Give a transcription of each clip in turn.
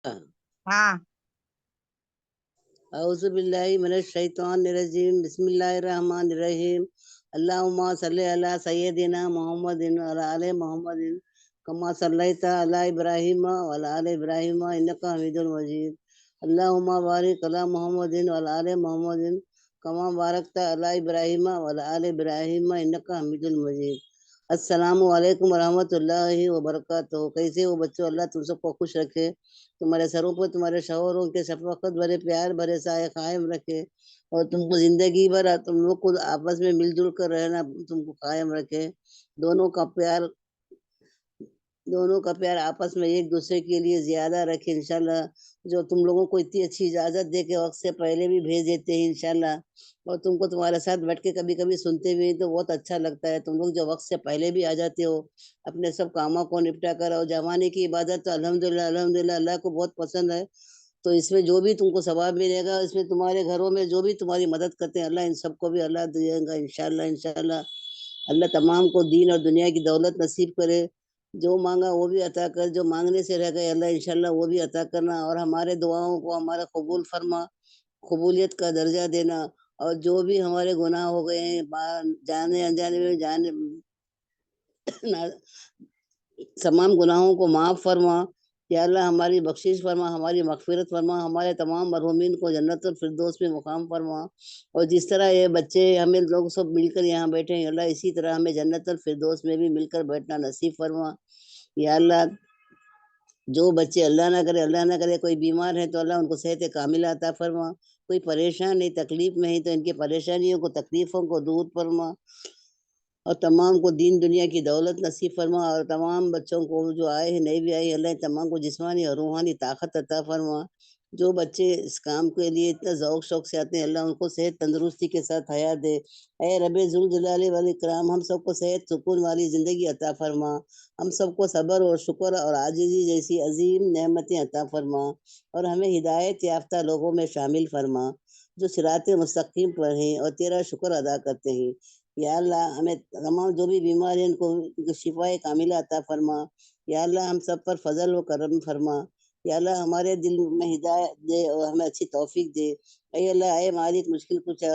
हाँ। औज़ु बिल्लाहि मिनश शैतानिर रजीम बिस्मिल्लाहिर्रहमानिर रहीम अल्लाहुम्मा सल्लि अला सय्यदिना मुहम्मदिन व अला आलि मुहम्मदिन कमा सल्लैता अला इब्राहीम व अला आलि इब्राहीम इन्नका हमीदुल मजीद अल्लाहुम्मा बारिक अला मुहम्मदिन व अला आलि मुहम्मदिन कमा बारकता अला इब्राहीम व अला आलि इब्राहीम इन्नका हमीदुल मजीद। अस्सलामु अलैकुम रहमतुल्लाहि व बरकातहू। कैसे हो बच्चों? अल्लाह तुम सबको खुश रखे, तुम्हारे सरों पर तुम्हारे शौहरों के शफकत भरे प्यार भरे साए कायम रखे और तुमको जिंदगी भर तुम लोग को आपस में मिलजुल कर रहना तुमको कायम रखे। दोनों का प्यार दोनों का प्यार आपस में एक दूसरे के लिए ज्यादा रखे इंशाल्लाह। जो तुम लोगों को इतनी अच्छी इजाजत दे के वक्त से पहले भी भेज देते हैं इंशाल्लाह, और तुमको तुम्हारे साथ बैठ के कभी कभी सुनते भी हैं तो बहुत अच्छा लगता है। तुम लोग जो वक्त से पहले भी आ जाते हो अपने सब कामों को निपटा कर, और जमाने की इबादत तो अल्हम्दुलिल्लाह अल्हम्दुलिल्लाह अल्लाह को बहुत पसंद है। तो इसमें जो भी तुमको सवाब मिलेगा, इसमें तुम्हारे घरों में जो भी तुम्हारी मदद करते हैं अल्लाह इन सबको भी अल्लाह देगा इंशाल्लाह इंशाल्लाह। अल्लाह तमाम को दीन और दुनिया की दौलत नसीब करे। जो मांगा वो भी अता कर, जो मांगने से रह गए अल्लाह इंशाल्लाह वो भी अता करना, और हमारे दुआओं को हमारा कबूल फरमा, कबूलियत का दर्जा देना। और जो भी हमारे गुनाह हो गए हैं जाने अनजाने में जाने तमाम गुनाहों को माफ़ फरमा। या अल्लाह हमारी बख्शिश फरमा, हमारी मग़फ़िरत फरमा, हमारे तमाम मरहूमीन को जन्नतुल फ़िरदौस में मुक़ाम फरमा। और जिस तरह ये बच्चे हमें लोग सब मिलकर यहाँ बैठे हैं अल्लाह इसी तरह हमें जन्नतुल फ़िरदौस में भी मिलकर बैठना नसीब फरमा। या अल्लाह जो बच्चे अल्लाह ना करे कोई बीमार है तो अल्लाह उनको सेहत कामिला अता फरमा। कोई परेशान है, तकलीफ़ में है तो इनकी परेशानियों को, तकलीफ़ों को दूर फरमा, और तमाम को दीन दुनिया की दौलत नसीब फरमा। और तमाम बच्चों को जो आए हैं नहीं भी आए हैं अल्लाह तमाम को जिस्मानी और रूहानी ताकत अता फरमा। जो बच्चे इस काम के लिए इतना ज़ौक़ शौक़ से आते हैं अल्लाह उनको सेहत तंदुरुस्ती के साथ हयात दे। ऐ रब्बे ज़ुल जलाली वल इकराम हम सबको सेहत सुकून वाली ज़िंदगी अता फरमा। हम सबको सब्र और शुक्र और आजिज़ी जैसी अज़ीम नेमतें अता फरमा, और हमें हिदायत याफ़्ता लोगों में शामिल फरमा जो सिराते मुस्तकीम पर हैं और तेरा शुक्र अदा करते हैं। या अल्लाह हमें तमाम जो भी बीमार हैं इनको शिफ़ाए कामिला अता फरमा। या अल्लाह हम सब पर फ़ज़ल व करम फरमा। या अल्लाह हमारे दिल में हिदायत दे और हमें अच्छी तौफ़ीक दे। ऐ अल्लाह ऐ मालिक मुश्किल कुशा,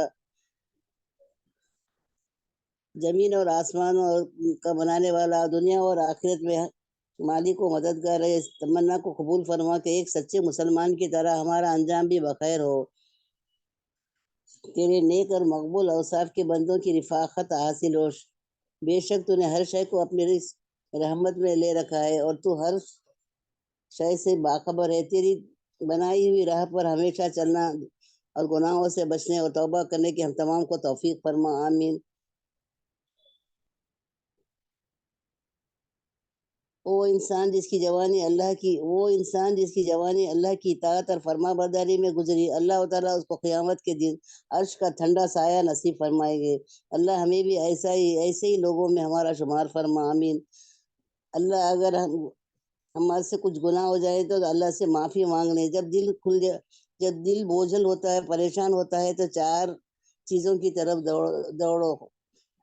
ज़मीन और आसमानों और का बनाने वाला, दुनिया और आखिरत में मालिक व मददगार है, इस तमन्ना को कबूल फरमा कि एक सच्चे मुसलमान की तरह हमारा अंजाम भी बख़ैर हो। तेरे नेक और मकबूल औसाफ के बंदों की रिफ़ाक़त हासिल हो। बेशक तूने हर शय को अपनी रहमत में ले रखा है और तू हर शय से बाखबर है। तेरी बनाई हुई राह पर हमेशा चलना और गुनाहों से बचने और तौबा करने की हम तमाम को तौफ़ीक फरमा। आमीन। वो इंसान जिसकी जवानी अल्लाह की इताअत और फरमाबरदारी में गुजरी, अल्लाह ताला उसको क़यामत के दिन अर्श का ठंडा साया नसीब फरमाएंगे। अल्लाह हमें भी ऐसे ही लोगों में हमारा शुमार फरमा। आमीन। अल्लाह अगर हमारे से कुछ गुनाह हो जाए तो अल्लाह से माफ़ी मांग लें। जब दिल बोझल होता है, परेशान होता है तो चार चीज़ों की तरफ दौड़ो।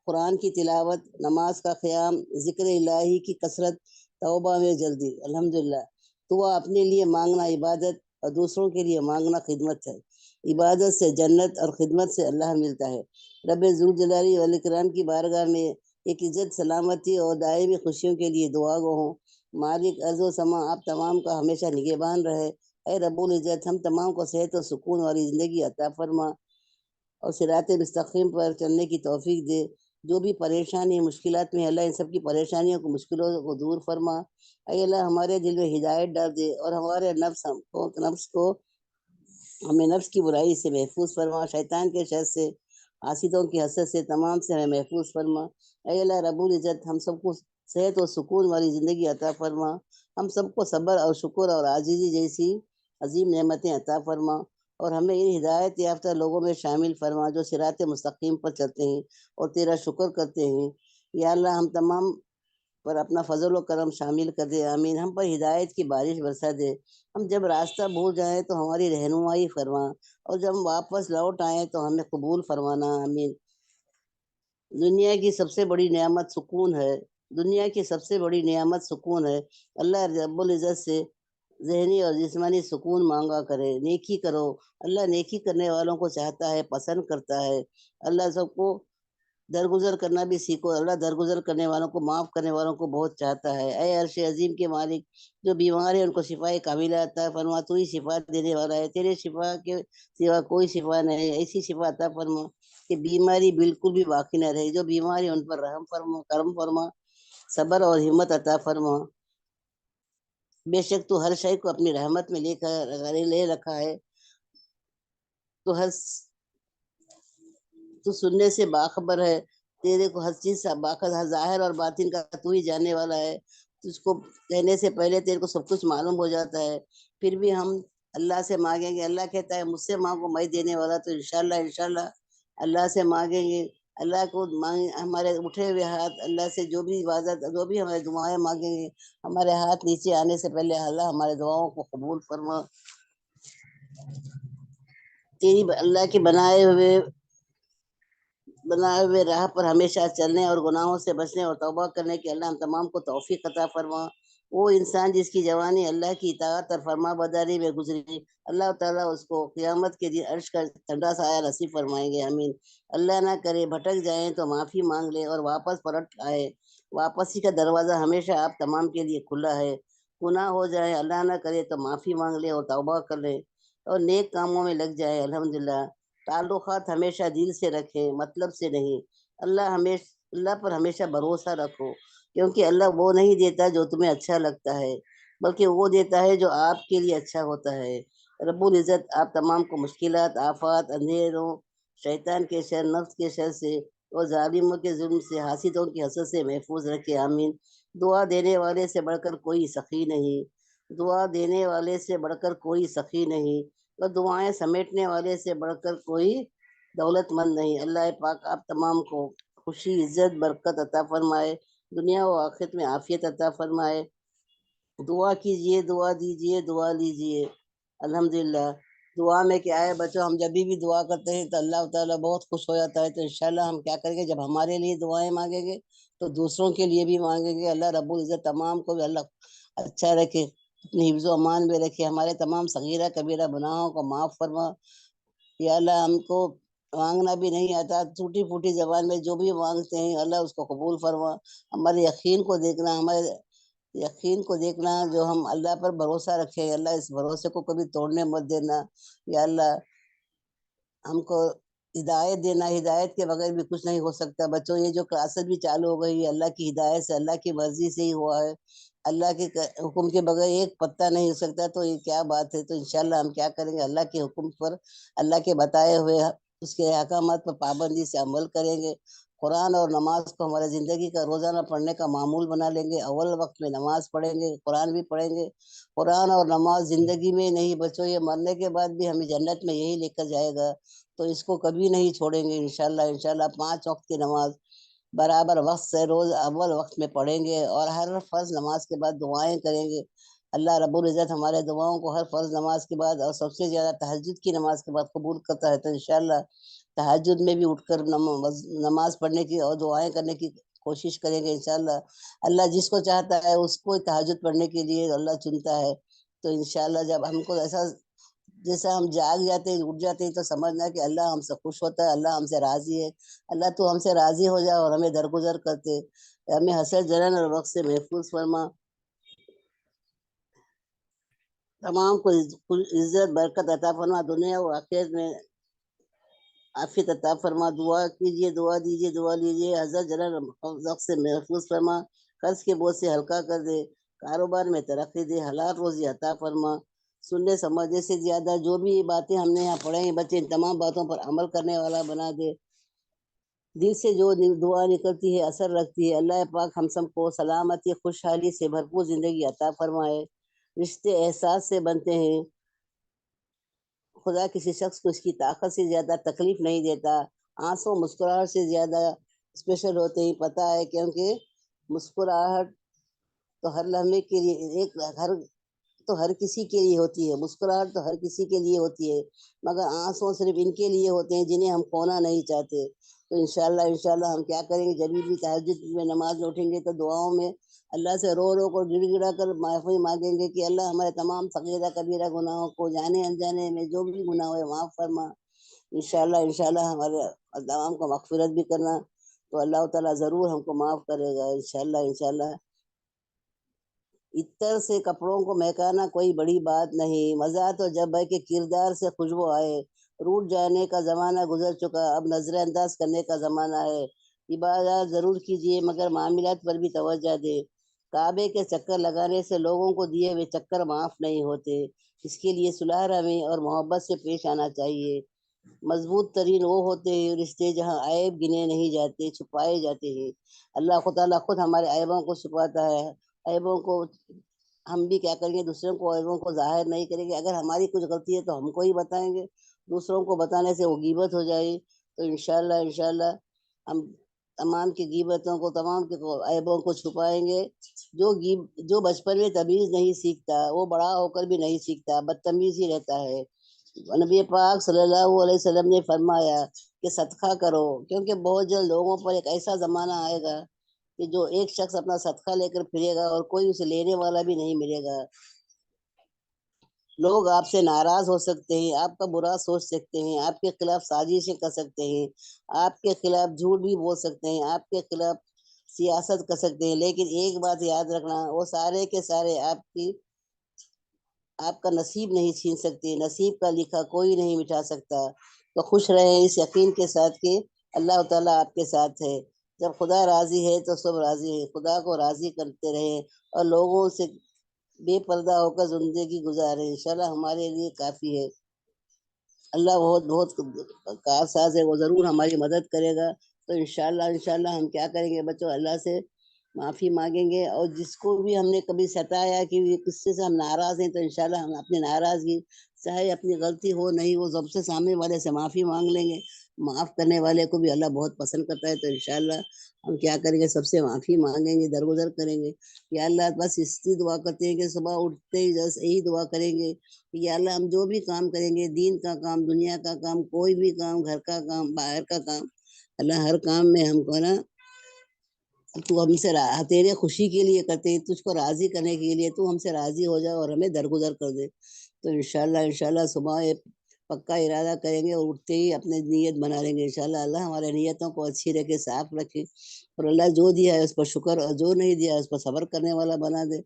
कुरान की तिलावत, नमाज का क़याम, ज़िक्र इलाही की कसरत, तौबा में जल्दी। अल्हम्दुलिल्लाह। दुआ अपने लिए मांगना इबादत और दूसरों के लिए मांगना खिदमत है। इबादत से जन्नत और खिदमत से अल्लाह मिलता है। रब्बे ज़ुल जलाली वल इकराम की बारगाह में एक इज़्ज़त, सलामती और दायमी खुशियों के लिए दुआ गो हूँ। मालिक अर्ज़ व समा आप तमाम का हमेशा निगहबान रहे। ऐ रब्बुल इज़्ज़त हम तमाम को सेहत और सुकून वाली ज़िंदगी अता फरमा और सिराते मुस्तकीम पर चलने की तौफ़ीक दे। जो भी परेशानी मुश्किलात में है अल्लाह इन सब की परेशानियों को, मुश्किलों को दूर फरमा। ऐ अल्लाह हमारे दिल में हिदायत डाल दे और हमारे नफ्स को हमें नफ्स की बुराई से महफूज फरमा, शैतान के शर से, हासिदों की हसद से, तमाम से हमें महफूज फरमा। ऐ अल्लाह रब्बुल इज़्ज़त हम सबको सेहत और सुकून वाली ज़िंदगी अता फरमा। हम सबको सब्र और शुक्र और आजिज़ी जैसी अज़ीम नेमतें अता फरमा, और हमें इन हिदायत याफ़्ता लोगों में शामिल फरमा जो सिराते मुस्तकीम पर चलते हैं और तेरा शुक्र करते हैं। या अल्लाह हम तमाम पर अपना फ़ज़ल व करम शामिल कर दे। आमीन। हम पर हिदायत की बारिश बरसा दे। हम जब रास्ता भूल जाएँ तो हमारी रहनुमाई फरमा, और जब हम वापस लौट आएँ तो हमें कबूल फरमाना। आमीन। दुनिया की सबसे बड़ी नेमत सुकून है। दुनिया की सबसे बड़ी नेमत सुकून है। अल्लाह रब्बुल इज़्ज़त से ذہنی اور جسمانی سکون مانگا کرے، نیکی کرو۔ اللہ نیکی کرنے والوں کو چاہتا ہے، پسند کرتا ہے۔ اللہ سب کو درگزر کرنا بھی سیکھو۔ اللہ درگزر کرنے والوں کو، معاف کرنے والوں کو بہت چاہتا ہے۔ اے عرش عظیم کے مالک، جو بیمار ہیں ان کو شفا کاملہ عطا فرما۔ تو ہی شفا دینے والا ہے، تیرے شفا کے سوا کوئی شفا نہیں۔ ایسی شفا عطا فرما کہ بیماری بالکل بھی باقی نہ رہے۔ جو بیمار ہیں ان پر رحم فرما، کرم فرما، صبر اور ہمت عطا فرما۔ بے شک تو ہر شے کو اپنی رحمت میں لے رکھا ہے۔ تو تو سننے سے باخبر ہے، تیرے کو ہر چیز سے باخبر، ظاہر اور باطن کا تو ہی جاننے والا ہے۔ تجھ کو کہنے سے پہلے تیرے کو سب کچھ معلوم ہو جاتا ہے۔ پھر بھی ہم اللہ سے مانگیں گے، اللہ کہتا ہے مجھ سے مانگو میں دینے والا۔ تو انشاءاللہ اللہ سے مانگیں گے۔ اللہ کو ہمارے اٹھے ہوئے ہاتھ اللہ سے جو بھی عبادت، جو بھی ہمارے دعائیں مانگیں گے، ہمارے ہاتھ نیچے آنے سے پہلے اللہ ہمارے دعاؤں کو قبول فرما۔ تیری اللہ کے بنائے ہوئے راہ پر ہمیشہ چلنے اور گناہوں سے بچنے اور توبہ کرنے کے اللہ ہم تمام کو توفیق عطا فرما۔ وہ انسان جس کی جوانی اللہ کی اطاعت اور فرما برداری میں گزری، اللہ تعالیٰ اس کو قیامت کے دن عرش کا ٹھنڈا سایہ نصیب فرمائیں گے، آمین۔ اللہ نہ کرے بھٹک جائیں تو معافی مانگ لے اور واپس پلٹ آئے۔ واپسی کا دروازہ ہمیشہ آپ تمام کے لیے کھلا ہے۔ گناہ ہو جائے اللہ نہ کرے تو معافی مانگ لے اور توبہ کر لے اور نیک کاموں میں لگ جائے، الحمدللہ۔ تعلقات ہمیشہ دل سے رکھیں، مطلب سے نہیں۔ اللہ پر ہمیشہ بھروسہ رکھو، کیونکہ اللہ وہ نہیں دیتا جو تمہیں اچھا لگتا ہے، بلکہ وہ دیتا ہے جو آپ کے لیے اچھا ہوتا ہے۔ رب العزت آپ تمام کو مشکلات، آفات، اندھیروں، شیطان کے شر، نفس کے شر سے اور ظالموں کے ظلم سے، حاسدوں کی حسد سے محفوظ رکھے، آمین۔ دعا دینے والے سے بڑھ کر کوئی سخی نہیں، دعا دینے والے سے بڑھ کر کوئی سخی نہیں، اور دعائیں سمیٹنے والے سے بڑھ کر کوئی دولت مند نہیں۔ اللہ پاک آپ تمام کو خوشی، عزت، برکت عطا فرمائے، دنیا و آخرت میں عافیت عطا فرمائے۔ دعا کیجئے، دعا دیجئے، دعا لیجئے، الحمدللہ۔ دعا میں کیا ہے بچوں، ہم جب بھی دعا کرتے ہیں تو اللہ تعالیٰ بہت خوش ہو جاتا ہے۔ تو انشاءاللہ ہم کیا کریں گے، جب ہمارے لیے دعائیں مانگیں گے تو دوسروں کے لیے بھی مانگیں گے۔ اللہ رب العزت تمام کو بھی اللہ اچھا رکھے، اپنی حفظ و امان میں رکھے، ہمارے تمام صغیرہ کبیرہ گناہوں کو معاف فرما۔ یا اللہ ہم کو مانگنا بھی نہیں آتا، ٹوٹی پھوٹی زبان میں جو بھی مانگتے ہیں اللہ اس کو قبول فرما۔ ہمارے یقین کو دیکھنا جو ہم اللہ پر بھروسہ رکھے، اللہ اس بھروسے کو کبھی توڑنے مت دینا۔ یا اللہ ہم کو ہدایت دینا، ہدایت کے بغیر بھی کچھ نہیں ہو سکتا۔ بچوں یہ جو کلاسز بھی چالو ہو گئی ہے اللہ کی ہدایت سے، اللہ کی مرضی سے ہی ہوا ہے۔ اللہ کے حکم کے بغیر ایک پتا نہیں ہو سکتا، تو یہ کیا بات ہے۔ تو انشاءاللہ ہم کیا کریں گے، اللہ کے حکم پر، اللہ کے بتائے ہوئے اس کے احکامات پر پابندی سے عمل کریں گے۔ قرآن اور نماز کو ہمارے زندگی کا روزانہ پڑھنے کا معمول بنا لیں گے۔ اول وقت میں نماز پڑھیں گے، قرآن بھی پڑھیں گے۔ قرآن اور نماز زندگی میں نہیں بچوں، یہ مرنے کے بعد بھی ہمیں جنت میں یہی لے کر جائے گا، تو اس کو کبھی نہیں چھوڑیں گے انشاءاللہ۔ 5 وقت کی نماز برابر وقت سے روز اول وقت میں پڑھیں گے، اور ہر فرض نماز کے بعد دعائیں کریں گے۔ اللہ رب العزت ہمارے دعاؤں کو ہر فرض نماز کے بعد اور سب سے زیادہ تہجد کی نماز کے بعد قبول کرتا ہے۔ تو انشاءاللہ تہجد میں بھی اٹھ کر نماز پڑھنے کی اور دعائیں کرنے کی کوشش کریں گے انشاءاللہ۔ اللہ جس کو چاہتا ہے اس کو تہجد پڑھنے کے لیے اللہ چنتا ہے۔ تو انشاءاللہ جب ہم کو ایسا، جیسا ہم جاگ جاتے ہیں، اٹھ جاتے ہیں، تو سمجھنا کہ اللہ ہم سے خوش ہوتا ہے، اللہ ہم سے راضی ہے۔ اللہ تو ہم سے راضی ہو جا اور ہمیں درگزر کرتے، ہمیں حسد، جلن اور وقت سے محفوظ فرما۔ تمام کو عزت، برکت عطا فرما، دنیا و آخرت میں عافیت عطا فرما۔ دعا کیجئے، دعا دیجئے، دعا لیجئے، حسد، جلن اور وقت سے محفوظ فرما۔ قرض کے بوجھ سے ہلکا کر دے، کاروبار میں ترقی دے، حلال روزی عطا فرما۔ سننے سمجھنے سے زیادہ جو بھی باتیں ہم نے یہاں پڑھیں ہیں بچے، ان تمام باتوں پر عمل کرنے والا بنا دے۔ دل سے جو دعا نکلتی ہے اثر رکھتی ہے۔ اللہ پاک ہم سب کو سلامتی، خوشحالی سے بھرپور زندگی عطا فرمائے۔ رشتے احساس سے بنتے ہیں، خدا کسی شخص کو اس کی طاقت سے زیادہ تکلیف نہیں دیتا۔ آنسو مسکراہٹ سے زیادہ اسپیشل ہوتے ہیں، پتہ ہے، کیونکہ مسکراہٹ تو ہر لمحے کے لیے ہر کسی کے لیے ہوتی ہے، مسکراہٹ تو ہر کسی کے لیے ہوتی ہے، مگر آنسو صرف ان کے لیے ہوتے ہیں جنہیں ہم کھونا نہیں چاہتے۔ تو انشاءاللہ ہم کیا کریں گے، جب بھی تہجد میں نماز میں اٹھیں گے تو دعاؤں میں اللہ سے رو رو کر गिड़ गिड़ा कर माफ़ी मांगेंगे कि अल्लाह हमारे तमाम सगीरा कबीरा गुनाहों को जाने अनजाने में जो भी गुनाह हुए माफ़ फरमा। इंशाल्लाह हमारे तमाम को मग़फ़िरत भी करना, तो अल्लाह ताला ज़रूर हमको माफ़ करेगा इंशाल्लाह। इत्तर से कपड़ों को महकाना कोई बड़ी बात नहीं, मज़ा तो जब है कि किरदार से खुशबू आए। रूठ जाने का ज़माना गुज़र चुका, अब नज़रअंदाज करने का ज़माना है। इबादत ज़रूर कीजिए मगर मामलात पर भी तवज्जो दें। काबे के चक्कर लगाने से लोगों को दिए हुए चक्कर माफ़ नहीं होते। इसके लिए सुलह रहमी और मोहब्बत से पेश आना चाहिए। मजबूत तरीन वो होते हैं रिश्ते जहाँ ऐब गिने नहीं जाते, छुपाए जाते हैं। अल्लाह ताला खुद हमारे ऐबों को छुपाता है। ऐबों को हम भी क्या करेंगे, दूसरों को ऐबों को ज़ाहिर नहीं करेंगे। अगर हमारी कुछ गलती है तो हमको ही बताएँगे, दूसरों को बताने से वो गीबत हो जाएगी। तो इंशाल्लाह हम तमाम की गीबतों को, तमाम के ऐबों को छुपाएँगे। जो बचपन में तमीज़ नहीं सीखता, वो बड़ा होकर भी नहीं सीखता, बदतमीज़ ही रहता है। नबी पाक सल्लल्लाहु अलैहि वसल्लम ने फरमाया कि सदका करो, क्योंकि बहुत जल्द लोगों पर एक ऐसा ज़माना आएगा कि जो एक शख्स अपना सदका लेकर फिरेगा और कोई उसे लेने वाला भी नहीं मिलेगा। लोग आपसे नाराज़ हो सकते हैं, आपका बुरा सोच सकते हैं, आपके खिलाफ साजिशें कर सकते हैं, आपके खिलाफ झूठ भी बोल सकते हैं, आपके खिलाफ सियासत कर सकते हैं, लेकिन एक बात याद रखना, वो सारे के सारे आपका नसीब नहीं छीन सकते, नसीब का लिखा कोई नहीं मिटा सकता। तो खुश रहें इस यकीन के साथ कि अल्लाह ताला आपके साथ है। जब खुदा राज़ी है तो सब राज़ी है। खुदा को राज़ी करते रहें और लोगों से बेपर्दा होकर ज़िंदगी गुज़ारें, इंशाल्लाह हमारे लिए काफ़ी है। अल्लाह बहुत कारसाज़ है, वो ज़रूर हमारी मदद करेगा। तो इंशाल्लाह हम क्या करेंगे बच्चों, अल्लाह से माफ़ी माँगेंगे और जिसको भी हमने कभी सताया कि किसी से हम नाराज़ हैं, तो इंशाल्लाह हम अपनी नाराज़गी, चाहे अपनी गलती हो नहीं हो, सबसे सामने वाले से माफ़ी माँग लेंगे। माफ़ करने वाले को भी अल्लाह बहुत पसंद करता है। तो इंशाल्लाह हम क्या करेंगे, सबसे माफ़ी माँगेंगे, दरगुज़र करेंगे। या अल्लाह बस इतनी दुआ करते हैं कि सुबह उठते ही बस यही दुआ करेंगे, या अल्लाह हम जो भी काम करेंगे, दीन का काम, दुनिया का काम, कोई भी काम, घर का काम, बाहर का काम, अल्लाह हर काम में हमको ना तू हमसे तेरे खुशी के लिए करते हैं, तुझको राज़ी करने के लिए तू हमसे राज़ी हो जाए और हमें दरगुज़र कर दे। तो इंशाल्लाह सुबह एक पक्का इरादा करेंगे और उठते ही अपनी नीयत बना लेंगे। इंशाल्लाह अल्लाह हमारी नीयतों को अच्छी रखे, साफ रखे और अल्लाह जो दिया है उस पर शुक्र और जो नहीं दिया है उस पर सब्र करने वाला बना दे।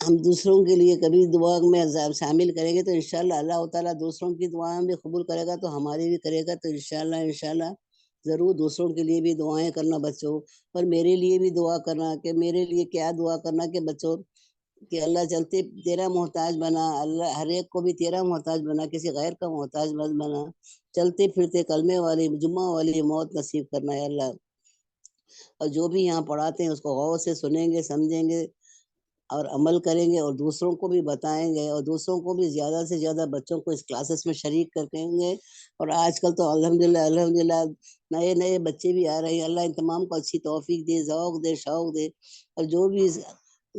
हम दूसरों के लिए कभी दुआ में शामिल करेंगे तो इंशाल्लाह अल्लाह ताला दूसरों की दुआएं भी कबूल करेगा, तो हमारी भी करेगा। तो इंशाल्लाह ज़रूर दूसरों के लिए भी दुआएं करना बच्चों, और मेरे लिए भी दुआ करना। कि मेरे लिए क्या दुआ करना कि बच्चों, कि अल्लाह चलते तेरा मोहताज बना, अल्लाह हर एक को भी तेरा मोहताज बना, किसी गैर का मोहताज मत बना। चलते फिरते कलमे वाली जुम्मा वाली मौत नसीब करना है अल्लाह। और जो भी यहाँ पढ़ाते हैं उसको गौर से सुनेंगे, समझेंगे और अमल करेंगे और दूसरों को भी बताएँगे और दूसरों को भी ज़्यादा से ज़्यादा बच्चों को इस क्लासेस में शरीक करेंगे। और आजकल तो अल्हम्दुलिल्लाह नए-नए बच्चे भी आ रहे हैं। अल्लाह इन तमाम को अच्छी तौफ़ीक दे, ज़ौक़ दे, शौक़ दे और जो भी इस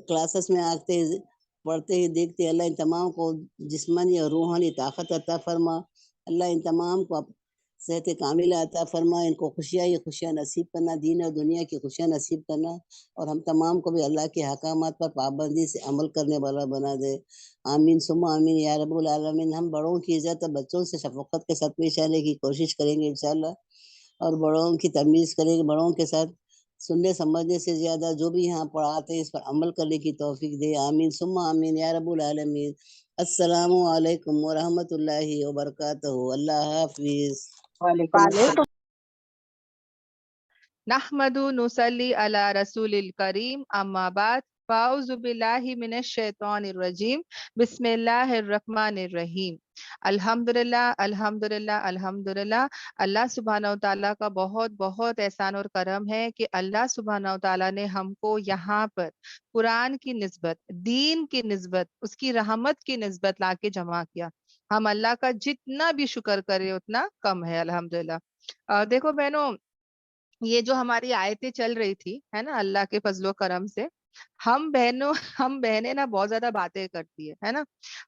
क्लासेस में आते हैं, पढ़ते हैं, देखते हैं, अल्लाह इन तमाम को जिस्मानी और रूहानी ताक़त अता फ़रमा। अल्लाह इन तमाम को सेहत कामिला अता फ़रमा, इनको खुशियाँ ही खुशियाँ नसीब करना, दीन और दुनिया की खुशियाँ नसीब करना और हम तमाम को भी अल्लाह के अहकामात पर पाबंदी से अमल करने वाला बना दे। आमीन सुम्मा आमीन या रब्बुल आलमीन। हम बड़ों की इज़्ज़त और बच्चों से शफ़क़त के साथ पेश आने की कोशिश करेंगे इंशाल्लाह और बड़ों की तमीज़ करेंगे, बड़ों के साथ सुनने समझने से ज़्यादा जो भी यहाँ पढ़ाते हैं इस पर अमल करने की तौफ़ीक दे। आमीन सुम्मा आमीन या रब्बुल आलमीन। अस्सलामु अलैकुम व रहमतुल्लाहि व बरकातहू। अल्लाह हाफ़िज़। वालेकुम अस्सलाम। नहमदु नुसल्ली अला रसूलिल करीम अम्मा बाद फ़ाउज़ु बिल्लाहि मिनश शैतानिर रजीम बिस्मिल्लाहिर रहमानिर रहीम। अल्हम्दुलिल्लाह अल्हम्दुलिल्लाह अल्हम्दुलिल्लाह। अल्लाह सुब्हानहु व तआला का बहुत बहुत एहसान और करम है कि अल्लाह सुब्हानहु व तआला ने हमको यहाँ पर कुरान की निस्बत, दीन की निस्बत, उसकी रहमत की निस्बत लाके जमा किया। हम अल्लाह का जितना भी शुक्र करें उतना कम है अल्हम्दुलिल्लाह। देखो बहनों, ये जो हमारी आयतें चल रही थी, है ना, अल्लाह के फजलो करम से हम बहनों हम बहनें ना बहुत ज्यादा बातें करती है ना।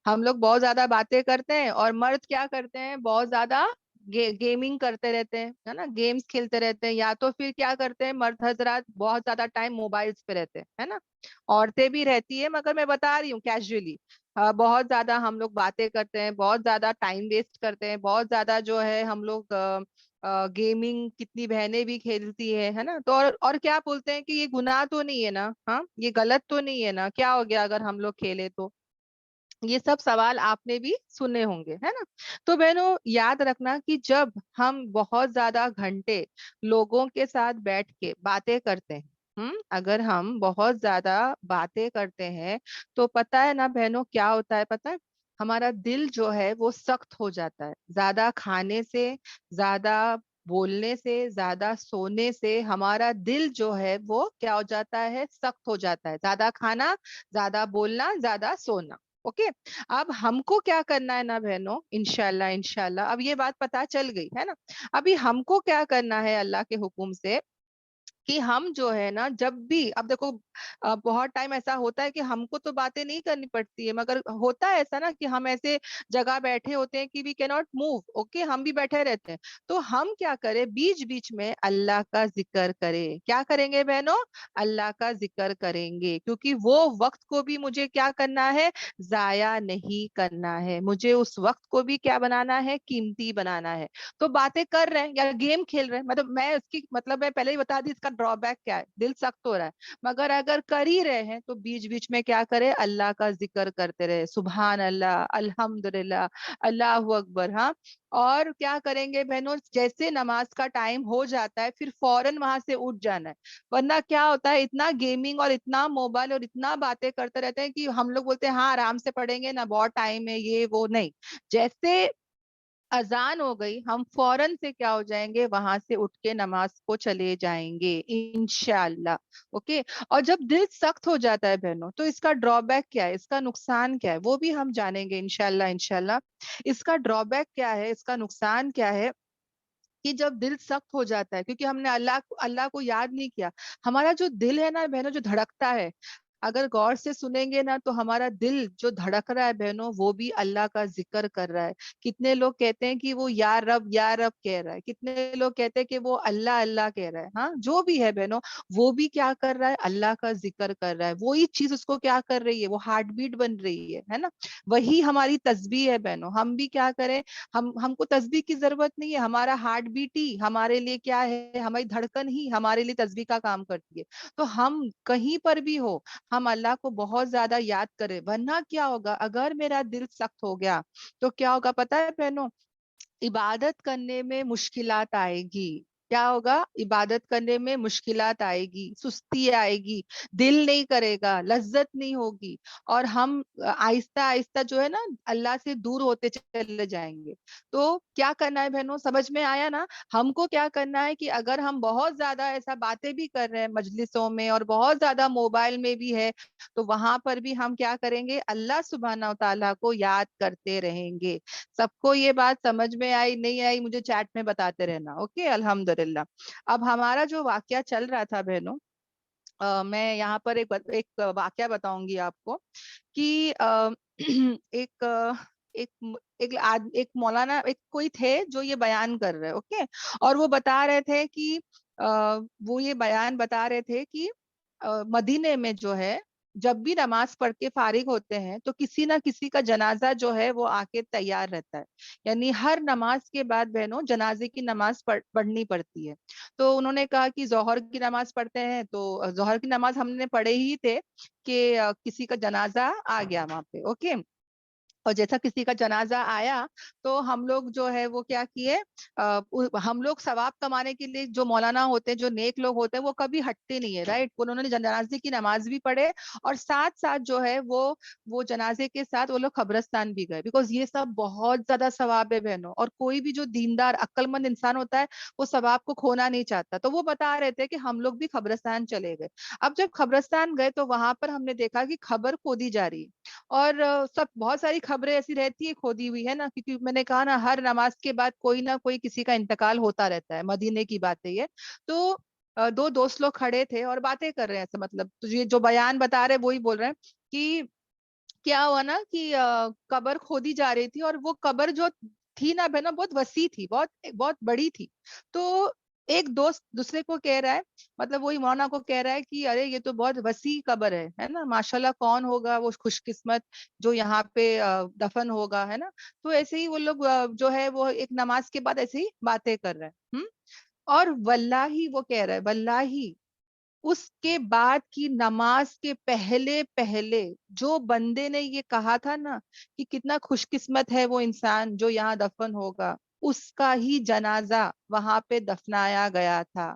हम लोग बहुत ज्यादा बातें करते हैं और मर्द क्या करते हैं, बहुत ज्यादा गेमिंग करते रहते हैं, है ना, गेम्स खेलते रहते हैं, या तो फिर क्या करते हैं मर्द हजरात बहुत ज्यादा टाइम मोबाइल्स पे रहते हैं, है ना। औरतें भी रहती है, मगर मैं बता रही हूँ कैजुअली, बहुत ज्यादा हम लोग बातें करते हैं, बहुत ज्यादा टाइम वेस्ट करते हैं, बहुत ज्यादा जो है हम लोग गेमिंग, कितनी बहनें भी खेलती है ना। तो और क्या बोलते हैं कि ये गुनाह तो नहीं है ना, हाँ ये गलत तो नहीं है ना, क्या हो गया अगर हम लोग खेले तो। ये सब सवाल आपने भी सुने होंगे, है ना। तो बहनों याद रखना कि जब हम बहुत ज्यादा घंटे लोगों के साथ बैठ के बातें करते हैं, अगर हम बहुत ज्यादा बातें करते हैं, तो पता है ना बहनों क्या होता है, पता है, हमारा दिल जो है वो सख्त हो जाता है। ज्यादा खाने से, ज्यादा बोलने से, ज्यादा सोने से हमारा दिल जो है वो क्या हो जाता है, सख्त हो जाता है। ज्यादा खाना, ज्यादा बोलना, ज्यादा सोना। ओके। अब हमको क्या करना है ना बहनों, इंशाल्लाह इंशाल्लाह, अब ये बात पता चल गई है ना। अभी हमको क्या करना है अल्लाह के हुक्म से, कि हम जो है ना जब भी, अब देखो बहुत टाइम ऐसा होता है कि हमको तो बातें नहीं करनी पड़ती है, मगर होता है ऐसा ना कि हम ऐसे जगह बैठे होते हैं कि we can not move, okay, हम भी बैठे रहते हैं। तो हम क्या करें, बीच बीच में अल्लाह का जिक्र करें। क्या करेंगे बहनों, अल्लाह का जिक्र करेंगे, क्योंकि वो वक्त को भी मुझे क्या करना है, जाया नहीं करना है। मुझे उस वक्त को भी क्या बनाना है, कीमती बनाना है। तो बातें कर रहे हैं या गेम खेल रहे हैं, मतलब मैं इसकी मतलब मैं पहले ही बता दी इसका ड्रॉबैक क्या है, दिल सख्त हो रहा है। मगर अगर कर ही रहे हैं तो बीच बीच में क्या करें, अल्लाह का जिक्र करते रहे, सुभान अल्लाह, अल्हम्दुलिल्लाह, अल्लाहू अकबर, हाँ। और क्या करेंगे बहनों, जैसे नमाज का टाइम हो जाता है फिर फौरन वहां से उठ जाना है। वरना क्या होता है, इतना गेमिंग और इतना मोबाइल और इतना बातें करते रहते हैं कि हम लोग बोलते हैं हाँ आराम से पढ़ेंगे ना, बहुत टाइम है, ये वो नहीं। जैसे अजान हो गई हम फौरन से क्या हो जाएंगे, वहां से उठ के नमाज को चले जाएंगे इंशाल्लाह। ओके। और जब दिल सख्त हो जाता है बहनों, तो इसका ड्रॉबैक क्या है, इसका नुकसान क्या है, वो भी हम जानेंगे इंशाल्लाह इंशाल्लाह। इसका ड्रॉबैक क्या है, इसका नुकसान क्या है, कि जब दिल सख्त हो जाता है, क्योंकि हमने अल्लाह को याद नहीं किया। हमारा जो दिल है ना बहनों, जो धड़कता है, अगर गौर से सुनेंगे ना तो हमारा दिल जो धड़क रहा है बहनों, वो भी अल्लाह का जिक्र कर रहा है। कितने लोग कहते हैं कि वो या रब कह रहा है, कितने लोग कहते हैं कि वो अल्लाह अल्लाह कह रहा है, हाँ जो भी है बहनों, वो भी क्या कर रहा है, अल्लाह का जिक्र कर रहा है। वही चीज उसको क्या कर रही है, वो हार्ट बीट बन रही है ना। वही हमारी तस्बीह है बहनों। हम भी क्या करें, हमको तस्बीह की जरूरत नहीं है, हमारा हार्ट बीट ही हमारे लिए क्या है, हमारी धड़कन ही हमारे लिए तस्बीह का काम करती है। तो हम कहीं पर भी हो, हम अल्लाह को बहुत ज्यादा याद करें। वरना क्या होगा, अगर मेरा दिल सख्त हो गया तो क्या होगा पता है बहनों, इबादत करने में मुश्किलात आएगी। क्या होगा, इबादत करने में मुश्किलात आएगी, सुस्ती आएगी, दिल नहीं करेगा, लज्जत नहीं होगी, और हम आहिस्ता आहिस्ता जो है ना अल्लाह से दूर होते चले जाएंगे। तो क्या करना है बहनों, समझ में आया ना। हमको क्या करना है कि अगर हम बहुत ज्यादा ऐसा बातें भी कर रहे हैं मजलिसों में और बहुत ज्यादा मोबाइल में भी है, तो वहां पर भी हम क्या करेंगे, अल्लाह सुब्हाना व तआला को याद करते रहेंगे। सबको ये बात समझ में आई नहीं आई, मुझे चैट में बताते रहना, ओके, अल्हम्दुलिल्लाह। अब हमारा जो वाक्या चल रहा था बहनों, मैं यहाँ पर एक वाक्या बताऊंगी आपको कि एक एक मौलाना, एक कोई थे जो ये बयान कर रहे, ओके। और वो बता रहे थे कि वो ये बयान बता रहे थे कि मदीने में जो है, जब भी नमाज पढ़ के फारिग होते हैं तो किसी ना किसी का जनाजा जो है वो आके तैयार रहता है। यानी हर नमाज के बाद बहनों जनाजे की नमाज पढ़नी पड़ती है। तो उन्होंने कहा कि जोहर की नमाज पढ़ते हैं, तो जोहर की नमाज हमने पढ़े ही थे कि किसी का जनाजा आ गया वहां पे, ओके। और जैसा किसी का जनाजा आया तो हम लोग जो है वो क्या किए, हम लोग सवाब कमाने के लिए, जो मौलाना होते हैं, जो नेक लोग होते हैं, वो कभी हटते नहीं है, राइट। उन्होंने जनाजे की नमाज भी पढ़े और साथ साथ जो है वो जनाजे के साथ वो लोग कब्रिस्तान भी गए, बिकॉज ये सब बहुत ज्यादा सवाब है बहनों। और कोई भी जो दीनदार अक्लमंद इंसान होता है वो सवाब को खोना नहीं चाहता। तो वो बता रहे थे कि हम लोग भी कब्रिस्तान चले गए। अब जब कब्रिस्तान गए तो वहां पर हमने देखा कि खबर खोदी जा रही है। और सब बहुत सारी खबरें ऐसी रहती है खोदी हुई, है ना, क्योंकि मैंने कहा ना हर नमाज के बाद कोई ना कोई किसी का इंतकाल होता रहता है, मदीने की बात है ये। तो दो दोस्त लोग खड़े थे और बातें कर रहे हैं ऐसे, मतलब तो ये जो बयान बता रहे वही बोल रहे हैं कि क्या हुआ ना कि कबर खोदी जा रही थी, और वो कबर जो تھی ना बहनों, बहुत वसी थी, बहुत बड़ी थी. तो एक दोस्त दूसरे को कह रहा है, मतलब वही मौलाना को कह रहा है कि अरे ये तो बहुत वसी कब्र है ना, माशाल्लाह कौन होगा वो खुशकिस्मत जो यहाँ पे दफन होगा, है ना. तो ऐसे ही वो लोग जो है वो एक नमाज के बाद ऐसे ही बातें कर रहे हैं. और वल्लाही वो कह रहा है, वल्लाही उसके बाद की नमाज के पहले पहले जो बंदे ने ये कहा था ना कि कितना खुशकिस्मत है वो इंसान जो यहाँ दफन होगा, उसका ही जनाजा वहां पे दफनाया गया था.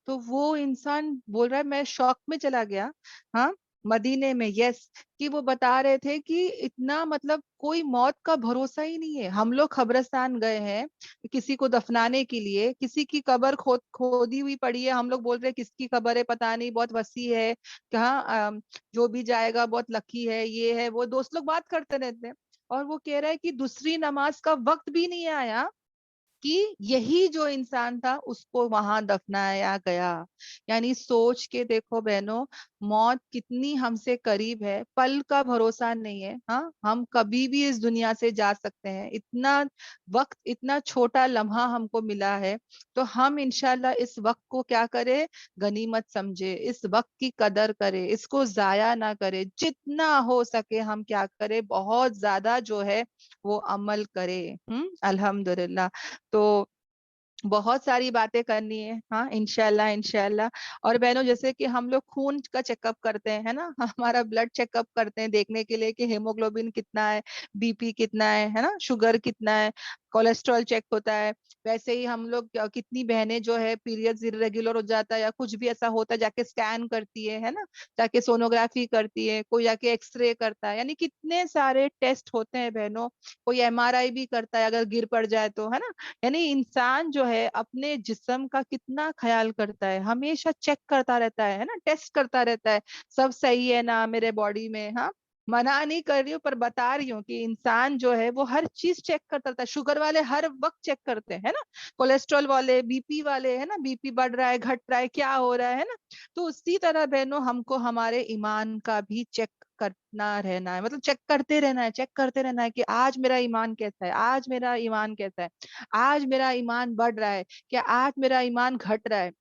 तो वो इंसान बोल रहा है मैं शौक में चला गया. हाँ, मदीने में, यस. कि वो बता रहे थे कि इतना मतलब कोई मौत का भरोसा ही नहीं है. हम लोग कब्रिस्तान गए हैं किसी को दफनाने के लिए, किसी की कब्र खोदी हुई पड़ी है, हम लोग बोल रहे हैं किसकी कब्र है पता नहीं, बहुत वसी है, कहाँ जो भी जाएगा बहुत लकी है, ये है वो, दोस्त लोग बात करते रहते हैं. और वो कह रहा है कि दूसरी नमाज का वक्त भी नहीं आया कि यही जो इंसान था उसको वहां दफनाया गया. यानी सोच के देखो बहनों, मौत कितनी हमसे करीब है, पल का भरोसा नहीं है. हाँ, हम कभी भी इस दुनिया से जा सकते हैं. इतना वक्त, इतना छोटा लम्हा हमको मिला है, तो हम इंशाल्लाह इस वक्त को क्या करें, गनीमत समझे, इस वक्त की कदर करे, इसको जाया ना करे, जितना हो सके हम क्या करें, बहुत ज्यादा जो है वो अमल करे. अल्हम्दुलिल्लाह. तो बहुत सारी बातें करनी है. हाँ, इंशाल्लाह इंशाल्लाह. और बहनों, जैसे कि हम लोग खून का चेकअप करते हैं, है ना, हमारा ब्लड चेकअप करते हैं देखने के लिए कि हेमोग्लोबिन कितना है, बीपी कितना है ना, शुगर कितना है, कोलेस्ट्रॉल चेक होता है. वैसे ही हम लोग कितनी बहनें जो है पीरियड्स इरेगुलर हो जाता है या कुछ भी ऐसा होता है, जाके स्कैन करती है ना, जाके सोनोग्राफी करती है, कोई जाके एक्सरे करता है, यानी कितने सारे टेस्ट होते हैं बहनों. कोई एमआरआई भी करता है अगर गिर पड़ जाए तो, है ना. यानी इंसान जो है अपने जिस्म का कितना ख्याल करता है, हमेशा चेक करता रहता है ना, टेस्ट करता रहता है, सब सही है ना मेरे बॉडी में. हाँ, मना नहीं कर रही हूँ पर बता रही हूँ कि इंसान जो है वो हर चीज चेक करता रहता है. शुगर वाले हर वक्त चेक करते हैं, है ना, कोलेस्ट्रॉल वाले, बीपी वाले, है ना, बीपी बढ़ रहा है घट रहा है क्या हो रहा है ना. तो उसी तरह बहनों हमको हमारे ईमान का भी चेक करना रहना है, मतलब चेक करते रहना है, चेक करते रहना है कि आज मेरा ईमान कैसा है, आज मेरा ईमान कैसा है, आज मेरा ईमान बढ़ रहा है क्या, आज मेरा ईमान घट रहा है,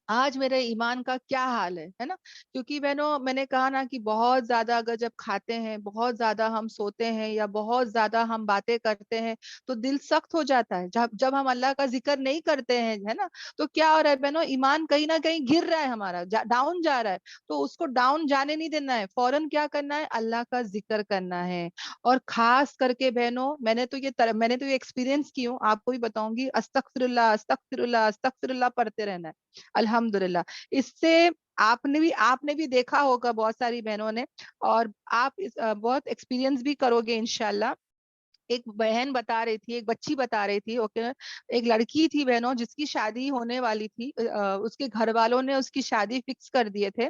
आज मेरे ईमान का क्या हाल है ना. क्योंकि बहनों मैंने कहा ना कि बहुत ज्यादा अगर जब खाते हैं, बहुत ज्यादा हम सोते हैं या बहुत ज्यादा हम बातें करते हैं तो दिल सख्त हो जाता है. जब जब हम अल्लाह का जिक्र नहीं करते हैं, है ना, तो क्या हो रहा है बहनों, ईमान कहीं ना कहीं गिर रहा है हमारा, डाउन जा रहा है. तो उसको डाउन जाने नहीं देना है, फौरन क्या करना है, अल्लाह का जिक्र करना है. और खास करके बहनों मैंने तो ये एक्सपीरियंस की हूँ, आपको भी बताऊंगी, अस्तगफिरुल्लाह अस्तगफिरुल्लाह अस्तगफिरुल्लाह पढ़ते रहना है. अल्हम्दुलिल्लाह. इससे आपने भी देखा होगा बहुत सारी बहनों ने, और आप बहुत एक्सपीरियंस भी करोगे इंशाल्लाह. एक बहन बता रही थी, एक बच्ची बता रही थी, ओके, एक लड़की थी बहनों जिसकी शादी होने वाली थी, उसके घर वालों ने उसकी शादी फिक्स कर दिए थे.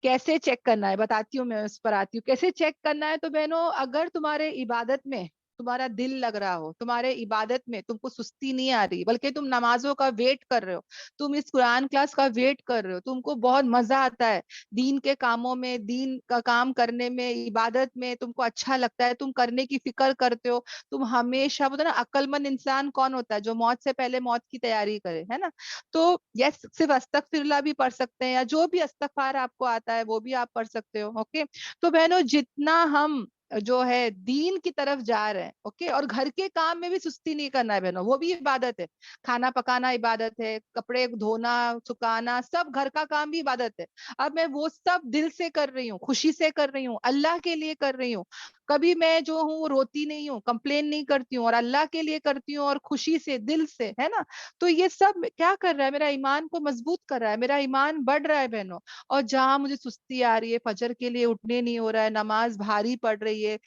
कैसे चेक करना है बताती हूँ, मैं उस पर आती हूँ कैसे चेक करना है. तो बहनों, अगर तुम्हारे इबादत में तुम्हारा दिल लग रहा हो, तुम्हारे इबादत में तुमको सुस्ती नहीं आ रही, बल्कि तुम नमाजों का वेट कर रहे हो, तुम इस कुरान क्लास का वेट कर रहे हो, तुमको बहुत मजा आता है दीन के कामों में, दीन का काम करने में, इबादत में तुमको अच्छा लगता है, तुम करने की फिक्र करते हो, तुम हमेशा, बोलते ना अक्लमंद इंसान कौन होता है, जो मौत से पहले मौत की तैयारी करे, है ना. तो यस, सिर्फ अस्तगफिरुल्लाह भी पढ़ सकते हैं या जो भी अस्तगफार आपको आता है वो भी आप पढ़ सकते हो. ओके. तो बहनों, जितना हम जो है दीन की तरफ जा रहे हैं, ओके, और घर के काम में भी सुस्ती नहीं करना है बहनों, वो भी इबादत है. खाना पकाना इबादत है, कपड़े धोना सुखाना, सब घर का काम भी इबादत है. अब मैं वो सब दिल से कर रही हूँ, खुशी से कर रही हूँ, अल्लाह के लिए कर रही हूँ. कभी मैं जो हूँ रोती नहीं हूँ, कंप्लेन नहीं करती हूँ, और अल्लाह के लिए करती हूँ और खुशी से, दिल से, है ना. तो ये सब क्या कर रहा है, मेरा ईमान को मजबूत कर रहा है, मेरा ईमान बढ़ रहा है बहनों. और जहां मुझे सुस्ती आ रही है, फजर के लिए उठने नहीं हो रहा है, नमाज भारी पड़ रही है,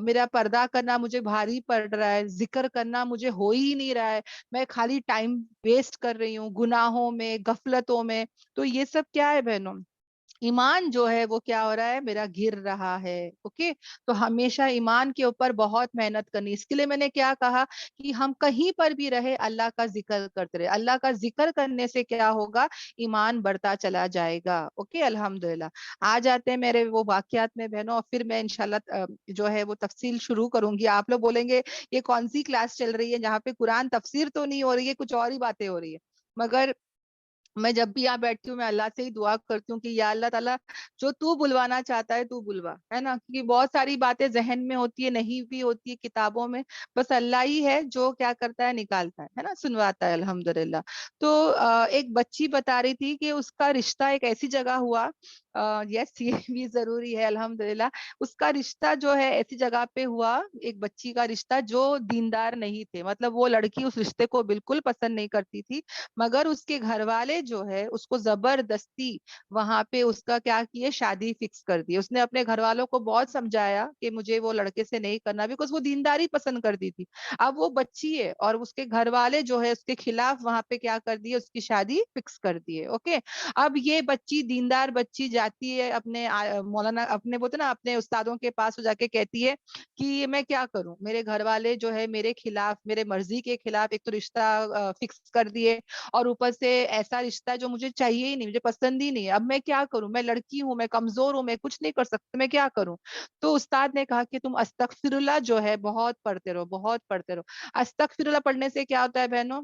मेरा पर्दा करना मुझे भारी पड़ रहा है, जिक्र करना मुझे हो ही नहीं रहा है, मैं खाली टाइम वेस्ट कर रही हूँ गुनाहों में, गफलतों में. तो ये सब क्या है बहनों, ایمان جو ہے وہ کیا ہو رہا ہے، میرا گر رہا ہے. اوکے، تو ہمیشہ ایمان کے اوپر بہت محنت کرنی. اس کے لیے میں نے کیا کہا کہ ہم کہیں پر بھی رہے اللہ کا ذکر کرتے رہے. اللہ کا ذکر کرنے سے کیا ہوگا، ایمان بڑھتا چلا جائے گا. اوکے الحمدللہ. آ جاتے ہیں میرے وہ واقعات میں بہنوں، اور پھر میں انشاءاللہ جو ہے وہ تفصیل شروع کروں گی. آپ لوگ بولیں گے یہ کون سی کلاس چل رہی ہے جہاں پہ قرآن تفسیر تو نہیں ہو رہی ہے، کچھ اور ہی باتیں ہو رہی ہے. مگر میں جب بھی یہاں بیٹھتی ہوں میں اللہ سے ہی دعا کرتی ہوں کہ یا اللہ تعالیٰ جو تو بلوانا چاہتا ہے تو بلوا، ہے نا. کیونکہ بہت ساری باتیں ذہن میں ہوتی ہے، نہیں بھی ہوتی ہے کتابوں میں، بس اللہ ہی ہے جو کیا کرتا ہے، نکالتا ہے نا، سنواتا ہے الحمدللہ. تو ایک بچی بتا رہی تھی کہ اس کا رشتہ ایک ایسی جگہ ہوا. یس یہ بھی ضروری ہے الحمدللہ. اس کا رشتہ جو ہے ایسی جگہ پہ ہوا، ایک بچی کا رشتہ جو دیندار نہیں تھے. مطلب وہ لڑکی اس رشتے کو بالکل پسند نہیں کرتی تھی، مگر اس کے گھر والے جو ہے اس کو زبردستی وہاں پہ اس کا کیا کیے، شادی فکس کر دی. اس نے اپنے گھر والوں کو بہت سمجھایا کہ مجھے وہ لڑکے سے نہیں کرنا، بیکاز وہ دینداری پسند کرتی تھی. اب وہ بچی ہے اور اس کے گھر والے جو ہے اس کے خلاف وہاں پہ کیا کر دیے، اس کی شادی فکس کر دیے. اوکے، اب یہ بچی دیندار بچی جاتی ہے اپنے مولانا، اپنے بولتے نا اپنے استادوں کے پاس جا کے کہتی ہے کہ میں کیا کروں، میرے گھر والے جو ہے میرے خلاف، میرے مرضی کے خلاف ایک تو رشتہ فکس کر دیے، اور اوپر سے ایسا رشتہ جو مجھے چاہیے ہی نہیں، مجھے پسند ہی نہیں ہے. اب میں کیا کروں، میں لڑکی ہوں، میں کمزور ہوں، میں کچھ نہیں کر سکتی، میں کیا کروں. تو استاد نے کہا کہ تم استغفر اللہ جو ہے بہت پڑھتے رہو، بہت پڑھتے رہو. استغفر اللہ پڑھنے سے کیا ہوتا ہے بہنوں،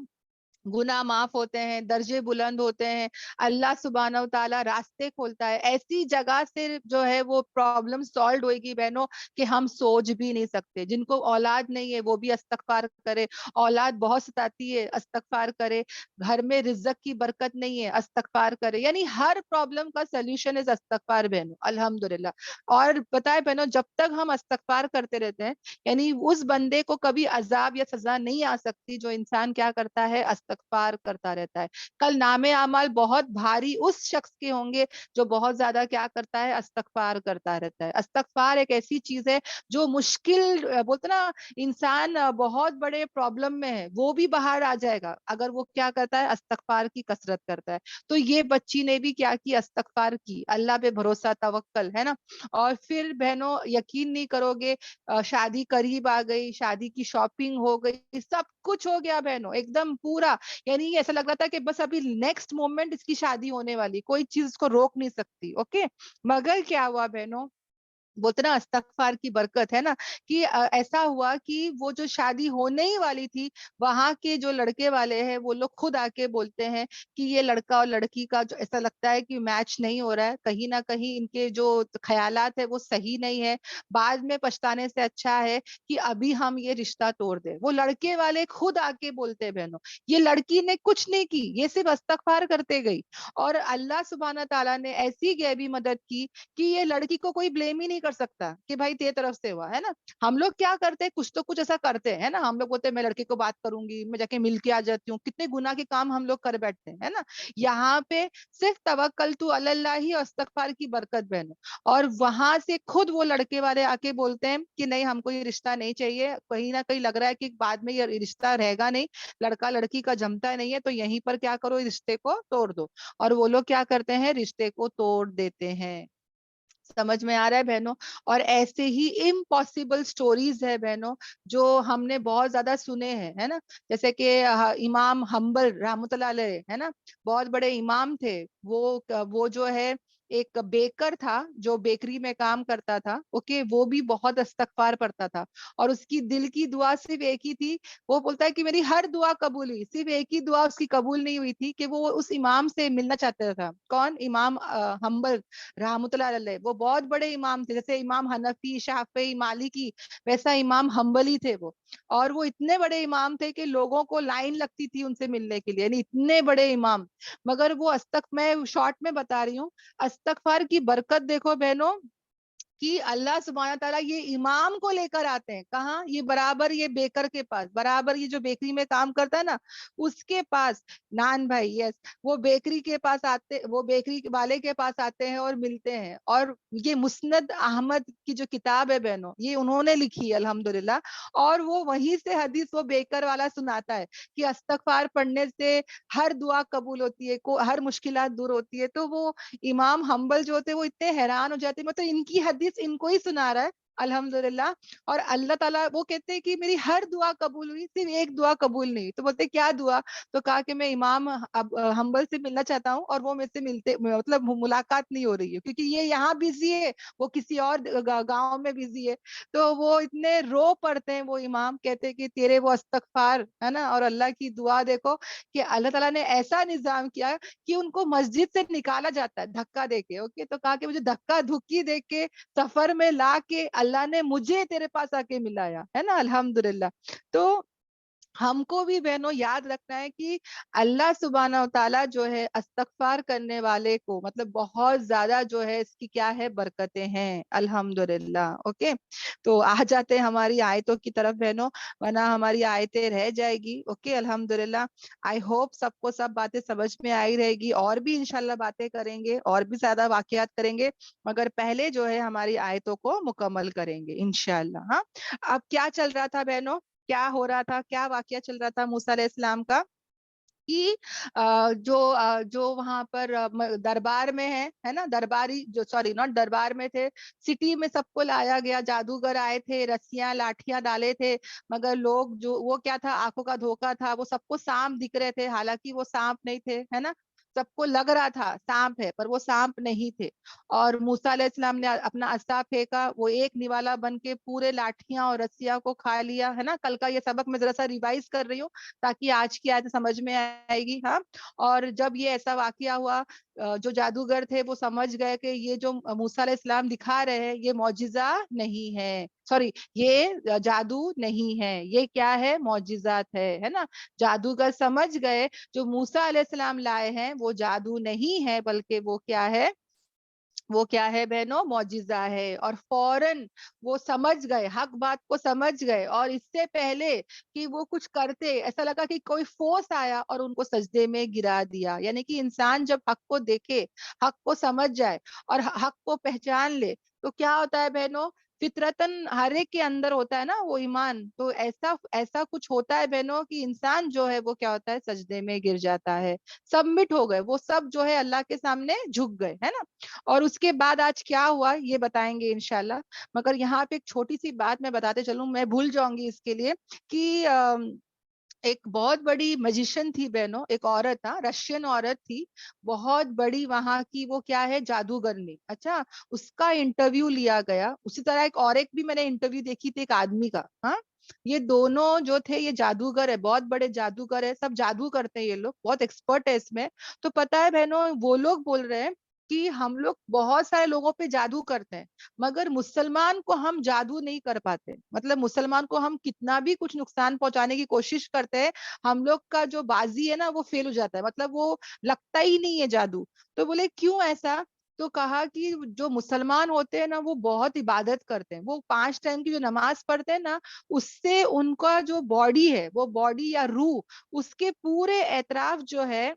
گناہ معاف ہوتے ہیں، درجے بلند ہوتے ہیں، اللہ سبحانہ و تعالیٰ راستے کھولتا ہے. ایسی جگہ سے جو ہے وہ پرابلم سالو ہوئے گی بہنوں کہ ہم سوچ بھی نہیں سکتے. جن کو اولاد نہیں ہے وہ بھی استغفار کرے، اولاد بہت ستاتی ہے استغفار کرے، گھر میں رزق کی برکت نہیں ہے استغفار کرے. یعنی ہر پرابلم کا سلوشن از استغفار بہنوں الحمدللہ. اور بتائے بہنوں جب تک ہم استغفار کرتے رہتے ہیں، یعنی اس بندے کو کبھی عذاب یا سزا نہیں آ سکتی جو انسان کیا کرتا ہے، استغفار کرتا رہتا ہے. کل نام اعمال بہت بھاری اس شخص کے ہوں گے جو بہت زیادہ کیا کرتا ہے، استغفار کرتا رہتا ہے. استغفار ایک ایسی چیز ہے جو مشکل بولتے نا، انسان بہت بڑے پرابلم میں ہے وہ بھی باہر آ جائے گا اگر وہ کیا کرتا ہے، استغفار کی کثرت کرتا ہے. تو یہ بچی نے بھی کیا کی، استغفار کی، اللہ پہ بھروسہ توکل، ہے نا. اور پھر بہنوں یقین نہیں کرو گے، شادی قریب آ گئی، شادی کی شاپنگ ہو گئی، سب کچھ ہو گیا بہنوں ایک دم پورا. یعنی ایسا لگ رہا تھا کہ بس ابھی نیکسٹ مومنٹ اس کی شادی ہونے والی، کوئی چیز اس کو روک نہیں سکتی. اوکے، مگر کیا ہوا بہنوں، بولتے نا استغفار کی برکت ہے نا، کہ ایسا ہوا کہ وہ جو شادی ہونے ہی والی تھی، وہاں کے جو لڑکے والے ہیں وہ لوگ خود آ کے بولتے ہیں کہ یہ لڑکا اور لڑکی کا جو ایسا لگتا ہے کہ میچ نہیں ہو رہا ہے، کہیں نہ کہیں ان کے جو خیالات ہے وہ صحیح نہیں ہے، بعد میں پچھتانے سے اچھا ہے کہ ابھی ہم یہ رشتہ توڑ دیں. وہ لڑکے والے خود آ کے بولتے ہیں بہنوں، یہ لڑکی نے کچھ نہیں کی، یہ صرف استغفار کرتے گئی، اور اللہ سبحانہ تعالیٰ نے ایسی غیبی مدد کی کہ یہ لڑکی کو کوئی بلیم ہی نہیں کر سکتا کہ بھائی تیرے طرف سے ہوا ہے نا. ہم لوگ کیا کرتے ہیں، کچھ تو کچھ ایسا کرتے ہیں نا، ہم لوگ بولتے ہیں میں لڑکی کو بات کروں گی، میں جا کے مل کے آ جاتی ہوں، کتنے گناہ کے کام ہم لوگ کر بیٹھتے ہیں، ہے نا. یہاں پہ صرف توکلت علی اللہ ہی اور استغفار کی برکت بہنوں. اور وہاں سے خود وہ لڑکے والے آ کے بولتے ہیں کہ نہیں ہم کو یہ رشتہ نہیں چاہیے، کہیں نہ کہیں لگ رہا ہے کہ بعد میں یہ رشتہ رہے گا نہیں، لڑکا لڑکی کا جمتا نہیں ہے، تو یہیں پر کیا کرو، رشتے کو توڑ دو. اور وہ لوگ کیا کرتے ہیں، رشتے کو توڑ دیتے ہیں. سمجھ میں آ رہا ہے بہنوں. اور ایسے ہی امپاسبل سٹوریز ہے بہنوں جو ہم نے بہت زیادہ سنے ہیں، ہے نا. جیسے کہ امام حنبل رحمۃ اللہ علیہ، ہے نا، بہت بڑے امام تھے. وہ جو ہے ایک بیکر تھا جو بیکری میں کام کرتا تھا. اوکے، وہ بھی بہت استغفار پڑھتا تھا، اور اس کی دل کی دعا صرف ایک ہی تھی. وہ بولتا ہے کہ میری ہر دعا قبول ہوئی، صرف ایک ہی دعا اس کی قبول نہیں ہوئی تھی کہ وہ اس امام سے ملنا چاہتا تھا. کون؟ امام حنبل رحمۃ اللہ علیہ. وہ بہت بڑے امام تھے، جیسے امام حنفی، شافعی، مالکی، ویسا امام حنبلی تھے وہ. اور وہ اتنے بڑے امام تھے کہ لوگوں کو لائن لگتی تھی ان سے ملنے کے لیے، یعنی اتنے بڑے امام. مگر وہ میں شارٹ میں بتا رہی ہوں، استغفار کی برکت دیکھو بہنوں، کہ اللہ سبحانہ تعالیٰ یہ امام کو لے کر آتے ہیں کہاں؟ یہ برابر یہ بیکر کے پاس، برابر یہ جو بیکری میں کام کرتا ہے نا اس کے پاس، نان بھائی یس، وہ بیکری کے پاس آتے، وہ بیکری والے کے پاس آتے ہیں اور ملتے ہیں. اور یہ مسند احمد کی جو کتاب ہے بہنوں، یہ انہوں نے لکھی ہے الحمدللہ، اور وہ وہیں سے حدیث وہ بیکر والا سناتا ہے کہ استغفار پڑھنے سے ہر دعا قبول ہوتی ہے، ہر مشکلات دور ہوتی ہے. تو وہ امام حنبل جو تھے وہ اتنے حیران ہو جاتے، مطلب ان کی حدیث ان کو ہی سنا رہا ہے الحمدللہ. اور اللہ تعالیٰ وہ کہتے ہیں کہ میری ہر دعا قبول ہوئی، صرف ایک دعا قبول نہیں. تو بولتے کیا دعا؟ تو کہا کہ میں امام حنبل سے ملنا چاہتا ہوں اور وہ میرے سے ملتے، مطلب ملاقات نہیں ہو رہی ہے کیونکہ یہ یہاں بزی ہے، وہ کسی اور گاؤں میں بزی ہے. تو وہ اتنے رو پڑتے ہیں وہ امام، کہتے ہیں کہ تیرے وہ استغفار ہے نا اور اللہ کی دعا دیکھو کہ اللہ تعالیٰ نے ایسا نظام کیا کہ ان کو مسجد سے نکالا جاتا ہے دھکا دے کے. اوکے، تو کہا کہ مجھے دھکا دھکی دے کے سفر میں لا کے اللہ نے مجھے تیرے پاس آ کے ملایا ہے نا الحمدللہ. تو ہم کو بھی بہنوں یاد رکھنا ہے کہ اللہ سبحانہ و تعالیٰ جو ہے استغفار کرنے والے کو مطلب بہت زیادہ جو ہے اس کی کیا ہے برکتیں ہیں الحمدللہ. اوکے، تو آ جاتے ہیں ہماری آیتوں کی طرف بہنوں، ورنہ ہماری آیتیں رہ جائے گی. اوکے الحمدللہ. آئی ہوپ سب کو سب باتیں سمجھ میں آئی رہے گی، اور بھی انشاءاللہ باتیں کریں گے اور بھی زیادہ واقعات کریں گے، مگر پہلے جو ہے ہماری آیتوں کو مکمل کریں گے انشاءاللہ. ہاں، اب کیا چل رہا تھا بہنوں، کیا ہو رہا تھا، کیا واقعہ چل رہا تھا موسیٰ علیہ السلام کا کہ جو وہاں پر دربار میں ہے نا، درباری جو سوری ناٹ دربار میں تھے، سٹی میں سب کو لایا گیا، جادوگر آئے تھے، رسیاں لاٹھیاں ڈالے تھے، مگر لوگ جو وہ کیا تھا، آنکھوں کا دھوکا تھا، وہ سب کو سانپ دکھ رہے تھے، حالانکہ وہ سانپ نہیں تھے ہے نا. سب کو لگ رہا تھا سانپ ہے پر وہ سانپ نہیں تھے. اور موسیٰ علیہ السلام نے اپنا عصا پھینکا، وہ ایک نوالا بن کے پورے لاٹھیاں اور رسیاں کو کھا لیا ہے نا. کل کا یہ سبق میں ذرا سا ریوائز کر رہی ہوں تاکہ آج کی آیت سمجھ میں آئے گی. ہاں، اور جب یہ ایسا واقعہ ہوا، جو جادوگر تھے وہ سمجھ گئے کہ یہ جو موسیٰ علیہ السلام دکھا رہے ہیں یہ معجزہ نہیں ہے، سوری یہ جادو نہیں ہے، یہ کیا ہے، معجزات ہے نا. جادوگر سمجھ گئے جو موسیٰ علیہ السلام لائے ہیں وہ جادو نہیں ہے بلکہ وہ کیا ہے، وہ کیا ہے بہنوں، معجزہ ہے. اور فوراً وہ سمجھ گئے، حق بات کو سمجھ گئے، اور اس سے پہلے کہ وہ کچھ کرتے ایسا لگا کہ کوئی فورس آیا اور ان کو سجدے میں گرا دیا. یعنی کہ انسان جب حق کو دیکھے، حق کو سمجھ جائے اور حق کو پہچان لے تو کیا ہوتا ہے بہنوں، فطرتاً ہر ایک کے اندر ہوتا ہے نا وہ ایمان. تو ایسا کچھ ہوتا ہے بہنوں کہ انسان جو ہے وہ کیا ہوتا ہے، سجدے میں گر جاتا ہے، سبمٹ ہو گئے، وہ سب جو ہے اللہ کے سامنے جھک گئے ہے نا. اور اس کے بعد آج کیا ہوا یہ بتائیں گے انشاءاللہ، مگر یہاں پہ ایک چھوٹی سی بات میں بتاتے چلوں، میں بھول جاؤں گی اس کے لیے، کہ ایک بہت بڑی میجیشین تھی بہنوں، ایک عورت، ہاں رشین عورت تھی، بہت بڑی وہاں کی، وہ کیا ہے، جادوگرنی. اچھا، اس کا انٹرویو لیا گیا. اسی طرح ایک بھی میں نے انٹرویو دیکھی تھی ایک آدمی کا. ہاں، یہ دونوں جو تھے یہ جادوگر ہے، بہت بڑے جادوگر ہے، سب جادو کرتے ہیں، یہ لوگ بہت ایکسپرٹ ہے اس میں. تو پتا ہے بہنوں وہ لوگ بول رہے ہیں کہ ہم لوگ بہت سارے لوگوں پہ جادو کرتے ہیں مگر مسلمان کو ہم جادو نہیں کر پاتے. مطلب مسلمان کو ہم کتنا بھی کچھ نقصان پہنچانے کی کوشش کرتے ہیں، ہم لوگ کا جو بازی ہے نا وہ فیل ہو جاتا ہے، مطلب وہ لگتا ہی نہیں ہے جادو. تو بولے کیوں ایسا؟ تو کہا کہ جو مسلمان ہوتے ہیں نا وہ بہت عبادت کرتے ہیں، وہ 5 ٹائم کی جو نماز پڑھتے ہیں نا، اس سے ان کا جو باڈی ہے، وہ باڈی یا روح، اس کے پورے اطراف جو ہے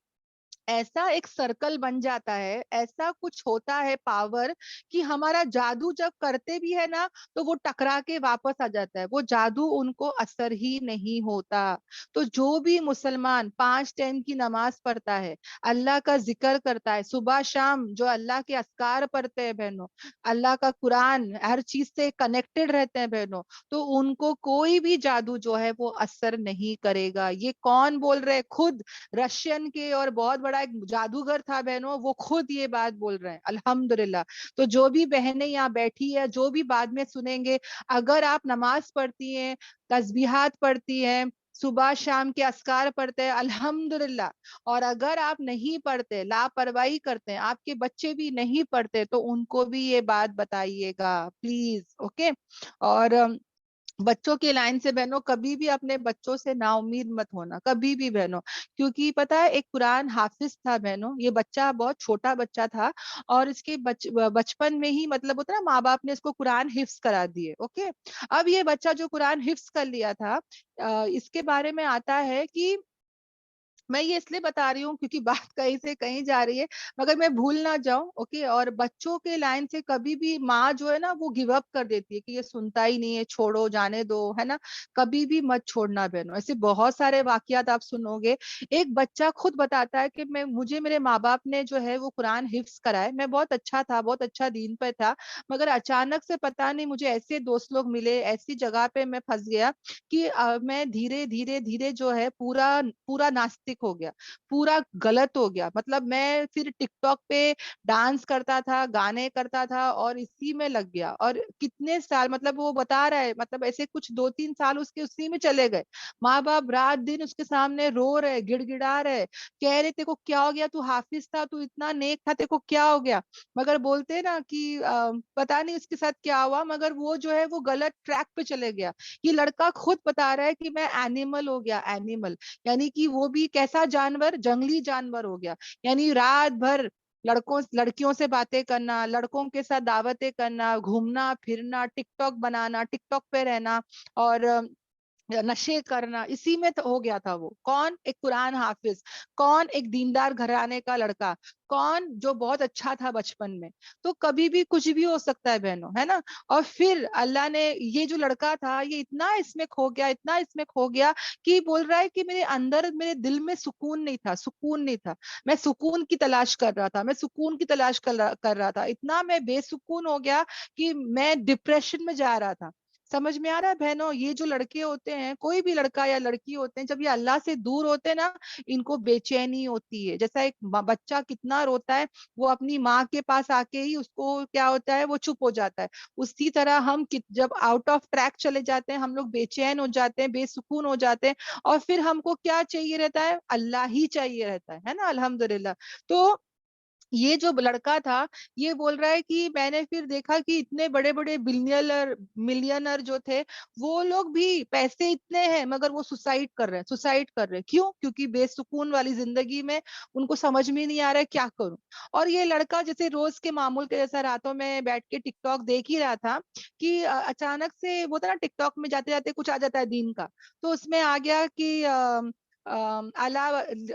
ایسا ایک سرکل بن جاتا ہے، ایسا کچھ ہوتا ہے پاور کہ ہمارا جادو جب کرتے بھی ہے نا تو وہ ٹکرا کے واپس آ جاتا ہے، وہ جادو ان کو اثر ہی نہیں ہوتا. تو جو بھی مسلمان 5 ٹائم کی نماز پڑھتا ہے، اللہ کا ذکر کرتا ہے صبح شام، جو اللہ کے اذکار پڑھتے ہیں بہنوں، اللہ کا قرآن، ہر چیز سے کنیکٹڈ رہتے ہیں بہنوں، تو ان کو کوئی بھی جادو جو ہے وہ اثر نہیں کرے گا. یہ کون بول رہے؟ خود رشین کے اور بہت بڑا ایک جادوگر تھا بہنوں، وہ خود یہ بات بول رہے ہیں الحمدللہ. تو جو بھی بہنیں یہاں بیٹھی ہے، جو بھی بعد میں سنیں گے، اگر آپ نماز پڑھتی ہیں، تسبیحات پڑھتی ہیں، صبح شام کے اذکار پڑھتے ہیں الحمدللہ، اور اگر آپ نہیں پڑھتے، لاپرواہی کرتے ہیں، آپ کے بچے بھی نہیں پڑھتے، تو ان کو بھی یہ بات بتائیے گا پلیز. اوکے، اور बच्चों की लाइन से बहनों कभी भी अपने बच्चों से ना उम्मीद मत होना, कभी भी बहनों, क्योंकि पता है एक कुरान हाफिज था बहनों, ये बच्चा बहुत छोटा बच्चा था और इसके बचपन में ही मतलब होता है ना, माँ बाप ने इसको कुरान हिफ्स करा दिए। ओके, अब ये बच्चा जो कुरान हिफ्स कर लिया था, इसके बारे में आता है कि मैं ये इसलिए बता रही हूँ क्योंकि बात कहीं से कहीं जा रही है, मगर मैं भूल ना जाऊं। ओके, और बच्चों के लाइन से कभी भी माँ जो है ना वो गिव अप कर देती है कि ये सुनता ही नहीं है, छोड़ो, जाने दो, है ना। कभी भी मत छोड़ना बहनों, ऐसे बहुत सारे वाकयात आप सुनोगे। एक बच्चा खुद बताता है कि मुझे मेरे माँ बाप ने जो है वो कुरान हिफ्स कराए, मैं बहुत अच्छा था, बहुत अच्छा दीन पे था, मगर अचानक से पता नहीं मुझे ऐसे दोस्त लोग मिले, ऐसी जगह पे मैं फंस गया कि मैं धीरे धीरे धीरे जो है पूरा पूरा नास्तिक हो गया, पूरा गलत हो गया। मतलब मैं फिर टिकटॉक पे डांस करता था, गाने करता था और इसी में लग गया। और कितने साल, मतलब वो बता रहा है, मतलब ऐसे कुछ 2-3 साल उसके उसी में चले गए। माँ बाप रात दिन उसके सामने रो रहे, गिड़गिड़ा रहे, कह रहे तेरे को क्या हो गया, तू हाफिज था, तू इतना नेक था, तेरे को क्या हो गया। मगर बोलते हैं ना कि पता नहीं उसके साथ क्या हुआ, मगर वो जो है वो गलत ट्रैक पे चले गया। ये लड़का खुद बता रहा है कि मैं एनिमल हो गया, एनिमल, यानी कि वो भी कैसा जानवर, जंगली जानवर हो गया। यानी रात भर लड़कों लड़कियों से बातें करना, लड़कों के साथ दावतें करना, घूमना फिरना, टिकटॉक बनाना, टिकटॉक पे रहना और नशे करना, इसी में तो हो गया था वो। कौन? एक कुरान हाफिज, कौन? एक दीनदार घराने का लड़का, कौन जो बहुत अच्छा था बचपन में। तो कभी भी कुछ भी हो सकता है बहनों, है ना। और फिर अल्लाह ने, ये जो लड़का था ये इतना इसमें खो गया, इतना इसमें खो गया कि बोल रहा है कि मेरे अंदर, मेरे दिल में सुकून नहीं था, सुकून नहीं था। मैं सुकून की तलाश कर रहा था, मैं सुकून की तलाश कर रहा था, इतना मैं बेसुकून हो गया कि मैं डिप्रेशन में जा रहा था। समझ में आ रहा है बहनों? ये जो लड़के होते हैं, कोई भी लड़का या लड़की होते हैं, जब ये अल्लाह से दूर होते हैं ना, इनको बेचैनी होती है। जैसा एक बच्चा कितना रोता है, वो अपनी माँ के पास आके ही उसको क्या होता है, वो चुप हो जाता है। उसी तरह हम जब आउट ऑफ ट्रैक चले जाते हैं, हम लोग बेचैन हो जाते हैं, बेसुकून हो जाते हैं, और फिर हमको क्या चाहिए रहता है? अल्लाह ही चाहिए रहता है ना। अल्हम्दुलिल्लाह। तो ये जो लड़का था, ये बोल रहा है कि मैंने फिर देखा कि इतने बड़े बड़े बिलियनर मिलियनर जो थे, वो लोग भी पैसे इतने हैं मगर वो सुसाइड कर रहे हैं, सुसाइड कर रहे हैं। क्यों? क्योंकि बेसुकून वाली जिंदगी में उनको समझ में नहीं आ रहा है क्या करूं। और ये लड़का जैसे रोज के मामूल के जैसा रातों में बैठ के टिकटॉक देख ही रहा था कि अचानक से वो था ना, टिकटॉक में जाते जाते कुछ आ जाता है दीन का, तो उसमें आ गया कि अला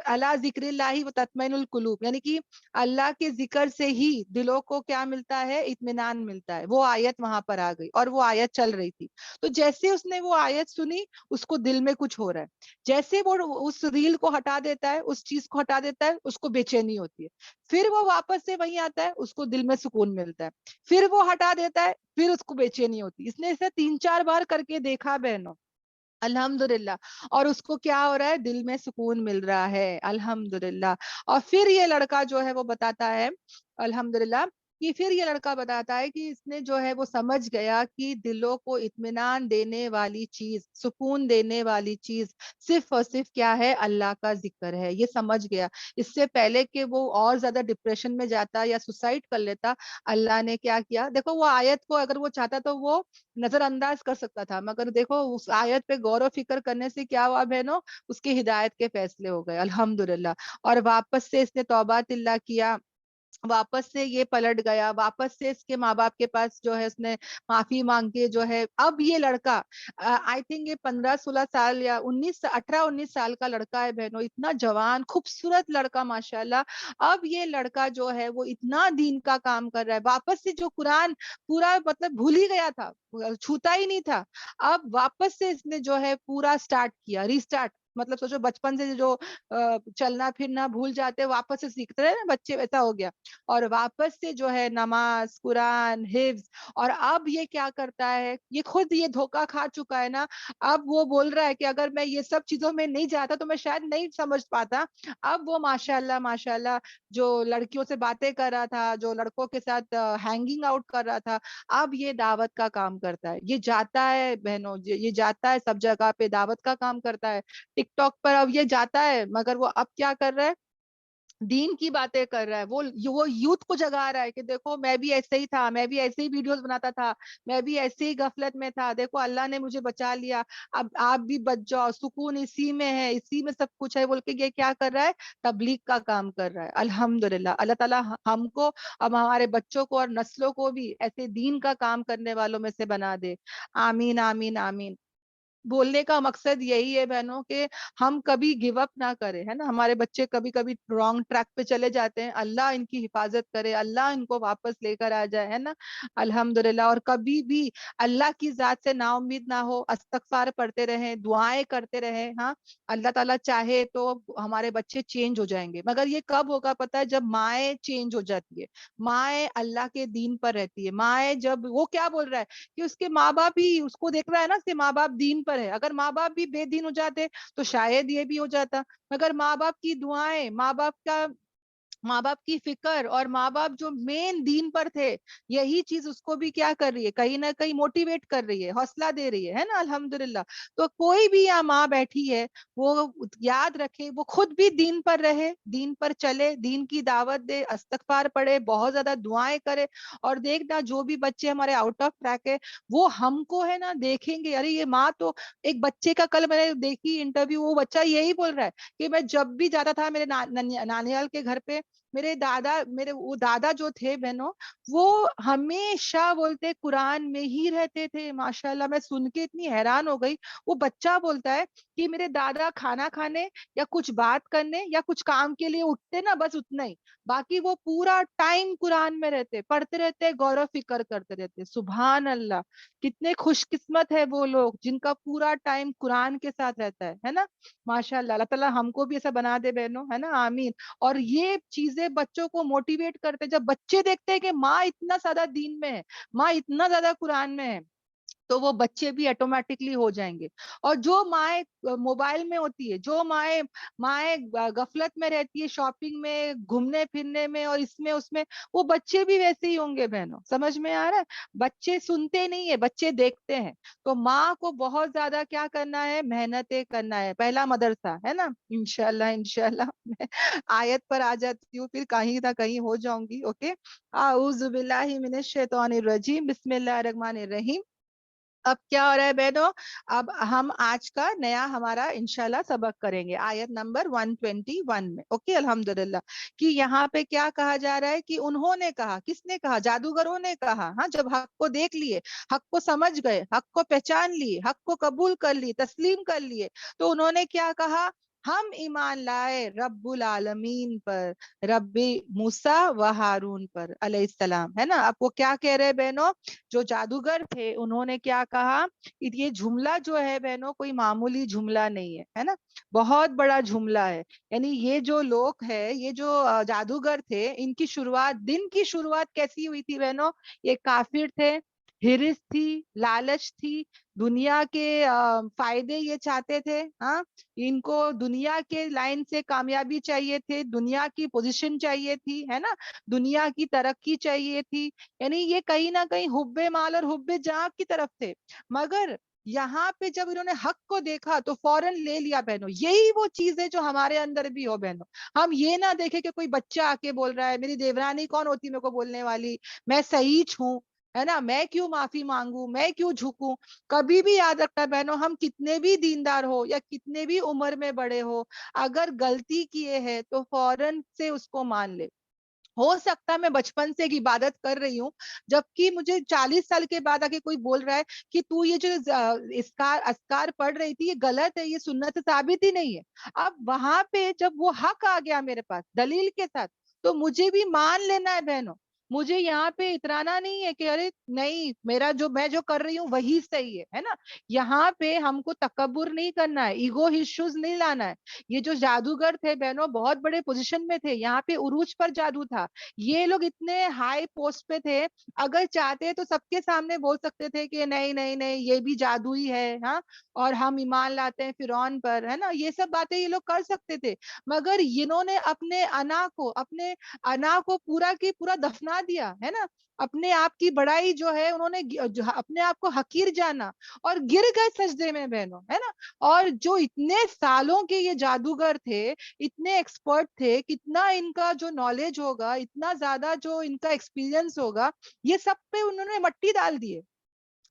अला जिक्रिल्लाहि व तत्मइनुल कुलूब, यानी कि अल्लाह के जिक्र से ही दिलों को क्या मिलता है? इत्मीनान मिलता है। वो आयत वहां पर आ गई और वो आयत चल रही थी। तो जैसे उसने वो आयत सुनी, उसको दिल में कुछ हो रहा है। जैसे वो उस रील को हटा देता है, उस चीज को हटा देता है, उसको बेचैनी होती है। फिर वो वापस से वहीं आता है, उसको दिल में सुकून मिलता है। फिर वो हटा देता है, फिर उसको बेचैनी होती है। इसने इसे 3-4 बार करके देखा बहनों। अल्हम्दुलिल्लाह। और उसको क्या हो रहा है? दिल में सुकून मिल रहा है, अल्हम्दुलिल्लाह। और फिर ये लड़का जो है वो बताता है, अल्हम्दुलिल्लाह, कि फिर ये लड़का बताता है कि इसने जो है वो समझ गया कि दिलों को इत्मीनान देने वाली चीज, सुकून देने वाली चीज सिर्फ और सिर्फ क्या है? अल्लाह का जिक्र है। ये समझ गया। इससे पहले कि वो और ज्यादा डिप्रेशन में जाता या सुसाइड कर लेता, अल्लाह ने क्या किया देखो, वो आयत को अगर वो चाहता तो वो नजरअंदाज कर सकता था, मगर देखो उस आयत पे गौर और फिक्र करने से क्या हुआ बहनों? उसकी हिदायत के फैसले हो गए, अल्हम्दुलिल्लाह। और वापस से इसने तौबा तिल्ला किया, वापस से ये पलट गया, वापस से इसके माँ बाप के पास जो है उसने माफी मांग के जो है, अब ये लड़का, आई थिंक ये 15-16 साल या 18-19 साल का लड़का है बहनों, इतना जवान खूबसूरत लड़का माशाल्लाह। अब ये लड़का जो है वो इतना दीन का काम कर रहा है, वापस से जो कुरान पूरा मतलब भूल ही गया था, छूता ही नहीं था, अब वापस से इसने जो है पूरा स्टार्ट किया, रिस्टार्ट। मतलब सोचो, बचपन से जो चलना फिरना भूल जाते, वापस से सीखते रहे ना बच्चे, वैसा हो गया। और वापस से जो है नमाज, कुरान, हिफ्ज। और अब ये क्या करता है, ये खुद ये धोखा खा चुका है ना। अब वो बोल रहा है कि अगर मैं ये सब चीजों में नहीं जाता तो मैं शायद नहीं समझ पाता। अब वो माशाल्लाह माशाल्लाह जो लड़कियों से बातें कर रहा था, जो लड़कों के साथ हैंगिंग आउट कर रहा था, अब ये दावत का काम करता है। ये जाता है बहनों, ये जाता है सब जगह पे दावत का काम करता है। टिकटॉक पर अब ये जाता है, मगर वो अब क्या कर रहा है? دین کی باتیں کر رہا ہے, وہ یوتھ کو جگا رہا ہے کہ دیکھو میں بھی ایسے ہی تھا, میں بھی ایسے ہی ویڈیوز بناتا تھا, میں بھی ایسے ہی غفلت میں تھا, دیکھو اللہ نے مجھے بچا لیا, اب آپ بھی بچ جاؤ, سکون اسی میں ہے, اسی میں سب کچھ ہے بول کے یہ کیا کر رہا ہے, تبلیغ کا کام کر رہا ہے. الحمدللہ اللہ تعالیٰ ہم کو, اب ہمارے بچوں کو اور نسلوں کو بھی ایسے دین کا کام کرنے والوں میں سے بنا دے. آمین آمین آمین. بولنے کا مقصد یہی ہے بہنوں کہ ہم کبھی گیو اپ نہ کریں, ہے نا. ہمارے بچے کبھی کبھی رانگ ٹریک پہ چلے جاتے ہیں, اللہ ان کی حفاظت کرے, اللہ ان کو واپس لے کر آ جائے, ہے نا. الحمدللہ. اور کبھی بھی اللہ کی ذات سے نا امید نہ ہو, استغفار پڑھتے رہیں, دعائیں کرتے رہیں. ہاں, اللہ تعالیٰ چاہے تو ہمارے بچے چینج ہو جائیں گے, مگر یہ کب ہوگا پتا ہے, جب مائیں چینج ہو جاتی ہے, مائیں اللہ کے دین پر رہتی ہے, مائیں جب, وہ کیا بول رہا ہے کہ اس کے ماں باپ بھی اس کو دیکھ رہا ہے نا, اس کے ماں باپ دین پر ہے, اگر ماں باپ بھی بے دین ہو جاتے تو شاید یہ بھی ہو جاتا, مگر ماں باپ کی دعائیں, ماں باپ کی فکر, اور ماں باپ جو مین دین پر تھے, یہی چیز اس کو بھی کیا کر رہی ہے, کہیں نہ کہیں موٹیویٹ کر رہی ہے, حوصلہ دے رہی ہے نا. الحمدللہ. تو کوئی بھی یہاں ماں بیٹھی ہے, وہ یاد رکھے وہ خود بھی دین پر رہے, دین پر چلے, دین کی دعوت دے, استغفار پڑھے, بہت زیادہ دعائیں کرے. اور دیکھنا جو بھی بچے ہمارے آؤٹ آف ٹریک ہے, وہ ہم کو ہے نا دیکھیں گے, ارے یہ ماں تو, ایک بچے کا کل میں نے دیکھی انٹرویو, وہ بچہ یہی بول رہا ہے کہ میں جب بھی جاتا تھا میرے نانیال کے گھر پہ, میرے وہ دادا جو تھے بہنوں, وہ ہمیشہ بولتے قرآن میں ہی رہتے تھے. ماشاءاللہ, میں سن کے اتنی حیران ہو گئی. وہ بچہ بولتا ہے کہ میرے دادا کھانا کھانے یا کچھ بات کرنے یا کچھ کام کے لیے اٹھتے نا, بس اتنا ہی, باقی وہ پورا ٹائم قرآن میں رہتے, پڑھتے رہتے, غور و فکر کرتے رہتے. سبحان اللہ, کتنے خوش قسمت ہے وہ لوگ جن کا پورا ٹائم قرآن کے ساتھ رہتا ہے نا. ماشاء اللہ, اللہ تعالیٰ ہم کو بھی ایسا بنا دے بہنوں, ہے نا. آمین. اور یہ چیزیں بچوں کو موٹیویٹ کرتے, جب بچے دیکھتے ہیں کہ ماں اتنا زیادہ دین میں ہے, ماں اتنا زیادہ قرآن میں ہے, تو وہ بچے بھی آٹومیٹکلی ہو جائیں گے. اور جو مائیں موبائل میں ہوتی ہے, جو مائیں غفلت میں رہتی ہے, شاپنگ میں, گھومنے پھرنے میں, اور اس میں اس میں, وہ بچے بھی ویسے ہی ہوں گے بہنوں. سمجھ میں آ رہا ہے, بچے سنتے نہیں ہے, بچے دیکھتے ہیں. تو ماں کو بہت زیادہ کیا کرنا ہے, محنتیں کرنا ہے. پہلا مدرسہ, ہے نا. انشاءاللہ انشاءاللہ میں آیت پر آ جاتی ہوں, پھر کہیں نہ کہیں ہو جاؤں گی. اوکے. اعوذ باللہ من الشیطان الرجیم, بسم اللہ الرحمن الرحیم. اب کیا ہو رہا ہے بہنوں, اب ہم آج کا نیا ہمارا انشاءاللہ سبق کریں گے آیت نمبر 121 میں. اوکے. الحمدللہ. کہ یہاں پہ کیا کہا جا رہا ہے, کہ انہوں نے کہا, کس نے کہا, جادوگروں نے کہا. ہاں, جب حق کو دیکھ لیے, حق کو سمجھ گئے, حق کو پہچان لیے, حق کو قبول کر لیے, تسلیم کر لیے, تو انہوں نے کیا کہا, ہم ایمان لائے رب العالمین پر, رب موسیٰ و ہارون پر علیہ السلام, ہے نا. اب وہ کیا کہہ رہے بہنوں, جو جادوگر تھے انہوں نے کیا کہا, یہ جملہ جو ہے بہنوں کوئی معمولی جملہ نہیں ہے نا, بہت بڑا جملہ ہے. یعنی یہ جو لوگ ہے, یہ جو جادوگر تھے, ان کی شروعات, دن کی شروعات کیسی ہوئی تھی بہنوں, یہ کافر تھے, ہرس تھی, لالچ تھی, دنیا کے فائدے یہ چاہتے تھے. ہاں, ان کو دنیا کے لائن سے کامیابی چاہیے تھے, دنیا کی پوزیشن چاہیے تھی, ہے نا, دنیا کی ترقی چاہیے تھی. یعنی یہ کہیں نہ کہیں حب مال اور حب جاں کی طرف تھے. مگر یہاں پہ جب انہوں نے حق کو دیکھا تو فوراً لے لیا بہنوں. یہی وہ چیز ہے جو ہمارے اندر بھی ہو بہنوں. ہم یہ نہ دیکھیں کہ کوئی بچہ آ کے بول رہا ہے, میری دیورانی کون ہوتی میرے کو بولنے والی, میں صحیح ہوں, ہے نا, میں کیوں معافی مانگوں, میں کیوں جھکوں. کبھی بھی یاد رکھنا بہنوں, ہم کتنے بھی دیندار ہو یا کتنے بھی عمر میں بڑے ہو, اگر غلطی کیے ہیں تو فوراً سے اس کو مان لے. ہو سکتا ہے میں بچپن سے ایک عبادت کر رہی ہوں, جبکہ مجھے 40 سال کے بعد آگے کوئی بول رہا ہے کہ تو یہ جو اذکار پڑھ رہی تھی یہ غلط ہے, یہ سنت ثابت ہی نہیں ہے. اب وہاں پہ جب وہ حق آ گیا میرے پاس دلیل کے ساتھ, تو مجھے بھی مان لینا ہے بہنوں. مجھے یہاں پہ اترانا نہیں ہے کہ ارے نہیں, میں جو کر رہی ہوں وہی صحیح ہے نا. یہاں پہ ہم کو تکبر نہیں کرنا ہے, ایگو ایشوز نہیں لانا ہے. یہ جو جادوگر تھے بہنوں بہت بڑے پوزیشن میں تھے, یہاں پہ عروج پر جادو تھا, یہ لوگ اتنے ہائی پوسٹ پہ تھے, اگر چاہتے تو سب کے سامنے بول سکتے تھے کہ نہیں نہیں نہیں یہ بھی جادو ہی ہے, ہاں, اور ہم ایمان لاتے ہیں فرعون پر, ہے نا. یہ سب باتیں یہ لوگ کر سکتے تھے, مگر انہوں نے اپنے انا کو پورا کی پورا دفنا بنا دیا ہے نا, اپنے آپ کی بڑائی جو ہے انہوں نے اپنے آپ کو حقیر جانا اور گر گئے سجدے میں بہنوں, ہے نا. اور جو اتنے سالوں کے یہ جادوگر تھے, اتنے ایکسپرٹ تھے, کتنا ان کا جو نالج ہوگا, اتنا زیادہ جو ان کا ایکسپیرینس ہوگا, یہ سب پہ انہوں نے مٹی ڈال دیے.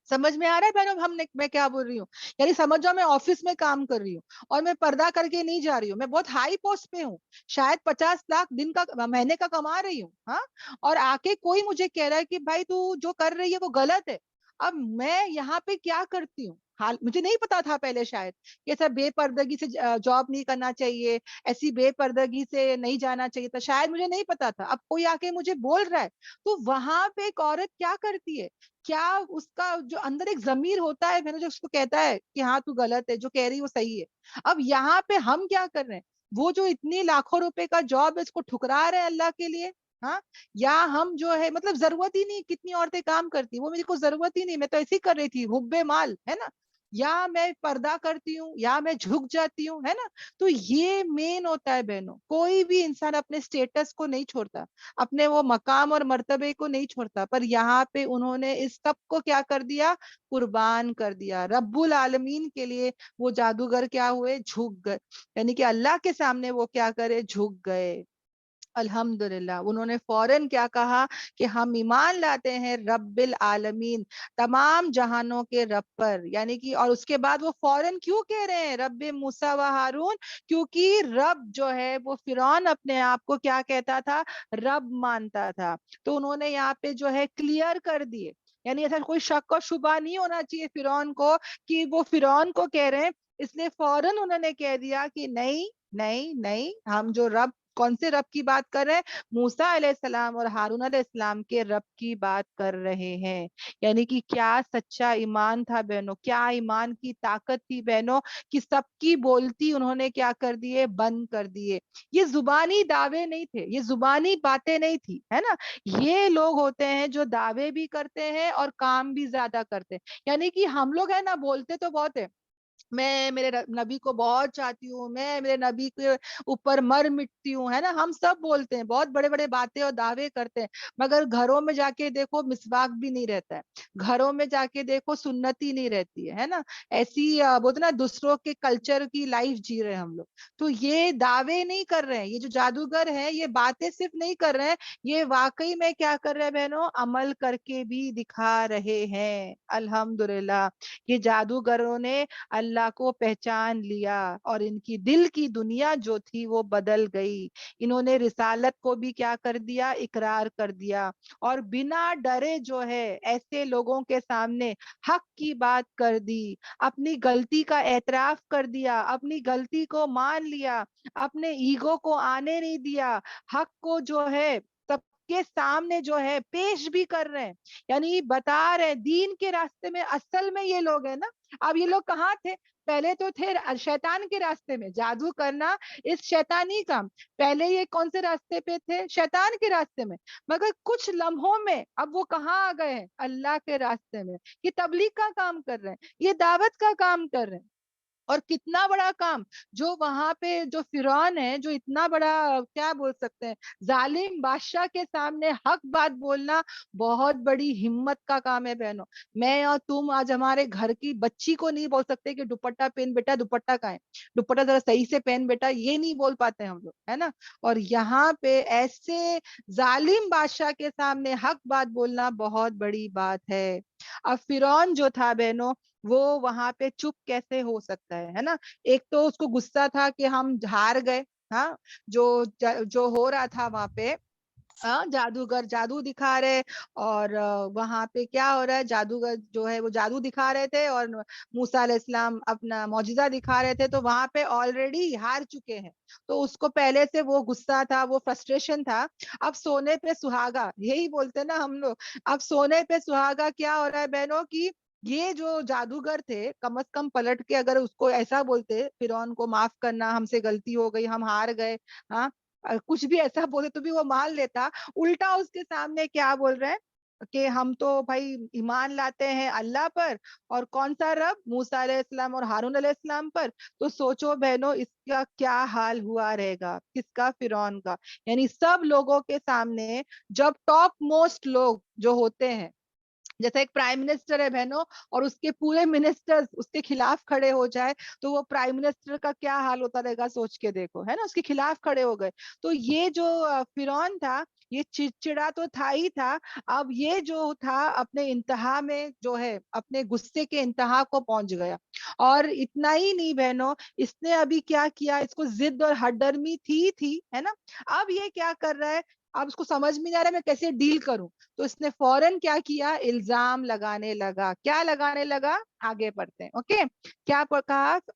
سمجھ میں آ رہا ہے بہنوں میں کیا بول رہی ہوں؟ یعنی سمجھو میں آفس میں کام کر رہی ہوں اور میں پردہ کر کے نہیں جا رہی ہوں, میں بہت ہائی پوسٹ پہ ہوں, شاید 50 لاکھ دن کا مہینے کا کما رہی ہوں, ہاں, اور آ کے کوئی مجھے کہہ رہا ہے کہ بھائی تو جو کر رہی ہے وہ غلط ہے. اب میں یہاں پہ کیا کرتی ہوں؟ حال مجھے نہیں پتا تھا پہلے شاید کہ ایسا بے پردگی سے جاب نہیں کرنا چاہیے, ایسی بے پردگی سے نہیں جانا چاہیے تھا, شاید مجھے نہیں پتا تھا. اب کوئی آ کے مجھے بول رہا ہے, تو وہاں پہ ایک عورت کیا کرتی ہے, کیا اس کا جو اندر ایک ضمیر ہوتا ہے, میں نے جو اس کو کہتا ہے کہ ہاں تو غلط ہے, جو کہہ رہی وہ صحیح ہے. اب یہاں پہ ہم کیا کر رہے ہیں, وہ جو اتنی لاکھوں روپے کا جاب ہے اس کو ٹھکرا رہے ہیں اللہ کے لیے, ہاں, یا ہم جو ہے مطلب ضرورت ہی نہیں, کتنی عورتیں کام کرتی, وہ میرے کو ضرورت ہی نہیں, میں تو ایسے ہی کر رہی تھی حب مال, ہے نا, یا میں پردہ کرتی ہوں یا میں جھک جاتی ہوں, ہے نا. تو یہ مین ہوتا ہے بہنوں, کوئی بھی انسان اپنے سٹیٹس کو نہیں چھوڑتا, اپنے وہ مقام اور مرتبے کو نہیں چھوڑتا, پر یہاں پہ انہوں نے اس سب کو کیا کر دیا, قربان کر دیا رب العالمین کے لیے. وہ جادوگر کیا ہوئے, جھک گئے, یعنی کہ اللہ کے سامنے وہ کیا کرے, جھک گئے. الحمدللہ انہوں نے فوراً کیا کہا کہ ہم ایمان لاتے ہیں رب العالمین, تمام جہانوں کے رب پر, یعنی کہ, اور اس کے بعد وہ فوراً کیوں کہہ رہے ہیں رب موسیٰ و ہارون, کیونکہ رب جو ہے وہ فرعون اپنے آپ کو کیا کہتا تھا, رب مانتا تھا. تو انہوں نے یہاں پہ جو ہے کلیئر کر دیے, یعنی ایسا کوئی شک و شبہ نہیں ہونا چاہیے فرعون کو کہ وہ فرعون کو کہہ رہے ہیں, اس لیے فوراً انہوں نے کہہ دیا کہ نہیں نہیں نہیں, ہم جو رب, کون سے رب کی بات کر رہے ہیں, موسیٰ علیہ السلام اور ہارون علیہ السلام کے رب کی بات کر رہے ہیں. یعنی کہ کیا سچا ایمان تھا بہنوں, کیا ایمان کی طاقت تھی بہنوں, کہ سب کی بولتی انہوں نے کیا کر دیے, بند کر دیے. یہ زبانی دعوے نہیں تھے, یہ زبانی باتیں نہیں تھی, ہے نا. یہ لوگ ہوتے ہیں جو دعوے بھی کرتے ہیں اور کام بھی زیادہ کرتے ہیں. یعنی کہ ہم لوگ ہے نا بولتے تو بہت ہے, میں میرے نبی کو بہت چاہتی ہوں, میں میرے نبی کے اوپر مر مٹتی ہوں, ہے نا, ہم سب بولتے ہیں, بہت بڑے بڑے باتیں اور دعوے کرتے ہیں, مگر گھروں میں جا کے دیکھو مسواک بھی نہیں رہتا ہے, گھروں میں جا کے دیکھو سنتی نہیں رہتی ہے نا, ایسی بولتے نا دوسروں کے کلچر کی لائف جی رہے ہیں ہم لوگ. تو یہ دعوے نہیں کر رہے ہیں, یہ جو جادوگر ہیں یہ باتیں صرف نہیں کر رہے ہیں, یہ واقعی میں کیا کر رہے ہیں بہنوں, عمل کر کے بھی دکھا رہے ہیں. الحمدللہ یہ جادوگروں نے اللہ کو پہچان لیا اور ان کی دل کی دنیا جو تھی وہ بدل گئی. انہوں نے رسالت کو بھی کیا کر دیا, اقرار کر دیا, اور بنا ڈرے جو ہے ایسے لوگوں کے سامنے حق کی بات کر دی, اپنی غلطی کا اعتراف کر دیا, اپنی غلطی کو مان لیا, اپنے ایگو کو آنے نہیں دیا, حق کو جو ہے سب کے سامنے جو ہے پیش بھی کر رہے ہیں. یعنی بتا رہے دین کے راستے میں, اصل میں یہ لوگ ہیں نا. اب یہ لوگ کہاں تھے, پہلے تو تھے شیطان کے راستے میں, جادو کرنا اس شیطانی کام, پہلے یہ کون سے راستے پہ تھے, شیطان کے راستے میں, مگر کچھ لمحوں میں اب وہ کہاں آ گئے ہیں, اللہ کے راستے میں. یہ تبلیغ کا کام کر رہے ہیں, یہ دعوت کا کام کر رہے ہیں, اور کتنا بڑا کام, جو وہاں پہ جو فرعون ہے, جو اتنا بڑا کیا بول سکتے ہیں ظالم بادشاہ کے سامنے حق بات بولنا بہت بڑی ہمت کا کام ہے بہنوں. میں اور تم آج ہمارے گھر کی بچی کو نہیں بول سکتے کہ دوپٹہ پہن بیٹا, دوپٹہ کہاں ہے, دوپٹہ ذرا صحیح سے پہن بیٹا, یہ نہیں بول پاتے ہم لوگ, ہے نا. اور یہاں پہ ایسے ظالم بادشاہ کے سامنے حق بات بولنا بہت بڑی بات ہے. اب فرعون جو تھا بہنوں, وہ وہاں پہ چپ کیسے ہو سکتا ہے نا. ایک تو اس کو غصہ تھا کہ ہم ہار گئے, ہاں, جو ہو رہا تھا وہاں پہ, جادوگر جادو دکھا رہے, اور وہاں پہ کیا ہو رہا ہے, جادوگر جو ہے وہ جادو دکھا رہے تھے اور موسیٰ علیہ السلام اپنا معجزہ دکھا رہے تھے, تو وہاں پہ آلریڈی ہار چکے ہیں. تو اس کو پہلے سے وہ غصہ تھا, وہ فرسٹریشن تھا. اب سونے پہ سہاگا, یہی بولتے نا ہم لوگ, اب سونے پہ سہاگا کیا ہو رہا ہے بہنوں کی, یہ جو جادوگر تھے کم از کم پلٹ کے اگر اس کو ایسا بولتے, فرعون کو معاف کرنا, ہم سے غلطی ہو گئی, ہم ہار گئے, ہاں, کچھ بھی ایسا بولے تو بھی وہ مان لیتا. الٹا اس کے سامنے کیا بول رہے ہیں, کہ ہم تو بھائی ایمان لاتے ہیں اللہ پر، اور کون سا رب؟ موسیٰ علیہ السلام اور ہارون علیہ السلام پر. تو سوچو بہنوں اس کا کیا حال ہوا رہے گا، کس کا؟ فرعون کا. یعنی سب لوگوں کے سامنے جب ٹاپ موسٹ لوگ جو ہوتے ہیں، جیسے ایک پرائم منسٹر ہے بہنوں، اور اس کے پورے منسٹر اس کے خلاف کھڑے ہو جائے، تو وہ پرائم منسٹر کا کیا حال ہوتا رہے گا سوچ کے دیکھو، ہے نا. اس کے خلاف کھڑے ہو گئے. تو یہ جو فرعون تھا، یہ چڑچڑا تو تھا ہی تھا، اب یہ جو تھا اپنے انتہا میں جو ہے اپنے غصے کے انتہا کو پہنچ گیا. اور اتنا ہی نہیں بہنوں، اس نے ابھی کیا کیا، اس کو ضد اور ہٹ ڈرمی تھی ہے نا. اب یہ کیا کر رہا ہے، اب اس کو سمجھ میں نہیں آ رہا ہے میں کیسے ڈیل کروں. تو اس نے فوراً کیا کیا، الزام لگانے لگا. کیا لگانے لگا؟ آگے پڑھتے ہیں. اوکے. کیا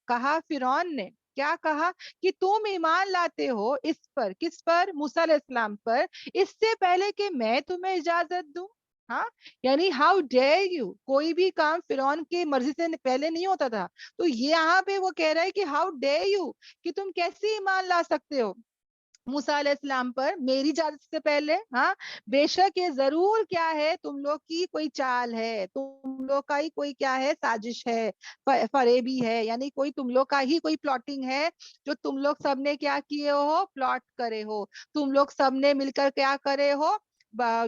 کہا فرعون نے، کیا کہا کہ تم ایمان لاتے ہو اس پر، کس پر؟ موسیٰ علیہ السلام پر، اس سے پہلے کہ میں تمہیں اجازت دوں. ہاں، یعنی ہاؤ ڈیئر یو. کوئی بھی کام فرعون کی مرضی سے پہلے نہیں ہوتا تھا. تو یہاں پہ وہ کہہ رہا ہے کہ ہاؤ ڈیئر یو، کہ تم کیسے ایمان لا سکتے ہو موسیٰ علیہ السلام پر میری اجازت سے پہلے. ہاں، بے شک یہ ضرور کیا ہے، تم لوگ کی کوئی چال ہے، تم لوگ کا ہی کوئی کیا ہے، سازش ہے، فریبی ہے. یعنی کوئی تم لوگ کا ہی کوئی پلاٹنگ ہے، جو تم لوگ سب نے کیا کیے ہو، پلاٹ کرے ہو. تم لوگ سب نے مل کر کیا کرے ہو،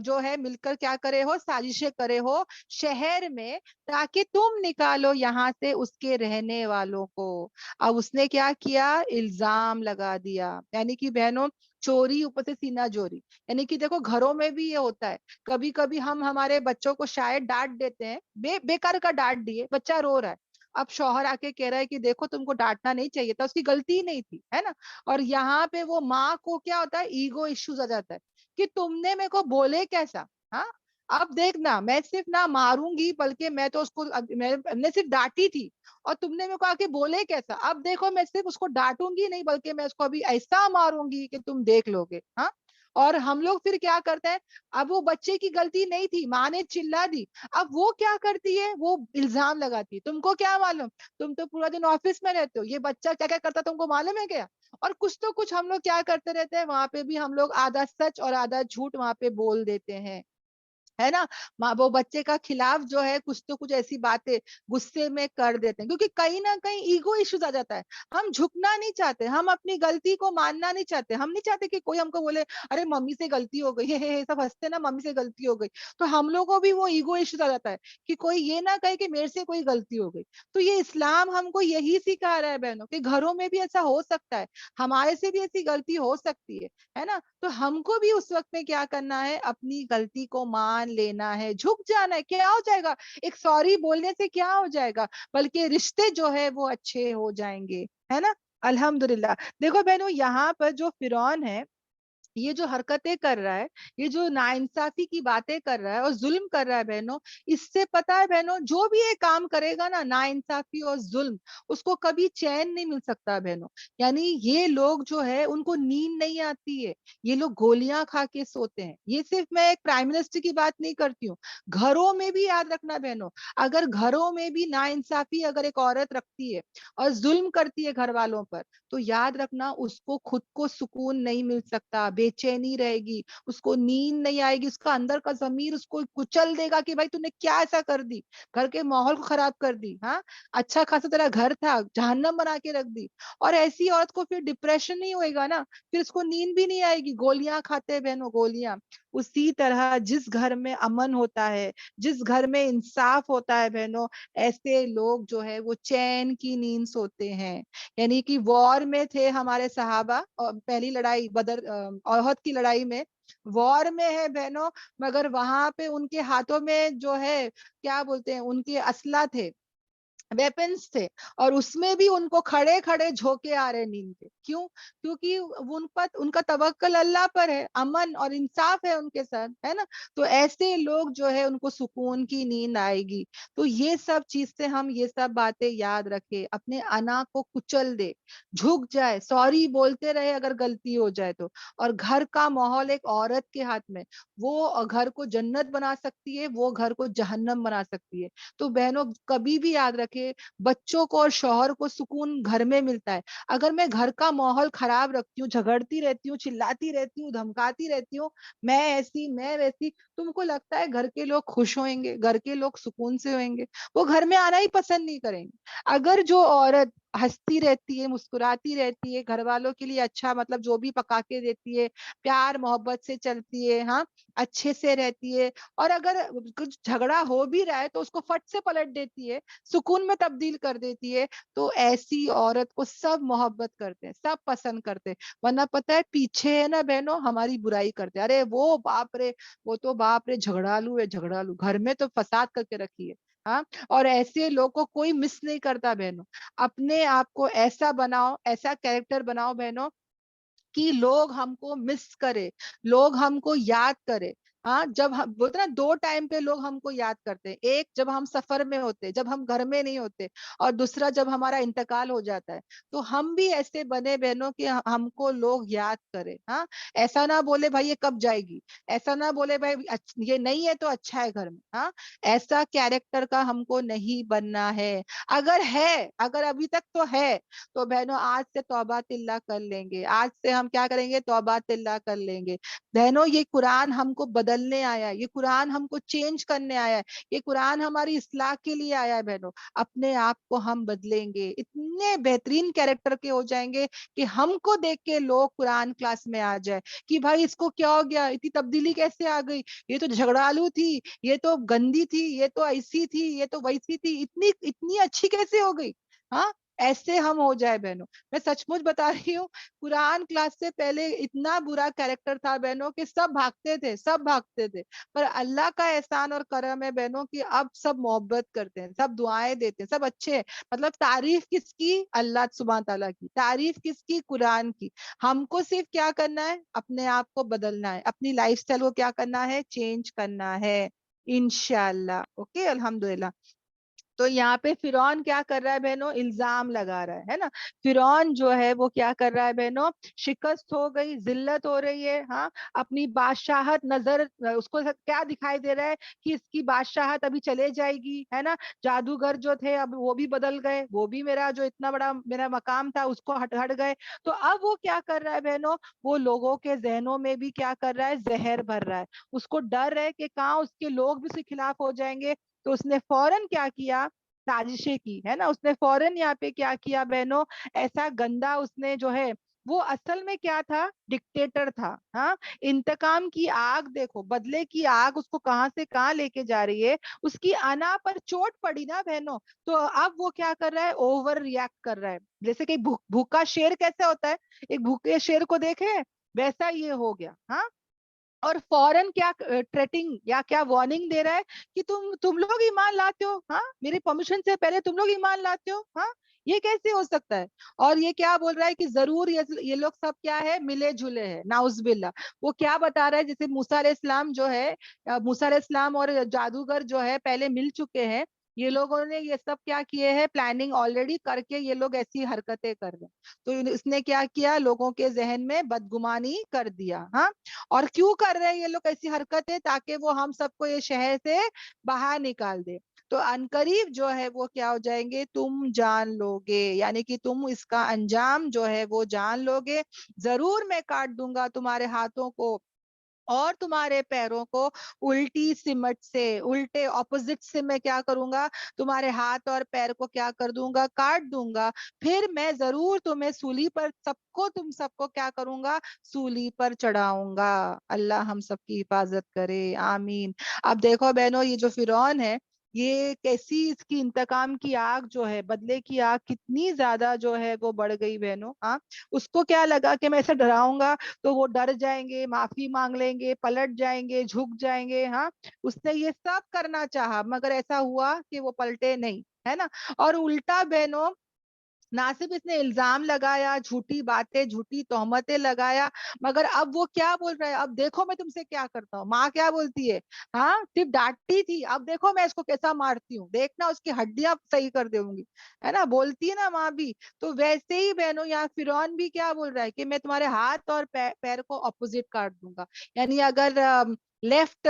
جو ہے مل کر کیا کرے ہو، سازشیں کرے ہو شہر میں، تاکہ تم نکالو یہاں سے اس کے رہنے والوں کو. اب اس نے کیا کیا، الزام لگا دیا. یعنی کہ بہنوں چوری اوپر سے سینہ چوری. یعنی کہ دیکھو گھروں میں بھی یہ ہوتا ہے، کبھی کبھی ہم ہمارے بچوں کو شاید ڈانٹ دیتے ہیں، بیکار کا ڈانٹ دیے، بچہ رو رہا ہے، اب شوہر آ کے کہہ رہا ہے کہ دیکھو تم کو ڈانٹنا نہیں چاہیے تھا، اس کی غلطی ہی نہیں تھی، ہے نا. اور یہاں پہ وہ ماں کو کیا ہوتا ہے، ایگو ایشوز آ جاتا ہے کہ تم نے میرے کو بولے کیسا. ہاں، اب دیکھنا میں صرف نہ ماروں گی، بلکہ میں تو اس کو میں نے صرف ڈانٹی تھی، اور تم نے میرے کو آ کے بولے کیسا. اب دیکھو میں صرف اس کو ڈانٹوں گی نہیں، بلکہ میں اس کو ابھی ایسا ماروں گی کہ تم دیکھ لو گے. ہاں. اور ہم لوگ پھر کیا کرتے ہیں، اب وہ بچے کی غلطی نہیں تھی، ماں نے چلا دی، اب وہ کیا کرتی ہے، وہ الزام لگاتی ہے. تم کو کیا معلوم، تم تو پورا دن آفس میں رہتے ہو، یہ بچہ کیا کیا کرتا تم کو معلوم ہے کیا. اور کچھ تو کچھ ہم لوگ کیا کرتے رہتے ہیں، وہاں پہ بھی ہم لوگ آدھا سچ اور آدھا جھوٹ وہاں پہ بول دیتے ہیں، ہے نا. وہ بچے کا خلاف جو ہے کچھ تو کچھ ایسی باتیں غصے میں کر دیتے ہیں، کیونکہ کہیں نہ کہیں ایگو ایشوز آ جاتا ہے. ہم جھکنا نہیں چاہتے، ہم اپنی غلطی کو ماننا نہیں چاہتے، ہم نہیں چاہتے کہ کوئی ہم کو بولے ارے ممی سے غلطی ہو گئی ہے، سب ہنستے نا ممی سے غلطی ہو گئی. تو ہم لوگوں کو بھی وہ ایگو ایشوز آ جاتا ہے کہ کوئی یہ نہ کہے کہ میرے سے کوئی غلطی ہو گئی. تو یہ اسلام ہم کو یہی سکھا رہا ہے بہنوں، کہ گھروں میں بھی ایسا ہو سکتا ہے، ہمارے سے بھی ایسی غلطی ہو سکتی ہے نا. تو ہم کو بھی اس وقت میں کیا کرنا ہے، اپنی غلطی کو مان لینا ہے، جھک جانا ہے. کیا ہو جائے گا، ایک سوری بولنے سے کیا ہو جائے گا، بلکہ رشتے جو ہے وہ اچھے ہو جائیں گے، ہے نا. الحمدللہ. دیکھو بہنوں یہاں پر جو فرعون ہے، یہ جو حرکتیں کر رہا ہے، یہ جو ناانصافی کی باتیں کر رہا ہے اور ظلم کر رہا ہے بہنوں، اس سے پتا ہے بہنوں جو بھی یہ کام کرے گا نا، ناانصافی اور ظلم، اس کو کبھی چین نہیں مل سکتا بہنوں. یعنی یہ لوگ جو ہے ان کو نیند نہیں آتی ہے، یہ لوگ گولیاں کھا کے سوتے ہیں. یہ صرف میں ایک پرائم منسٹر کی بات نہیں کرتی ہوں، گھروں میں بھی یاد رکھنا بہنوں، اگر گھروں میں بھی ناانصافی اگر ایک عورت رکھتی ہے اور ظلم کرتی ہے گھر والوں پر، تو یاد رکھنا اس کو خود کو سکون نہیں مل سکتا، بے چینی رہے گی، اس کو نیند نہیں آئے گی، اس کا اندر کا ضمیر اس کو کچل دے گا کہ بھائی تو نے کیا ایسا کر دی، گھر کے ماحول کو خراب کر دی. ہاں، اچھا خاصا تیرا گھر تھا، جہنم بنا کے رکھ دی. اور ایسی عورت کو پھر ڈپریشن نہیں ہوئے گا نا، پھر اس کو نیند بھی نہیں آئے گی. گولیاں کھاتے بہنوں، گولیاں. اسی طرح جس گھر میں امن ہوتا ہے، جس گھر میں انصاف ہوتا ہے بہنوں، ایسے لوگ جو ہے وہ چین کی نیند سوتے ہیں. یعنی کہ وار میں تھے ہمارے صحابہ، پہلی لڑائی بدر احد کی لڑائی میں، وار میں ہے بہنوں، مگر وہاں پہ ان کے ہاتھوں میں جو ہے کیا بولتے ہیں، ان کے اسلحہ تھے، ویپنس تھے، اور اس میں بھی ان کو کھڑے کھڑے جھوکے آ رہے نیند کے. کیوں؟ کیونکہ ان کا توکل اللہ پر ہے، امن اور انصاف ہے ان کے ساتھ، ہے نا. تو ایسے لوگ جو ہے ان کو سکون کی نیند آئے گی. تو یہ سب چیز سے ہم یہ سب باتیں یاد رکھے، اپنے انا کو کچل دے، جھک جائے، سوری بولتے رہے اگر غلطی ہو جائے تو. اور گھر کا ماحول ایک عورت کے ہاتھ میں، وہ گھر کو جنت بنا سکتی ہے، وہ گھر کو جہنم بنا سکتی ہے. تو بہنوں کبھی بھی یاد رکھے के बच्चों को और शौहर को सुकून घर में मिलता है। अगर मैं घर का माहौल खराब रखती हूँ, झगड़ती रहती हूँ, चिल्लाती रहती हूँ, धमकाती रहती हूँ, मैं ऐसी मैं वैसी, तुमको लगता है घर के लोग खुश होंगे, घर के लोग सुकून से होंगे? वो घर में आना ही पसंद नहीं करेंगे। अगर जो औरत हंसती रहती है, मुस्कुराती रहती है, घर वालों के लिए अच्छा मतलब जो भी पका के देती है, प्यार मोहब्बत से चलती है, हाँ, अच्छे से रहती है, और अगर कुछ झगड़ा हो भी रहा है तो उसको फट से पलट देती है, सुकून में तब्दील कर देती है, तो ऐसी औरत को सब मोहब्बत करते हैं, सब पसंद करते हैं। वरना पता है पीछे है ना बहनों, हमारी बुराई करते हैं, अरे वो बाप रे, वो तो बाप रे झगड़ालू है, झगड़ालू, घर में तो फसाद करके रखी है। हाँ, और ऐसे लोग को कोई मिस नहीं करता बहनों। अपने आप को ऐसा बनाओ, ऐसा कैरेक्टर बनाओ बहनों कि लोग हमको मिस करे, लोग हमको याद करे। हाँ, जब हम बोलते ना, दो टाइम पे लोग हमको याद करते हैं, एक जब हम सफर में होते, जब हम घर में नहीं होते, और दूसरा जब हमारा इंतकाल हो जाता है। तो हम भी ऐसे बने बहनों कि हमको लोग याद करे। हाँ, ऐसा ना बोले भाई ये कब जाएगी, ऐसा ना बोले भाई ये नहीं है तो अच्छा है घर में। हाँ, ऐसा कैरेक्टर का हमको नहीं बनना है। अगर है, अगर अभी तक तो है, तो बहनों आज से तौबा तिल्ला कर लेंगे, आज से हम क्या करेंगे, तौबा तिल्ला कर लेंगे। बहनों ये कुरान हमको बदलने आया है, ये कुरान हमको चेंज करने आया है, ये कुरान हमारी इस्लाह के लिए आया है बहनों। अपने आप को हम बदलेंगे, इतने बेहतरीन कैरेक्टर के हो जाएंगे कि हमको देख के लोग कुरान क्लास में आ जाए कि भाई इसको क्या हो गया, इतनी तब्दीली कैसे आ गई, ये तो झगड़ालू थी, ये तो गंदी थी, ये तो ऐसी थी, ये तो वैसी थी, इतनी इतनी अच्छी कैसे हो गई। हाँ, ऐसे हम हो जाए बहनों। मैं सचमुच बता रही हूँ, कुरान क्लास से पहले इतना बुरा कैरेक्टर था बहनों कि सब भागते थे, सब भागते थे। पर अल्लाह का एहसान और करम है बहनों कि अब सब मोहब्बत करते हैं, सब दुआएं देते हैं, सब अच्छे हैं। मतलब तारीफ किसकी, अल्लाह सुब्हान ताला की, तारीफ किसकी, कुरान की। हमको सिर्फ क्या करना है, अपने आप को बदलना है, अपनी लाइफस्टाइल को क्या करना है, चेंज करना है, इंशाल्लाह। ओके, अल्हम्दुलिल्लाह। तो यहाँ पे फिरौन क्या कर रहा है बहनों, इल्जाम लगा रहा है ना। फिरौन जो है वो क्या कर रहा है बहनों, शिकस्त हो गई, जिल्लत हो रही है। हाँ, अपनी बादशाहत नजर, उसको क्या दिखाई दे रहा है कि इसकी बादशाहत अभी चले जाएगी, है ना। जादूगर जो थे अब वो भी बदल गए, वो भी मेरा जो इतना बड़ा मेरा मकाम था उसको हट हट गए। तो अब वो क्या कर रहा है बहनों, वो लोगों के जहनों में भी क्या कर रहा है, जहर भर रहा है। उसको डर है कि कहाँ उसके लोग भी उसके खिलाफ हो जाएंगे। तो उसने फौरन क्या किया, साजिशें की, है ना। उसने फौरन यहाँ पे क्या किया बहनों, ऐसा गंदा उसने जो है, वो असल में क्या था, डिक्टेटर था। हाँ, इंतकाम की आग देखो, बदले की आग उसको कहां से कहां लेके जा रही है। उसकी अना पर चोट पड़ी ना बहनों, तो अब वो क्या कर रहा है, ओवर रिएक्ट कर रहा है। जैसे कि भूखा शेर कैसे होता है, एक भूखे शेर को देखे, वैसा ये हो गया। हाँ, और फौरन क्या थ्रेटिंग या क्या वार्निंग दे रहा है कि तुम लोग ईमान लाते हो, हाँ, मेरी परमिशन से पहले तुम लोग ईमान लाते हो, हाँ, ये कैसे हो सकता है। और ये क्या बोल रहा है कि जरूर ये लोग सब क्या है, मिले जुले हैं, नाउजबिल्ला। वो क्या बता रहा है, जैसे मूसा अलैहिस्सलाम जो है, मूसा अलैहिस्सलाम और जादूगर जो है पहले मिल चुके हैं। ये लोगों ने ये सब क्या किए हैं, प्लानिंग ऑलरेडी करके ये लोग ऐसी हरकतें कर रहे हैं। तो इसने क्या किया, लोगों के जहन में बदगुमानी कर दिया। हाँ, और क्यों कर रहे हैं ये लोग ऐसी हरकतें, ताकि वो हम सबको ये शहर से बाहर निकाल दे। तो अनकरीब जो है वो क्या हो जाएंगे, तुम जान लोगे, यानी कि तुम इसका अंजाम जो है वो जान लोगे। जरूर मैं काट दूंगा तुम्हारे हाथों को और तुम्हारे पैरों को, उल्टी सिमट से, उल्टे ऑपोजिट से मैं क्या करूंगा, तुम्हारे हाथ और पैर को क्या कर दूंगा, काट दूंगा। फिर मैं जरूर तुम्हें सूली पर, सबको तुम सबको क्या करूंगा, सूली पर चढ़ाऊंगा। अल्लाह हम सबकी हिफाजत करे, आमीन। अब देखो बहनों, ये जो फिरौन है, ये कैसी इसकी इंतकाम की आग जो है, बदले की आग कितनी ज्यादा जो है वो बढ़ गई बहनों। हाँ, उसको क्या लगा कि मैं ऐसे डराऊंगा तो वो डर जाएंगे, माफी मांग लेंगे, पलट जाएंगे, झुक जाएंगे। हाँ, उसने ये सब करना चाहा, मगर ऐसा हुआ कि वो पलटे नहीं, है ना। और उल्टा बहनों, ना सिर्फ इसने इल्जाम लगाया, झूठी बातें, झूठी तोहमतें लगाया, मगर अब वो क्या बोल रहा है, अब देखो मैं तुमसे क्या करता हूँ। माँ क्या बोलती है, हाँ, सिर्फ डांटती थी, अब देखो मैं इसको कैसा मारती हूँ, देखना उसकी हड्डियां सही कर दूंगी, है ना, बोलती है ना माँ भी। तो वैसे ही बहनों यहाँ फिरौन भी क्या बोल रहा है कि मैं तुम्हारे हाथ और पैर को ऑपोजिट काट दूंगा। यानी अगर लेफ्ट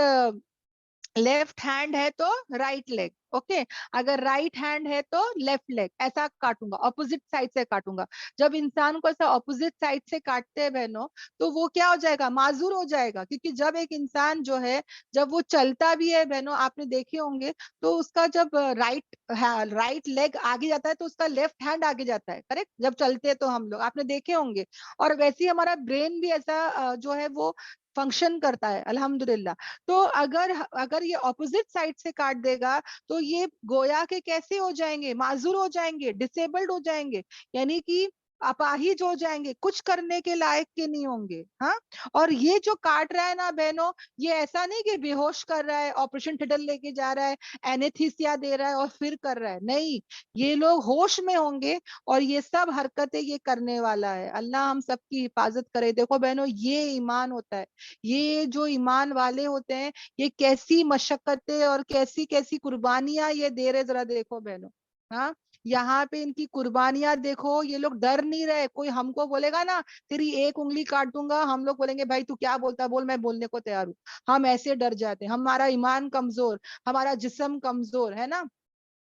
लेफ्ट हैंड है तो राइट लेग, ओके, अगर राइट हैंड है तो लेफ्ट लेग, ऐसा काटूंगा, ऑपोजिट साइड से काटूंगा। जब इंसान को ऐसा ऑपोजिट साइड से काटते हैं बहनों, तो वो क्या हो जाएगा, माजूर हो जाएगा। क्योंकि जब एक इंसान जो है, जब वो चलता भी है बहनों, आपने देखे होंगे, तो उसका जब राइट लेग आगे जाता है तो उसका लेफ्ट हैंड आगे जाता है, करेक्ट, जब चलते हैं तो हम लोग आपने देखे होंगे। और वैसे ही हमारा ब्रेन भी ऐसा जो है वो फंक्शन करता है, अल्हम्दुलिल्लाह। तो अगर अगर ये ऑपोजिट साइड से काट देगा, तो ये गोया के कैसे हो जाएंगे, माजूर हो जाएंगे, डिसेबल्ड हो जाएंगे, यानी कि अपाहिज हो जाएंगे, कुछ करने के लायक के नहीं होंगे। हाँ, और ये जो काट रहा है ना बहनों, ये ऐसा नहीं कि बेहोश कर रहा है, ऑपरेशन थिएटर लेके जा रहा है, एनेस्थीसिया दे रहा है और फिर कर रहा है, नहीं, ये लोग होश में होंगे और ये सब हरकतें ये करने वाला है। अल्लाह हम सबकी हिफाजत करे। देखो बहनों, ये ईमान होता है, ये जो ईमान वाले होते हैं, ये कैसी मशक्कतें और कैसी कैसी कुर्बानियां ये दे रहे, जरा देखो बहनों। हाँ, यहाँ पे इनकी कुर्बानियां देखो, ये लोग डर नहीं रहे। कोई हमको बोलेगा ना तेरी एक उंगली काट दूंगा, हम लोग बोलेंगे भाई तू क्या बोलता है, बोल, मैं बोलने को तैयार हूँ। हम ऐसे डर जाते हैं, हमारा ईमान कमजोर, हमारा जिस्म कमजोर है ना।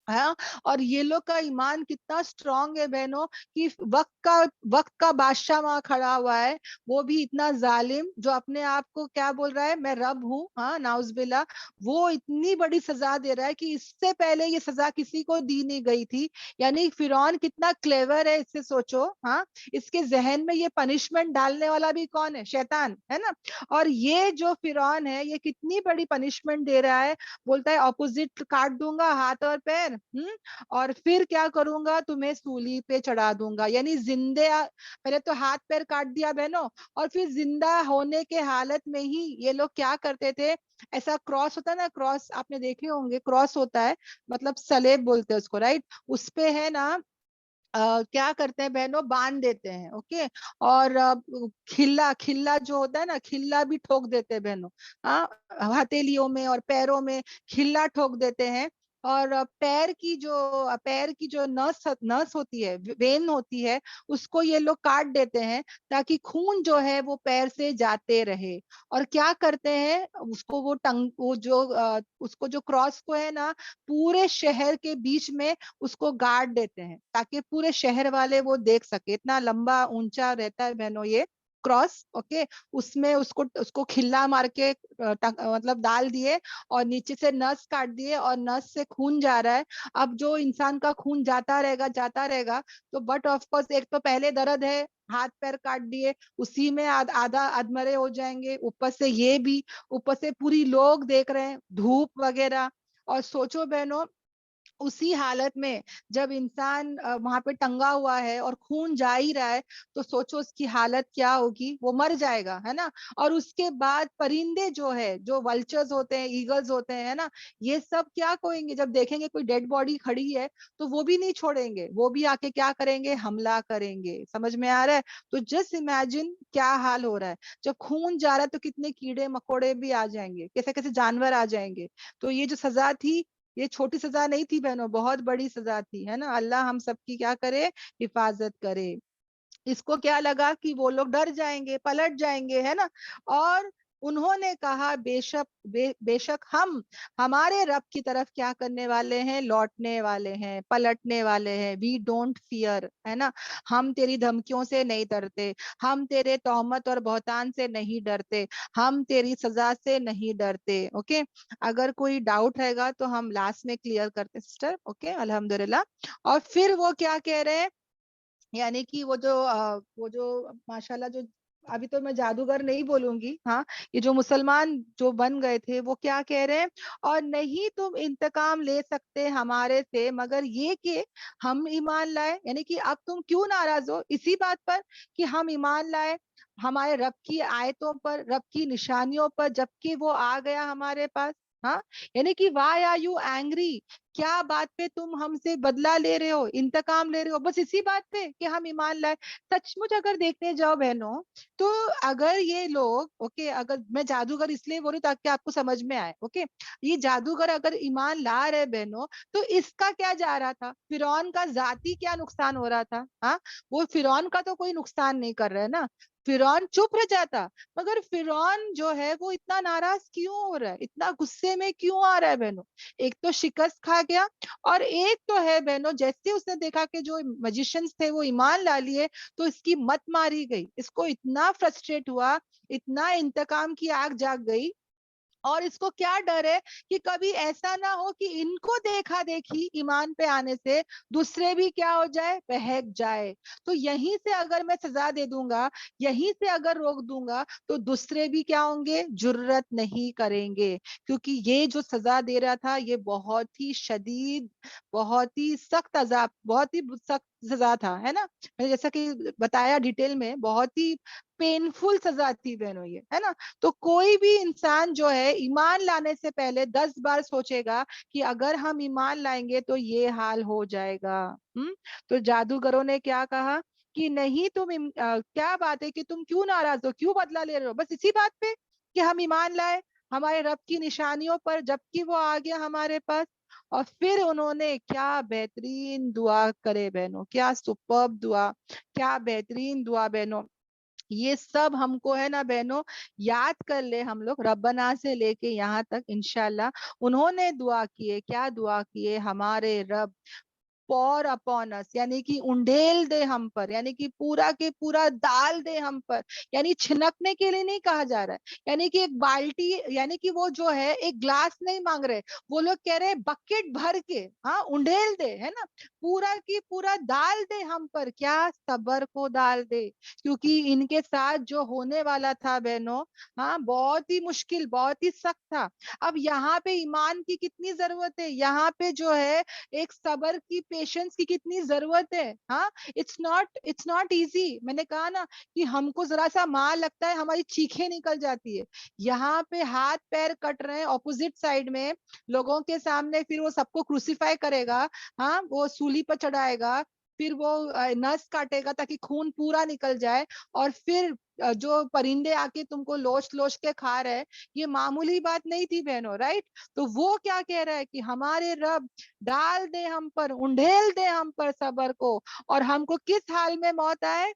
हाँ, और ये लोग का ईमान कितना स्ट्रांग है बहनों, कि वक्त का बादशाह वहां खड़ा हुआ है, वो भी इतना जालिम, जो अपने आप को क्या बोल रहा है, मैं रब हूँ, हाँ नाउजुबिल्ला, वो इतनी बड़ी सजा दे रहा है कि इससे पहले ये सजा किसी को दी नहीं गई थी। यानी फिरौन कितना क्लेवर है, इससे सोचो। हाँ, इसके जहन में ये पनिशमेंट डालने वाला भी कौन है, शैतान है ना। और ये जो फिरौन है, ये कितनी बड़ी पनिशमेंट दे रहा है, बोलता है ऑपोजिट काट दूंगा हाथ और पैर, और फिर क्या करूंगा, तुम्हें सूली पे चढ़ा दूंगा। यानी पहले तो हाथ पैर काट दिया बहनों, और फिर जिंदा होने के हालत में ही ये लोग क्या करते थे, ऐसा क्रॉस होता है ना, क्रॉस आपने देखे होंगे, क्रॉस होता है, मतलब सलेब बोलते हैं उसको, राइट, उस पे है ना क्या करते हैं बहनों, बांध देते हैं, ओके। और खिल्ला खिल्ला जो होता है ना, खिल्ला भी ठोक देते हैं बहनों। हाँ, हथेलियों में और पैरों में खिल्ला ठोक देते हैं। और पैर की जो नस नस होती है, वेन होती है, उसको ये लोग काट देते हैं, ताकि खून जो है वो पैर से जाते रहे। और क्या करते हैं, उसको वो टंग वो जो उसको जो क्रॉस को है ना, पूरे शहर के बीच में उसको गाड़ देते हैं, ताकि पूरे शहर वाले वो देख सके। इतना लंबा ऊंचा रहता है बहनों ये क्रॉस, ओके। उसमें उसको उसको खिल्ला मार के मतलब डाल दिए, और नीचे से नस काट दिए, और नस से खून जा रहा है। अब जो इंसान का खून जाता रहेगा, तो बट ऑफ कोर्स एक तो पहले दर्द है, हाथ पैर काट दिए, उसी में आधा अधमरे हो जाएंगे, ऊपर से ये भी, ऊपर से पूरी लोग देख रहे हैं, धूप वगैरह। और सोचो बहनों, उसी हालत में जब इंसान वहां पे टंगा हुआ है और खून जा ही रहा है, तो सोचो उसकी हालत क्या होगी, वो मर जाएगा, है ना। और उसके बाद परिंदे जो है, जो वल्चर्स होते हैं, ईगल्स होते हैं, है ना, ये सब क्या कहेंगे, जब देखेंगे कोई डेड बॉडी खड़ी है, तो वो भी नहीं छोड़ेंगे, वो भी आके क्या करेंगे, हमला करेंगे। समझ में आ रहा है? तो जस्ट इमेजिन क्या हाल हो रहा है। जब खून जा रहा है तो कितने कीड़े मकोड़े भी आ जाएंगे, कैसे कैसे जानवर आ जाएंगे। तो ये जो सजा थी, ये छोटी सजा नहीं थी बहनों, बहुत बड़ी सजा थी, है ना। अल्लाह हम सबकी क्या करे, हिफाजत करे। इसको क्या लगा कि वो लोग डर जाएंगे, पलट जाएंगे, है ना। और उन्होंने कहा बेशक हम हमारे रब की तरफ क्या करने वाले हैं, लौटने वाले हैं, पलटने वाले हैं। वी डोंट फियर, है ना, हम तेरी धमकियों से नहीं डरते, हम तेरे तोहमत और बहतान से नहीं डरते, हम तेरी सजा से नहीं डरते, ओके। अगर कोई डाउट रहेगा तो हम लास्ट में क्लियर करते सिस्टर, ओके, अल्हम्दुलिल्लाह। और फिर वो क्या कह रहे हैं, यानी कि वो जो माशाल्लाह, जो अभी तो मैं जादूगर नहीं बोलूंगी, हाँ, ये जो मुसलमान जो बन गए थे, वो क्या कह रहे हैं, और नहीं तुम इंतकाम ले सकते हमारे से, मगर ये कि हम ईमान लाए। यानी कि अब तुम क्यों नाराज हो इसी बात पर कि हम ईमान लाए हमारे रब की आयतों पर, रब की निशानियों पर, जबकि वो आ गया हमारे पास। हाँ, यानी कि वाई आर यू एंग्री, کیا بات پہ تم ہم سے بدلہ لے رہے ہو, انتقام لے رہے ہو, بس اسی بات پہ کہ ہم ایمان لائے. سچ مچ اگر دیکھنے جاؤ بہنوں, تو اگر یہ لوگ, اوکے, اگر میں جادوگر اس لیے بول رہی ہوں تاکہ آپ کو سمجھ میں آئے, اوکے, یہ جادوگر اگر ایمان لا رہے بہنوں, تو اس کا کیا جا رہا تھا, فرعون کا ذاتی کیا نقصان ہو رہا تھا؟ ہاں, وہ فرعون کا تو کوئی نقصان نہیں کر رہے نا, فرعون چپ رہ جاتا. مگر فرعون جو ہے وہ اتنا ناراض کیوں ہو رہا ہے, اتنا غصے میں کیوں آ رہا ہے بہنوں؟ ایک تو شکست کھا گیا, اور ایک تو ہے بہنوں, جیسے اس نے دیکھا کہ جو میجیشنز تھے وہ ایمان لا لیے, تو اس کی مت ماری گئی. اس کو اتنا فرسٹریٹ ہوا, اتنا انتقام کی آگ جاگ گئی, اور اس کو کیا ڈر ہے کہ کبھی ایسا نہ ہو کہ ان کو دیکھا دیکھی ایمان پہ آنے سے دوسرے بھی کیا ہو جائے, بہک جائے. تو یہیں سے اگر میں سزا دے دوں گا, یہیں سے اگر روک دوں گا, تو دوسرے بھی کیا ہوں گے, جرت نہیں کریں گے. کیونکہ یہ جو سزا دے رہا تھا یہ بہت ہی شدید, بہت ہی سخت عذاب, بہت ہی سخت سزا تھا, ہے نا. میں نے جیسا کہ بتایا ڈیٹیل میں, بہت ہی پینفل سزا تھی بہنوں یہ, ہے نا. تو کوئی بھی انسان جو ہے ایمان لانے سے پہلے 10 بار سوچے گا کہ اگر ہم ایمان لائیں گے تو یہ حال ہو جائے گا. تو جادوگروں نے کیا کہا کہ نہیں, تم کیا بات ہے کہ تم کیوں ناراض ہو, کیوں بدلہ لے رہے ہو, بس اسی بات پہ کہ ہم ایمان لائے ہمارے رب کی نشانیوں پر, جبکہ وہ آ گیا ہمارے پاس. اور پھر انہوں نے کیا بہترین دعا کرے بہنوں, کیا سپرب دعا, کیا بہترین دعا بہنوں. یہ سب ہم کو ہے نا بہنوں یاد کر لے ہم لوگ, ربنا سے لے کے یہاں تک انشاءاللہ. انہوں نے دعا کیے, کیا دعا کیے, ہمارے رب پور اپون اس, یعنی کہ انڈیل دے ہم پر, یعنی کہ پورا کے پورا ڈال دے ہم پر. یعنی چھنکنے کے لیے نہیں کہا جا رہا ہے, یعنی کہ ایک بالٹی, یعنی کہ وہ جو ہے ایک گلاس نہیں مانگ رہے, وہ لوگ کہہ رہے بکٹ بھر کے, ہاں, انڈیل دے, ہے نا, پورا کی پورا ڈال دے ہم پر. کیا صبر کو ڈال دے, کیونکہ ان کے ساتھ جو ہونے والا تھا بہنوں, ہاں, بہت ہی مشکل, بہت ہی سخت تھا. اب یہاں پہ ایمان کی کتنی ضرورت ہے, یہاں پہ جو ہے ایک صبر کی, پیشنس کی کتنی ضرورت ہے. ہاں, اٹس ناٹ ایزی. میں نے کہا نا کہ ہم کو ذرا سا مار لگتا ہے ہماری چیخیں نکل جاتی ہے. یہاں پہ ہاتھ پیر کٹ رہے ہیں اپوزٹ سائڈ میں لوگوں کے سامنے, پھر وہ سب کو کروسیفائی کرے گا, ہاں, وہ سولی پر چڑھائے گا, پھر وہ نس کاٹے گا تاکہ خون پورا نکل جائے, اور پھر جو پرندے آ کے تم کو لوچ لوچ کے کھا رہے, یہ معمولی بات نہیں تھی بہنوں, رائٹ. تو وہ کیا کہہ رہا ہے کہ ہمارے رب ڈال دے ہم پر, انڈھیل دے ہم پر صبر کو, اور ہم کو کس حال میں موت آئے,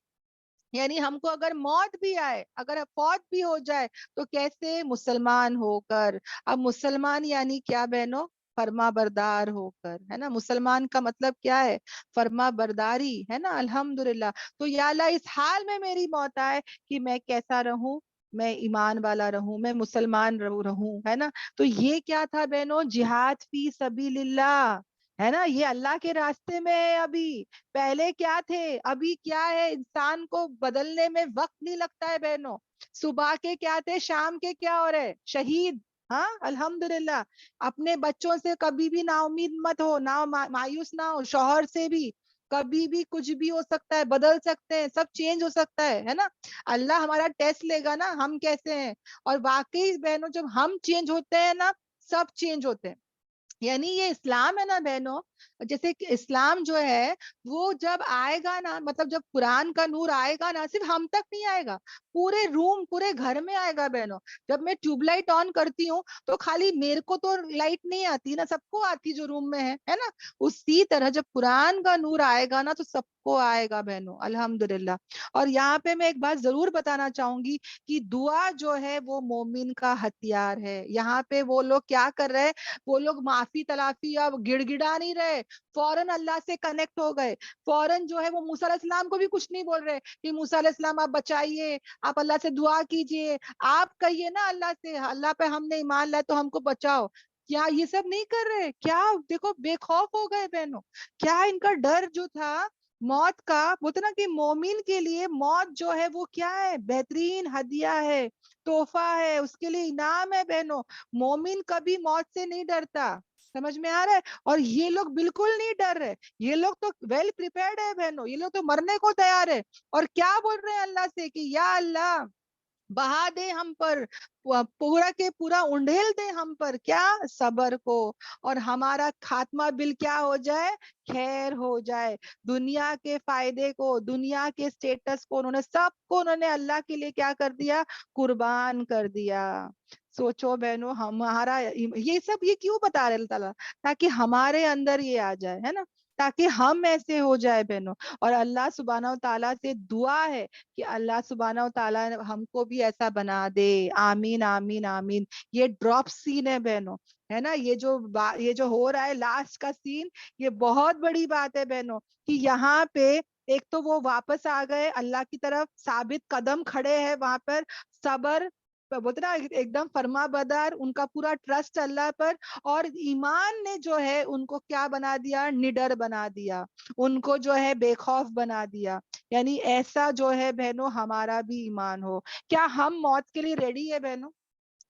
یعنی ہم کو اگر موت بھی آئے, اگر فوت بھی ہو جائے, تو کیسے, مسلمان ہو کر. اب مسلمان یعنی کیا بہنوں, فرما بردار ہو کر, ہے نا. مسلمان کا مطلب کیا ہے, فرما برداری, ہے نا. الحمدللہ. تو یا اللہ اس حال میں میری موت آئے کہ میں کیسا رہوں, میں ایمان والا رہوں, میں مسلمان رہوں, ہے نا. تو یہ کیا تھا بہنوں, جہاد فی سبیل اللہ, ہے نا. یہ اللہ کے راستے میں ہے. ابھی پہلے کیا تھے, ابھی کیا ہے, انسان کو بدلنے میں وقت نہیں لگتا ہے بہنوں. صبح کے کیا تھے, شام کے کیا ہو رہے, شہید. ہاں, الحمدللہ. اپنے بچوں سے کبھی بھی نا امید مت ہو, نہ مایوس نہ ہو, شوہر سے بھی کبھی بھی کچھ بھی ہو سکتا ہے, بدل سکتے ہیں, سب چینج ہو سکتا ہے نا. اللہ ہمارا ٹیسٹ لے گا نا, ہم کیسے ہیں. اور واقعی بہنوں جب ہم چینج ہوتے ہیں نا, سب چینج ہوتے ہیں. یعنی یہ اسلام ہے نا بہنوں, جیسے کہ اسلام جو ہے وہ جب آئے گا نا, مطلب جب قرآن کا نور آئے گا نا, صرف ہم تک نہیں آئے گا, پورے روم, پورے گھر میں آئے گا بہنوں. جب میں ٹیوب لائٹ آن کرتی ہوں تو خالی میرے کو تو لائٹ نہیں آتی نا, سب کو آتی جو روم میں ہے نا. اسی طرح جب قرآن کا نور آئے گا نا, تو سب کو آئے گا بہنوں, الحمدللہ. اور یہاں پہ میں ایک بات ضرور بتانا چاہوں گی کہ دعا جو ہے وہ مومن کا ہتھیار ہے. یہاں پہ وہ لوگ کیا کر رہے, وہ لوگ معافی تلافی اب گڑ گڑا نہیں رہے, فوراً اللہ سے کنیکٹ ہو گئے. فوراً جو ہے وہ موسیٰ علیہ السلام کو بھی کچھ نہیں بول رہے کہ موسیٰ علیہ السلام آپ بچائیے, آپ اللہ سے دعا کیجئے, آپ کہیے نا اللہ سے, اللہ پہ ہم نے ایمان لائے تو ہم کو بچاؤ. کیا یہ سب نہیں کر رہے, کیا دیکھو بے خوف ہو گئے بہنوں. کیا ان کا ڈر جو تھا موت کا, بولتے نا کہ مومن کے لیے موت جو ہے وہ کیا ہے, بہترین ہدیہ ہے, تحفہ ہے, اس کے لیے انعام ہے بہنوں. مومن کبھی موت سے نہیں ڈرتا, سمجھ میں آ رہا ہے. اور یہ لوگ بالکل نہیں ڈر رہے, یہ لوگ تو ویل پریپیئرڈ ہے بہنوں, یہ لوگ تو مرنے کو تیار ہے. اور کیا بول رہے ہیں اللہ سے کہ یا اللہ बहा दे हम पर, पूरा के पूरा उंडेल दे हम पर क्या, सबर को, और हमारा खात्मा बिल क्या हो जाए, खैर हो जाए। दुनिया के फायदे को, दुनिया के स्टेटस को, उन्होंने सबको उन्होंने अल्लाह के लिए क्या कर दिया, कुर्बान कर दिया। सोचो बहनों, हमारा ये सब ये क्यों बता रहे अल्लाह ताला, ताकि हमारे अंदर ये आ जाए, है ना, ताकि हम ऐसे हो जाए बहनों। और अल्लाह सुब्हानहू ताला से दुआ है कि अल्लाह सुब्हानहू ताला हमको भी ऐसा बना दे। आमीन आमीन आमीन। ये ड्रॉप सीन है बहनों, है ना, ये जो हो रहा है लास्ट का सीन, ये बहुत बड़ी बात है बहनों, कि यहाँ पे एक तो वो वापस आ गए अल्लाह की तरफ, साबित कदम खड़े हैं वहां पर, सबर, बोलते ना एकदम फर्मा बरदार, उनका पूरा ट्रस्ट अल्लाह पर, और ईमान ने जो है उनको क्या बना दिया, निडर बना दिया, उनको जो है बेखौफ बना दिया। यानी ऐसा जो है बहनों हमारा भी ईमान हो। क्या हम मौत के लिए रेडी है बहनों?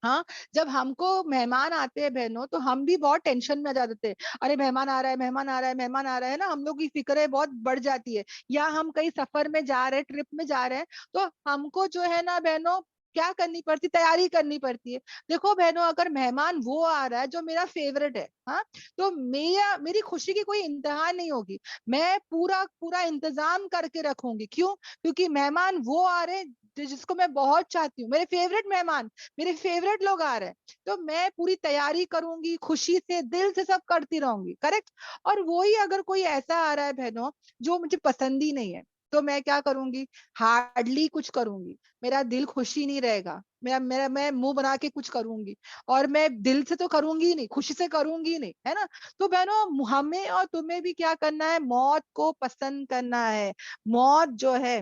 हाँ, जब हमको मेहमान आते हैं बहनों, तो हम भी बहुत टेंशन में आ जाते थे, अरे मेहमान आ रहा है, मेहमान आ रहा है, मेहमान आ रहा है ना, हम लोग की फिक्रें बहुत बढ़ जाती है। या हम कहीं सफर में जा रहे हैं, ट्रिप में जा रहे हैं, तो हमको जो है ना बहनों क्या करनी पड़ती, तैयारी करनी पड़ती है। देखो बहनों, अगर मेहमान वो आ रहा है जो मेरा फेवरेट है, हाँ, तो मेरी खुशी की कोई इंतहा नहीं होगी। मैं पूरा पूरा इंतजाम करके रखूंगी। क्यों? क्योंकि मेहमान वो आ रहे हैं जिसको मैं बहुत चाहती हूँ, मेरे फेवरेट मेहमान, मेरे फेवरेट लोग आ रहे हैं, तो मैं पूरी तैयारी करूंगी, खुशी से दिल से सब करती रहूंगी, करेक्ट। और वही अगर कोई ऐसा आ रहा है बहनों जो मुझे पसंद ही नहीं है, तो मैं क्या करूंगी, हार्डली कुछ करूंगी, मेरा दिल खुशी नहीं रहेगा, मेरा मेरा मैं मुंह बना के कुछ करूंगी, और मैं दिल से तो करूंगी ही नहीं, खुशी से करूंगी ही नहीं, है ना। तो बहनों, हमें और तुम्हें भी क्या करना है, मौत को पसंद करना है। मौत जो है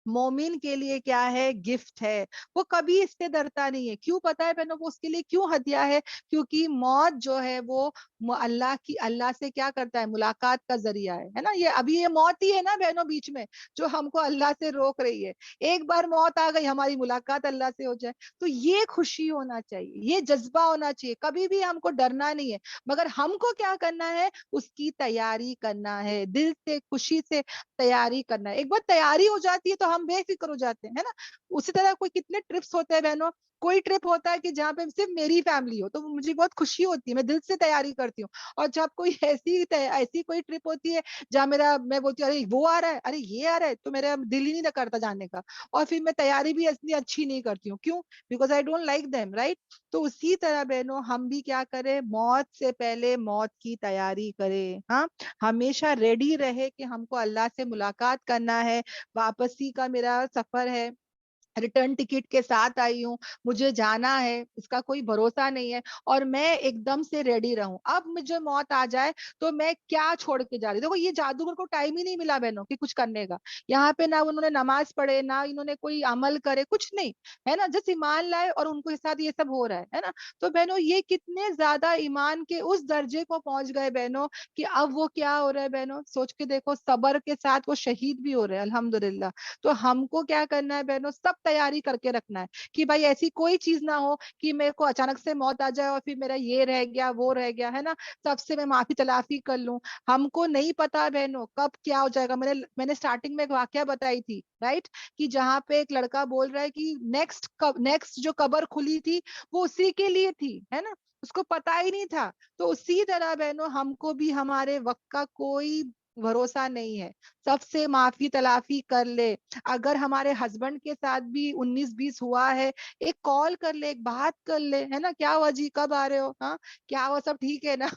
मोमिन के लिए क्या है, गिफ्ट है। वो कभी इससे डरता नहीं है। क्यों पता है बहनों, वो उसके लिए क्यों हदिया है? क्योंकि मौत जो है वो अल्लाह से क्या करता है, मुलाकात का जरिया है ना। ये अभी ये मौत ही है ना बहनों बीच में, जो हमको अल्लाह से रोक रही है। एक बार मौत आ गई, हमारी मुलाकात अल्लाह से हो जाए, तो ये खुशी होना चाहिए, ये जज्बा होना चाहिए, कभी भी हमको डरना नहीं है। मगर हमको क्या करना है, उसकी तैयारी करना है, दिल से खुशी से तैयारी करना है। एक बार तैयारी हो जाती है तो हम बेफिक्र हो जाते हैं, है ना। उसी तरह कोई कितने ट्रिप्स होते हैं बहनों, कोई ट्रिप होता है कि जहाँ पे सिर्फ मेरी फैमिली हो, तो मुझे बहुत खुशी होती है, मैं दिल से तैयारी करती हूँ। और जब कोई ऐसी कोई ट्रिप होती है जहाँ मैं बोलती हूँ अरे वो आ रहा है, अरे ये आ रहा है, तो मेरा दिल ही नहीं करता जाने का। और फिर मैं तैयारी भी इतनी अच्छी नहीं करती हूँ। क्यों? Because I don't like them, right. तो उसी तरह बहनों, हम भी क्या करें, मौत से पहले मौत की तैयारी करें। हाँ, हमेशा रेडी रहे कि हमको अल्लाह से मुलाकात करना है, वापसी का मेरा सफर है, रिटर्न टिकट के साथ आई हूँ, मुझे जाना है, इसका कोई भरोसा नहीं है, और मैं एकदम से रेडी रहूं। अब मुझे मौत आ जाए तो मैं क्या छोड़ के जा रही हूँ। देखो, ये जादूगर को टाइम ही नहीं मिला बहनों कि कुछ करने का। यहाँ पे ना उन्होंने नमाज पढ़े, ना इन्होंने कोई अमल करे, कुछ नहीं, है ना, जस्ट ईमान लाए, और उनके साथ ये सब हो रहा है ना। तो बहनों, ये कितने ज्यादा ईमान के उस दर्जे को पहुंच गए बहनों, कि अब वो क्या हो रहा है बहनों, सोच के देखो, सबर के साथ वो शहीद भी हो रहे हैं, अल्हम्दुलिल्लाह। तो हमको क्या करना है बहनों, सब तैयारी करके रखना है, कि भाई ऐसी कोई चीज ना हो कि मेरे को अचानक से मौत आ जाए और फिर मेरा ये रह गया, वो रह गया, है ना। सबसे मैं माफी तलाफी कर लूं। हमको नहीं पता बहनों कब क्या हो जाएगा। मैंने स्टार्टिंग में एक वाकया बताई थी, राइट, कि जहाँ पे एक लड़का बोल रहा है कि नेक्स्ट जो कब्र खुली थी वो उसी के लिए थी, है ना, उसको पता ही नहीं था। तो उसी तरह बहनों, हमको भी हमारे वक्त का कोई भरोसा नहीं है। सबसे माफी तलाफी कर ले। अगर हमारे हस्बैंड के साथ भी 19-20 हुआ है, एक कॉल कर ले, एक बात कर ले, है ना, क्या हुआ जी, कब आ रहे हो, हाँ, क्या हुआ, सब ठीक है ना।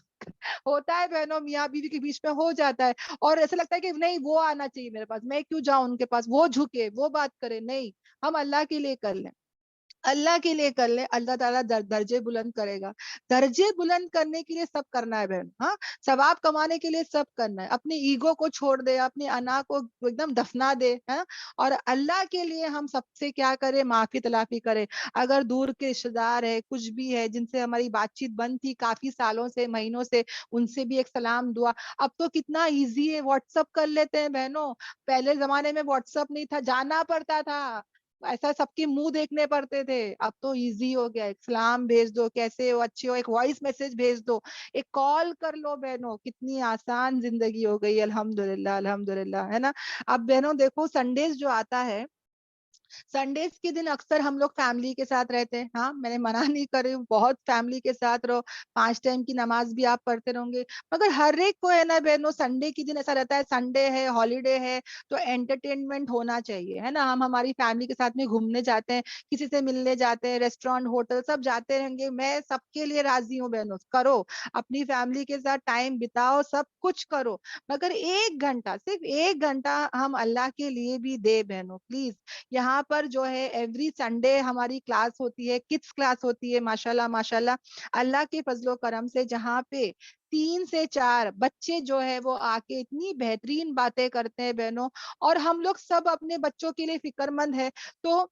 होता है बहनों, मियाँ बीवी के बीच में हो जाता है, और ऐसा लगता है कि नहीं, वो आना चाहिए मेरे पास, मैं क्यों जाऊं उनके पास, वो झुके, वो बात करे, नहीं, हम अल्लाह के लिए कर लें, अल्लाह के लिए कर ले, अल्लाह ताला दर्जे बुलंद करेगा। दर्जे बुलंद करने के लिए सब करना है बहन, हाँ, सवाब कमाने के लिए सब करना है। अपनी ईगो को छोड़ दे, अपनी अना को एकदम दफना दे, है, और अल्लाह के लिए हम सबसे क्या करें, माफी तलाफी करें। अगर दूर के रिश्तेदार है, कुछ भी है, जिनसे हमारी बातचीत बंद थी काफी सालों से, महीनों से, उनसे भी एक सलाम दुआ। अब तो कितना इजी है, व्हाट्सअप कर लेते हैं बहनों। पहले जमाने में व्हाट्सअप नहीं था, जाना पड़ता था, ऐसा सबके मुंह देखने पड़ते थे। अब तो इजी हो गया, एक सलाम भेज दो, कैसे हो, अच्छे हो, एक वॉइस मैसेज भेज दो, एक कॉल कर लो बहनों, कितनी आसान जिंदगी हो गई, अल्हम्दुलिल्लाह अल्हम्दुलिल्लाह, है ना। अब बहनों देखो, संडेज जो आता है, संडेज के दिन अक्सर हम लोग फैमिली के साथ रहते हैं, हाँ मैंने मना नहीं कर रही हूँ, बहुत फैमिली के साथ रहो, 5 टाइम की नमाज भी आप पढ़ते रहोगे, मगर हर एक को है ना बहनों, संडे की दिन ऐसा रहता है, संडे है, हॉलीडे है, तो एंटरटेनमेंट होना चाहिए, है ना। हम हमारी फैमिली के साथ में घूमने जाते हैं, किसी से मिलने जाते हैं, रेस्टोरेंट होटल सब जाते रहेंगे, मैं सबके लिए राजी हूँ बहनों, करो अपनी फैमिली के साथ टाइम बिताओ, सब कुछ करो, मगर 1 घंटा, सिर्फ 1 घंटा हम अल्लाह के लिए भी दे बहनों प्लीज। यहाँ पर जो है एवरी संडे हमारी क्लास होती है, किड्स क्लास होती है, माशाल्लाह माशाल्लाह अल्लाह के फजलो करम से, जहाँ पे 3 से 4 बच्चे जो है वो आके इतनी बेहतरीन बातें करते हैं बहनों, और हम लोग सब अपने बच्चों के लिए फिक्रमंद है, तो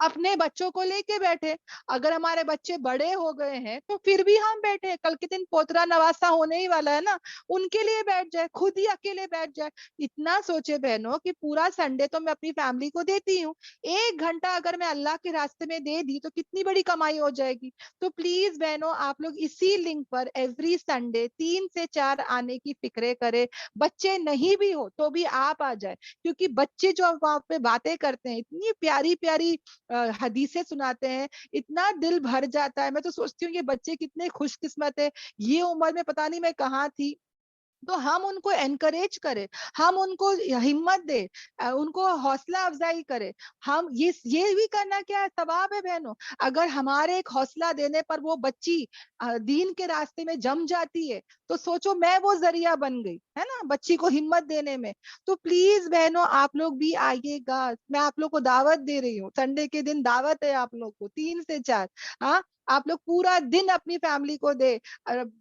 अपने बच्चों को लेके बैठे, अगर हमारे बच्चे बड़े हो गए हैं तो फिर भी हम बैठे, कल के दिन पोतरा नवासा होने ही वाला है ना, उनके लिए बैठ जाए, खुद ही अकेले बैठ जाए, इतना सोचे बहनों कि पूरा संडे तो मैं अपनी फैमिली को देती हूँ, 1 घंटा अगर मैं अल्लाह के रास्ते में दे दी तो कितनी बड़ी कमाई हो जाएगी। तो प्लीज बहनों आप लोग इसी लिंक पर एवरी संडे 3 से 4 आने की फिक्रे करे, बच्चे नहीं भी हो तो भी आप आ जाए, क्योंकि बच्चे जो वहां पे बातें करते हैं, इतनी प्यारी प्यारी हदीसें सुनाते हैं, इतना दिल भर जाता है, मैं तो सोचती हूँ ये बच्चे कितने खुशकिस्मत है, ये उम्र में पता नहीं मैं कहाँ थी। तो हम उनको एनकरेज करें, हम उनको हिम्मत दे, उनको हौसला अफजाई करे, हम ये भी करना क्या सवाब है बहनों, अगर हमारे एक हौसला देने पर वो बच्ची दीन के रास्ते में जम जाती है, तो सोचो मैं वो जरिया बन गई, है ना, बच्ची को हिम्मत देने में। तो प्लीज बहनों आप लोग भी आइएगा, मैं आप लोग को दावत दे रही हूँ, संडे के दिन दावत है आप लोग को 3 से 4। हाँ, आप लोग पूरा दिन अपनी फैमिली को दे,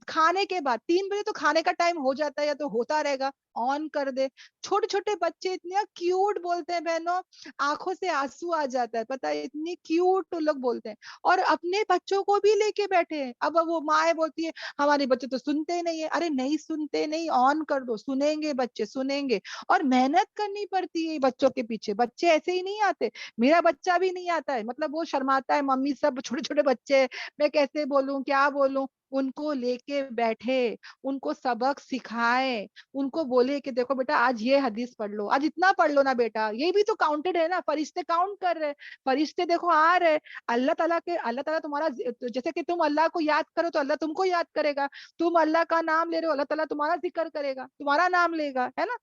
खाने के बाद 3 बजे तो खाने का टाइम हो जाता है या तो होता रहेगा, ऑन कर दे, छोटे छोटे बच्चे इतने क्यूट बोलते हैं बहनों, आंखों से आंसू आ जाता है, पता है इतनी क्यूट लोग बोलते हैं, और अपने बच्चों को भी लेके बैठे हैं। अब वो माए बोलती है हमारे बच्चे तो सुनते नहीं है, अरे नहीं सुनते नहीं, ऑन कर दो, सुनेंगे बच्चे सुनेंगे, और मेहनत करनी पड़ती है बच्चों के पीछे, बच्चे ऐसे ही नहीं आते, मेरा बच्चा भी नहीं आता है, मतलब वो शर्माता है, मम्मी सब छोटे छोटे बच्चे, मैं कैसे बोलूं क्या बोलूं, उनको लेके बैठे, उनको सबक सिखाए, उनको बोले कि देखो बेटा आज ये हदीस पढ़ लो, आज इतना पढ़ लो ना बेटा, ये भी तो काउंटेड है ना, फरिश्ते काउंट कर रहे, फरिश्ते देखो आ रहे, अल्लाह ताला तुम्हारा जैसे कि तुम अल्लाह को याद करो तो अल्लाह तुमको याद करेगा, तुम अल्लाह का नाम ले रहे हो, अल्लाह ताला तुम्हारा जिक्र करेगा, तुम्हारा नाम लेगा, है ना।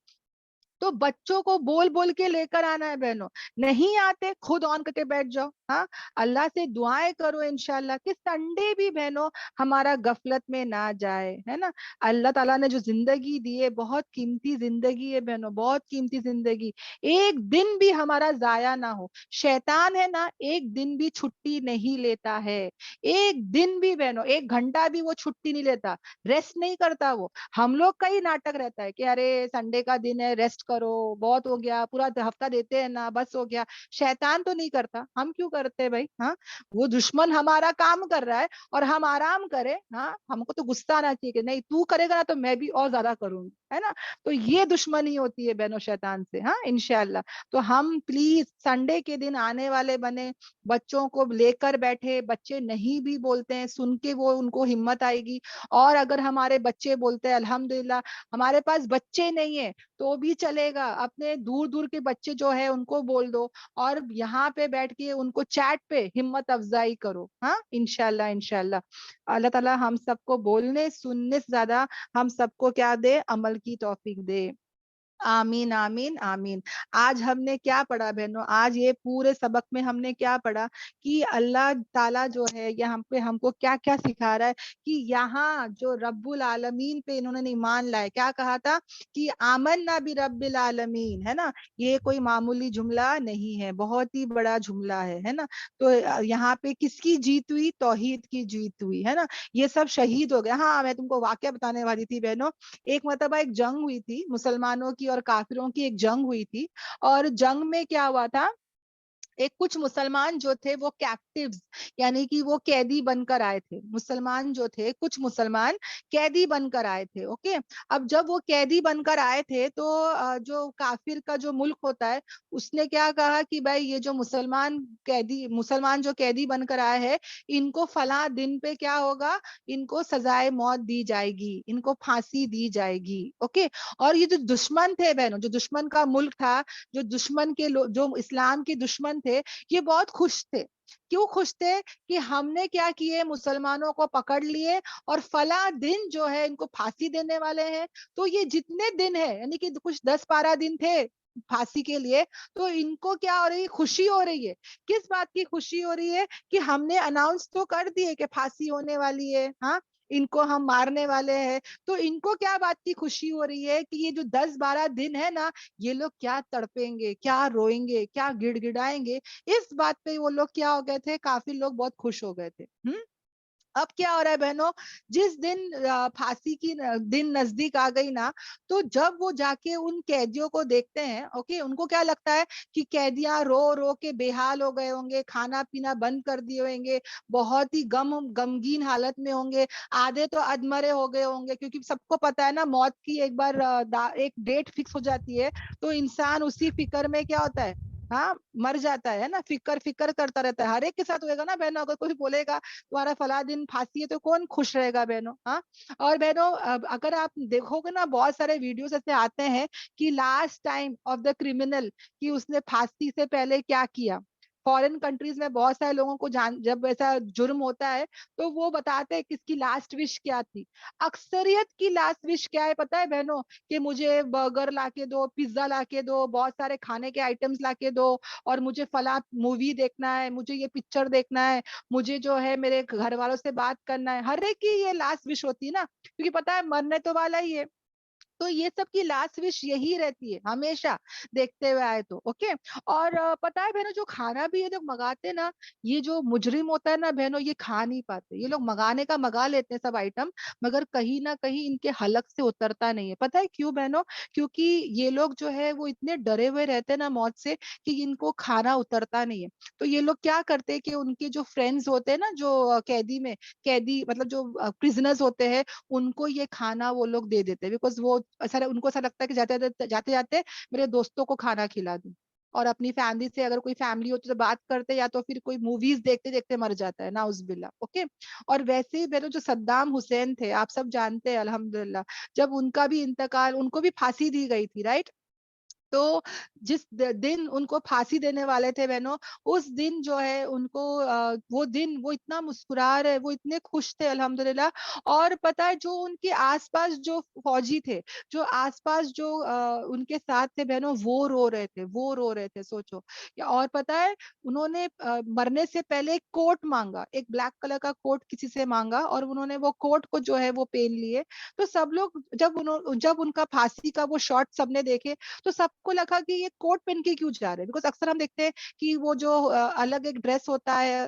तो बच्चों को बोल बोल के लेकर आना है बहनों, नहीं आते खुद ऑन करके बैठ जाओ, हाँ अल्लाह से दुआएं करो इंशाल्लाह कि संडे भी बहनों हमारा गफलत में ना जाए, है ना। अल्लाह ताला ने जो जिंदगी दी है बहुत कीमती जिंदगी है बहनों, बहुत कीमती जिंदगी, एक दिन भी हमारा जाया ना हो, शैतान है ना एक दिन भी छुट्टी नहीं लेता है, एक दिन भी बहनों 1 घंटा भी वो छुट्टी नहीं लेता, रेस्ट नहीं करता वो। हम लोग का ही नाटक रहता है कि अरे संडे का दिन है रेस्ट करो, बहुत हो गया, पूरा हफ्ता देते हैं ना, बस हो गया। शैतान तो नहीं करता, हम क्यों करते हैं भाई, हाँ वो दुश्मन हमारा काम कर रहा है और हम आराम करें, हाँ हमको तो गुस्सा आना चाहिए कि नहीं तू करेगा ना तो मैं भी और ज्यादा करूंगी, है ना। तो ये दुश्मनी होती है बहनों शैतान से, हाँ इंशाल्लाह। तो हम प्लीज संडे के दिन आने वाले बने, बच्चों को लेकर बैठे, बच्चे नहीं भी बोलते हैं सुन के वो उनको हिम्मत आएगी, और अगर हमारे बच्चे बोलते हैं अल्हम्दुलिल्लाह, हमारे पास बच्चे नहीं है तो भी चलेगा, अपने दूर दूर के बच्चे जो है उनको बोल दो, और यहाँ पे बैठ के उनको चैट पे हिम्मत अफजाई करो, हाँ इंशाल्लाह इंशाल्लाह। अल्लाह ताला हम सबको बोलने सुनने से ज्यादा हम सबको क्या दे, अमल की तौफीक दे। आमीन आमीन आमीन। आज हमने क्या पढ़ा बहनों, आज ये पूरे सबक में हमने क्या पढ़ा कि अल्लाह ताला जो है यहाँ पे हमको क्या क्या सिखा रहा है, कि यहाँ जो रब्बुल आलमीन पे इन्होंने ईमान लाए, क्या कहा था कि आमन्ना बि रब्बिल आलमीन, है ना। ये कोई मामूली जुमला नहीं है, बहुत ही बड़ा जुमला है ना। तो यहाँ पे किसकी जीत हुई, तौहीद की जीत हुई, है ना। ये सब शहीद हो गए। हाँ मैं तुमको वाकया बताने वाली थी बहनों, एक मतलब एक जंग हुई थी, मुसलमानों की और काफिरों की एक जंग हुई थी, और जंग में क्या हुआ था, एक कुछ मुसलमान जो थे वो कैप्टिव्स, यानी कि वो कैदी बनकर आए थे, मुसलमान जो थे कुछ मुसलमान कैदी बनकर आए थे, ओके। अब जब वो कैदी बनकर आए थे तो जो काफिर का जो मुल्क होता है उसने क्या कहा कि भाई ये जो मुसलमान जो कैदी बनकर आए हैं, इनको फला दिन पे क्या होगा, इनको सजाए मौत दी जाएगी, इनको फांसी दी जाएगी, ओके। और ये जो दुश्मन थे बहनों, जो दुश्मन का मुल्क था, जो दुश्मन के जो इस्लाम के दुश्मन थे, تھے یہ بہت خوش تھے. کیوں خوش تھے؟ کہ ہم نے کیا کیے, مسلمانوں کو پکڑ لیے اور فلاں دن جو ہے ان کو پھانسی دینے والے ہیں. تو یہ جتنے دن ہے, یعنی کہ کچھ 10-12 دن تھے پھانسی کے لیے, تو ان کو کیا ہو رہی ہے, خوشی ہو رہی ہے. کس بات کی خوشی ہو رہی ہے؟ کہ ہم نے اناؤنس تو کر دیے کہ پھانسی ہونے والی ہے, ہاں ان کو ہم مارنے والے ہیں. تو ان کو کیا بات کی خوشی ہو رہی ہے کہ یہ جو 10-12 دن ہے نا, یہ لوگ کیا تڑپیں گے, کیا روئیں گے, کیا گڑ گڑائیں گے. اس بات پہ وہ لوگ کیا ہو گئے تھے, کافی لوگ بہت خوش ہو گئے تھے. اب کیا ہو رہا ہے بہنوں, جس دن پھانسی کی دن نزدیک آ گئی نا, تو جب وہ جا کے ان قیدیوں کو دیکھتے ہیں, اوکے, ان کو کیا لگتا ہے کہ قیدیاں رو رو کے بے حال ہو گئے ہوں گے, کھانا پینا بند کر دیے ہوئیں گے, بہت ہی غمگین حالت میں ہوں گے, آدھے تو ادمرے ہو گئے ہوں گے, کیونکہ سب کو پتا ہے نا موت کی ایک بار ایک ڈیٹ فکس ہو جاتی ہے, تو انسان اسی فکر میں کیا ہوتا ہے, ہاں مر جاتا ہے نا, فکر کرتا رہتا ہے. ہر ایک کے ساتھ ہوئے گا نا بہنوں, اگر کوئی بولے گا تمہارا فلاں دن پھانسی ہے تو کون خوش رہے گا بہنوں, ہاں. اور بہنوں اگر آپ دیکھو گے نا, بہت سارے ویڈیوز ایسے آتے ہیں کہ last time of the criminal, کہ اس نے پھانسی سے پہلے کیا کیا. فورن کنٹریز میں بہت سارے لوگوں کو جب ایسا جرم ہوتا ہے تو وہ بتاتے ہیں کہ اس کی لاسٹ وش کیا تھی. اکثریت کی لاسٹ وش کیا ہے پتا ہے بہنوں, کہ مجھے برگر لا کے دو, پیزا لا کے دو, بہت سارے کھانے کے آئٹمس لا کے دو, اور مجھے فلاں مووی دیکھنا ہے, مجھے یہ پکچر دیکھنا ہے, مجھے جو ہے میرے گھر والوں سے بات کرنا ہے. ہر ایک کی یہ لاسٹ وش ہوتی ہے نا, کیونکہ پتا ہے مرنے تو والا ہی ہے. تو یہ سب کی لاسٹ وش یہی رہتی ہے ہمیشہ, دیکھتے ہوئے آئے تو, اوکے. اور پتا ہے بہنوں, جو کھانا بھی یہ لوگ منگاتے نا, یہ جو مجرم ہوتا ہے نا بہنوں, یہ کھا نہیں پاتے. یہ لوگ منگانے کا منگا لیتے ہیں سب آئٹم, مگر کہیں نہ کہیں ان کے حلق سے اترتا نہیں ہے. پتا ہے کیوں بہنوں؟ کیونکہ یہ لوگ جو ہے وہ اتنے ڈرے ہوئے رہتے ہیں نا موت سے, کہ ان کو کھانا اترتا نہیں ہے. تو یہ لوگ کیا کرتے ہیں کہ ان کے جو فرینڈز ہوتے ہیں نا, جو قیدی مطلب جو پرزنرز ہوتے ہیں, ان کو یہ کھانا وہ لوگ دے دیتے ہیں, بیکاز وہ ان کو ایسا لگتا ہے کہ جاتے جاتے میرے دوستوں کو کھانا کھلا دوں. اور اپنی فیملی سے, اگر کوئی فیملی ہوتی تو بات کرتے, یا تو پھر کوئی موویز دیکھتے دیکھتے مر جاتا ہے, ناؤز باللہ, اوکے. اور ویسے ہی میرے جو صدام حسین تھے, آپ سب جانتے ہیں الحمدللہ, جب ان کا بھی انتقال, ان کو بھی پھانسی دی گئی تھی, رائٹ. تو جس دن ان کو پھانسی دینے والے تھے بہنوں, اس دن جو ہے ان کو وہ دن, وہ اتنا مسکرا رہے, وہ اتنے خوش تھے الحمدللہ. اور پتا ہے جو ان کے آس پاس جو فوجی تھے, جو آس پاس جو ان کے ساتھ تھے بہنوں, وہ رو رہے تھے, سوچو. اور پتا ہے انہوں نے مرنے سے پہلے ایک کوٹ مانگا, ایک بلیک کلر کا کوٹ کسی سے مانگا, اور انہوں نے وہ کوٹ کو جو ہے وہ پہن لیے. تو سب لوگ جب ان کا پھانسی کا وہ شارٹ سب نے دیکھے, تو سب کو لگا کہ یہ کوٹ پہن کے کیوں جا رہے ہیں, بیکاز اکثر ہم دیکھتے ہیں کہ وہ جو الگ ایک ڈریس ہوتا ہے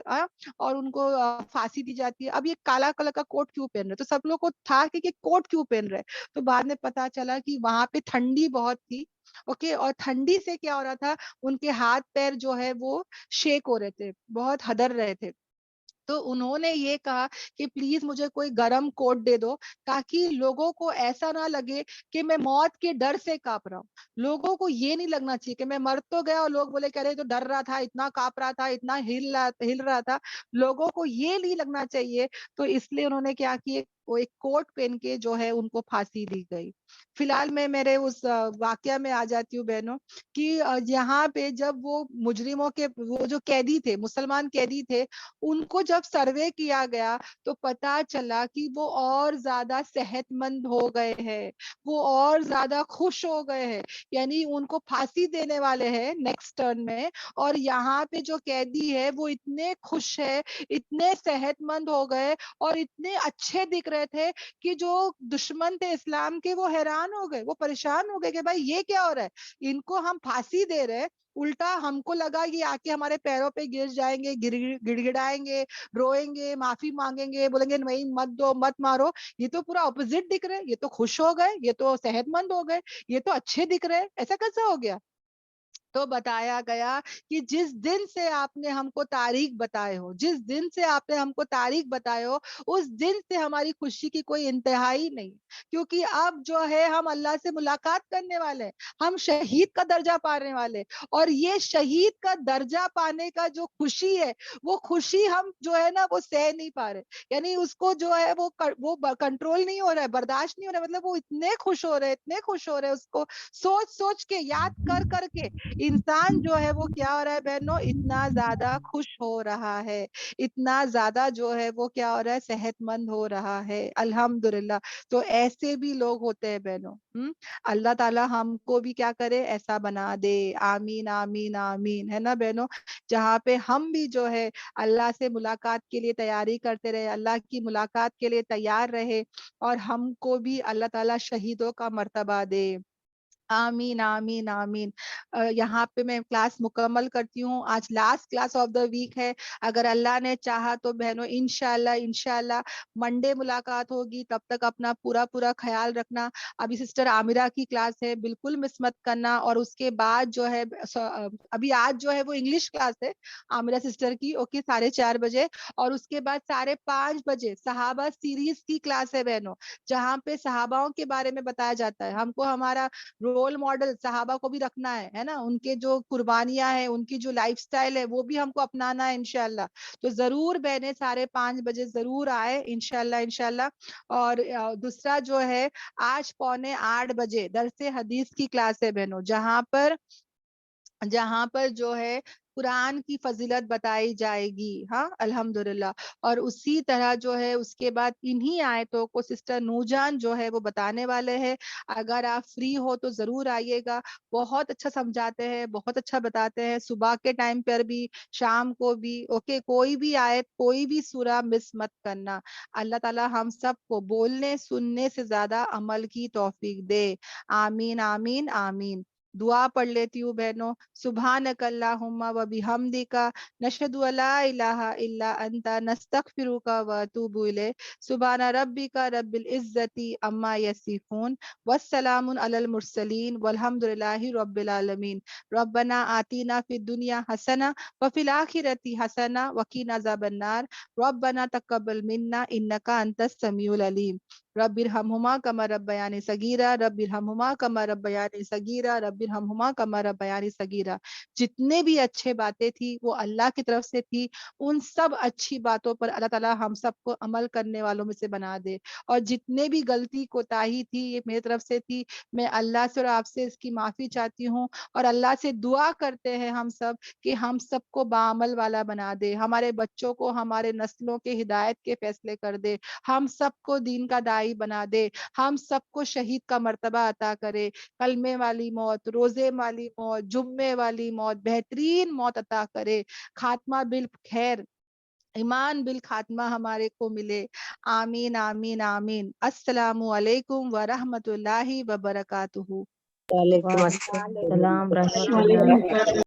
اور ان کو پھانسی دی جاتی ہے, اب یہ کالا کلر کا کوٹ کیوں پہن رہے, تو سب لوگ کو تھا کہ یہ کوٹ کیوں پہن رہے. تو بعد میں پتا چلا کہ وہاں پہ ٹھنڈی بہت تھی, اوکے, اور ٹھنڈی سے کیا ہو رہا تھا, ان کے ہاتھ پیر جو ہے وہ شیک ہو رہے تھے, بہت ہدر رہے تھے. تو انہوں نے یہ کہا کہ پلیز مجھے کوئی گرم کوٹ دے دو, تاکہ لوگوں کو ایسا نہ لگے کہ میں موت کے ڈر سے کانپ رہا ہوں. لوگوں کو یہ نہیں لگنا چاہیے کہ میں مر تو گیا اور لوگ بولے کہ رہے تو ڈر رہا تھا, اتنا کانپ رہا تھا, اتنا ہل رہا تھا. لوگوں کو یہ نہیں لگنا چاہیے, تو اس لیے انہوں نے کیا کیے, وہ ایک کوٹ پہن کے جو ہے ان کو پھانسی دی گئی. فی الحال میں میرے اس واقعہ میں آ جاتی ہوں بہنوں, کہ یہاں پہ جب وہ مجرموں کے, وہ جو قیدی تھے, مسلمان قیدی تھے, ان کو جب سروے کیا گیا تو پتا چلا کہ وہ اور زیادہ صحت مند ہو گئے ہیں, وہ اور زیادہ خوش ہو گئے ہیں. یعنی ان کو پھانسی دینے والے ہیں نیکسٹ ٹرن میں, اور یہاں پہ جو قیدی ہے وہ اتنے خوش ہے, اتنے صحت مند ہو گئے, اور اتنے اچھے دکھ رہے تھے کہ جو دشمن تھے اسلام کے وہ حیران ہو گئے, وہ پریشان ہو گئے کہ بھائی یہ کیا ہو رہا ہے, ان کو ہم پھانسی دے رہے, الٹا ہم کو لگا یہ آ کے ہمارے پیروں پہ گر جائیں گے, گڑ گڑائیں گے, روئیں گے, معافی مانگیں گے, بولیں گے نہیں مت دو, مت مارو. یہ تو پورا اپوزٹ دکھ رہے, یہ تو خوش ہو گئے, یہ تو صحت مند ہو گئے, یہ تو اچھے دکھ رہے, ایسا کیسا ہو گیا. تو بتایا گیا کہ جس دن سے آپ نے ہم کو تاریخ بتائے ہو, جس دن سے آپ نے ہم کو تاریخ بتائے ہو, اس دن سے ہماری خوشی کی کوئی انتہائی نہیں, کیونکہ اب جو ہے ہم اللہ سے ملاقات کرنے والے, ہم شہید کا درجہ پانے والے, اور یہ شہید کا درجہ پانے کا جو خوشی ہے, وہ خوشی ہم جو ہے نا وہ سہ نہیں پا رہے. یعنی اس کو جو ہے وہ کنٹرول نہیں ہو رہا ہے, برداشت نہیں ہو رہا ہے, مطلب وہ اتنے خوش ہو رہے, اتنے خوش ہو رہے, اس کو سوچ سوچ کے, یاد کر کر کے انسان جو ہے وہ کیا ہو رہا ہے بہنوں، اتنا زیادہ خوش ہو رہا ہے، اتنا زیادہ جو ہے وہ کیا ہو رہا ہے، صحت مند ہو رہا ہے، الحمدللہ۔ تو ایسے بھی لوگ ہوتے ہیں بہنوں، اللہ تعالیٰ ہم کو بھی کیا کرے، ایسا بنا دے، آمین آمین آمین، ہے نا بہنوں۔ جہاں پہ ہم بھی جو ہے اللہ سے ملاقات کے لیے تیاری کرتے رہے، اللہ کی ملاقات کے لیے تیار رہے، اور ہم کو بھی اللہ تعالیٰ شہیدوں کا مرتبہ دے، آمین آمین آمین۔ یہاں پہ میں کلاس مکمل کرتی ہوں، آج last class of the week ہے، اگر اللہ نے چاہا تو بہنوں انشاءاللہ منڈے ملاقات ہوگی، تب تک اپنا پورا خیال رکھنا۔ ابھی سسٹر عامرہ کی کلاس ہے، بالکل مس مت کرنا، اور اس کے بعد جو ہے ابھی آج جو ہے وہ انگلش کلاس ہے عامرہ سسٹر کی، اوکے 4:30 بجے، اور اس کے بعد 5:30 بجے صحابہ سیریز کی کلاس ہے بہنوں، جہاں پہ صحاباؤں کے بارے میں بتایا جاتا ہے۔ ہم کو ہمارا رول ماڈل صحابہ کو بھی رکھنا ہے نا، ان کے جو قربانیاں ہیں، ان کی جو لائف سٹائل ہے، وہ بھی ہم کو اپنانا ہے انشاءاللہ۔ تو ضرور بہنیں 5:30 بجے ضرور آئے انشاءاللہ۔ اور دوسرا جو ہے آج 7:45 بجے درس حدیث کی کلاس ہے بہنوں، جہاں پر جو ہے قرآن کی فضیلت بتائی جائے گی، ہاں الحمدللہ۔ اور اسی طرح جو ہے اس کے بعد انہی آیتوں کو سسٹر نورجان جو ہے وہ بتانے والے ہیں، اگر آپ فری ہو تو ضرور آئیے گا، بہت اچھا سمجھاتے ہیں، بہت اچھا بتاتے ہیں، صبح کے ٹائم پر بھی، شام کو بھی، اوکے کوئی بھی آیت، کوئی بھی سورہ مس مت کرنا۔ اللہ تعالی ہم سب کو بولنے سننے سے زیادہ عمل کی توفیق دے، آمین آمین آمین۔ دعا پڑھ لیتی ہوں بہنوں، سبحانک اللہم و بحمدک، نشہد ان لا الہ الا انت، نستغفرک و اتوب الیک، سبحان ربک رب العزت عما یصفون، والسلام علی المرسلین، والحمد للہ رب العالمین۔ ربنا آتینا فی الدنیا حسنہ وفی الآخرۃ حسنہ وقنا عذاب النار، ربنا تقبل منا انک انت السمیع العلیم، رب ارحمہما کما ربیانی صغیرا، رب ارحمہما کما ربیانی صغیرا، رب ارحمہما کما ربیانی صغیرا۔ جتنے بھی اچھے باتیں تھی وہ اللہ کی طرف سے تھی، ان سب اچھی باتوں پر اللہ تعالیٰ ہم سب کو عمل کرنے والوں میں سے بنا دے، اور جتنے بھی غلطی کوتاہی تھی یہ میری طرف سے تھی، میں اللہ سے اور آپ سے اس کی معافی چاہتی ہوں، اور اللہ سے دعا کرتے ہیں ہم سب کہ ہم سب کو بعمل والا بنا دے، ہمارے بچوں کو ہمارے نسلوں کے ہدایت کے فیصلے کر دے، ہم سب کو دین کا داعی بنا دے، ہم سب کو شہید کا مرتبہ عطا کرے، کلمے والی موت، روزے والی موت، جمعے والی موت، بہترین موت عطا کرے، خاتمہ بالخیر، ایمان بالخاتمہ ہمارے کو ملے، آمین آمین آمین۔ السلام علیکم ورحمۃ اللہ وبرکاتہ۔ وعلیکم وعلیکم السلام۔ السلام ورحمۃ اللہ۔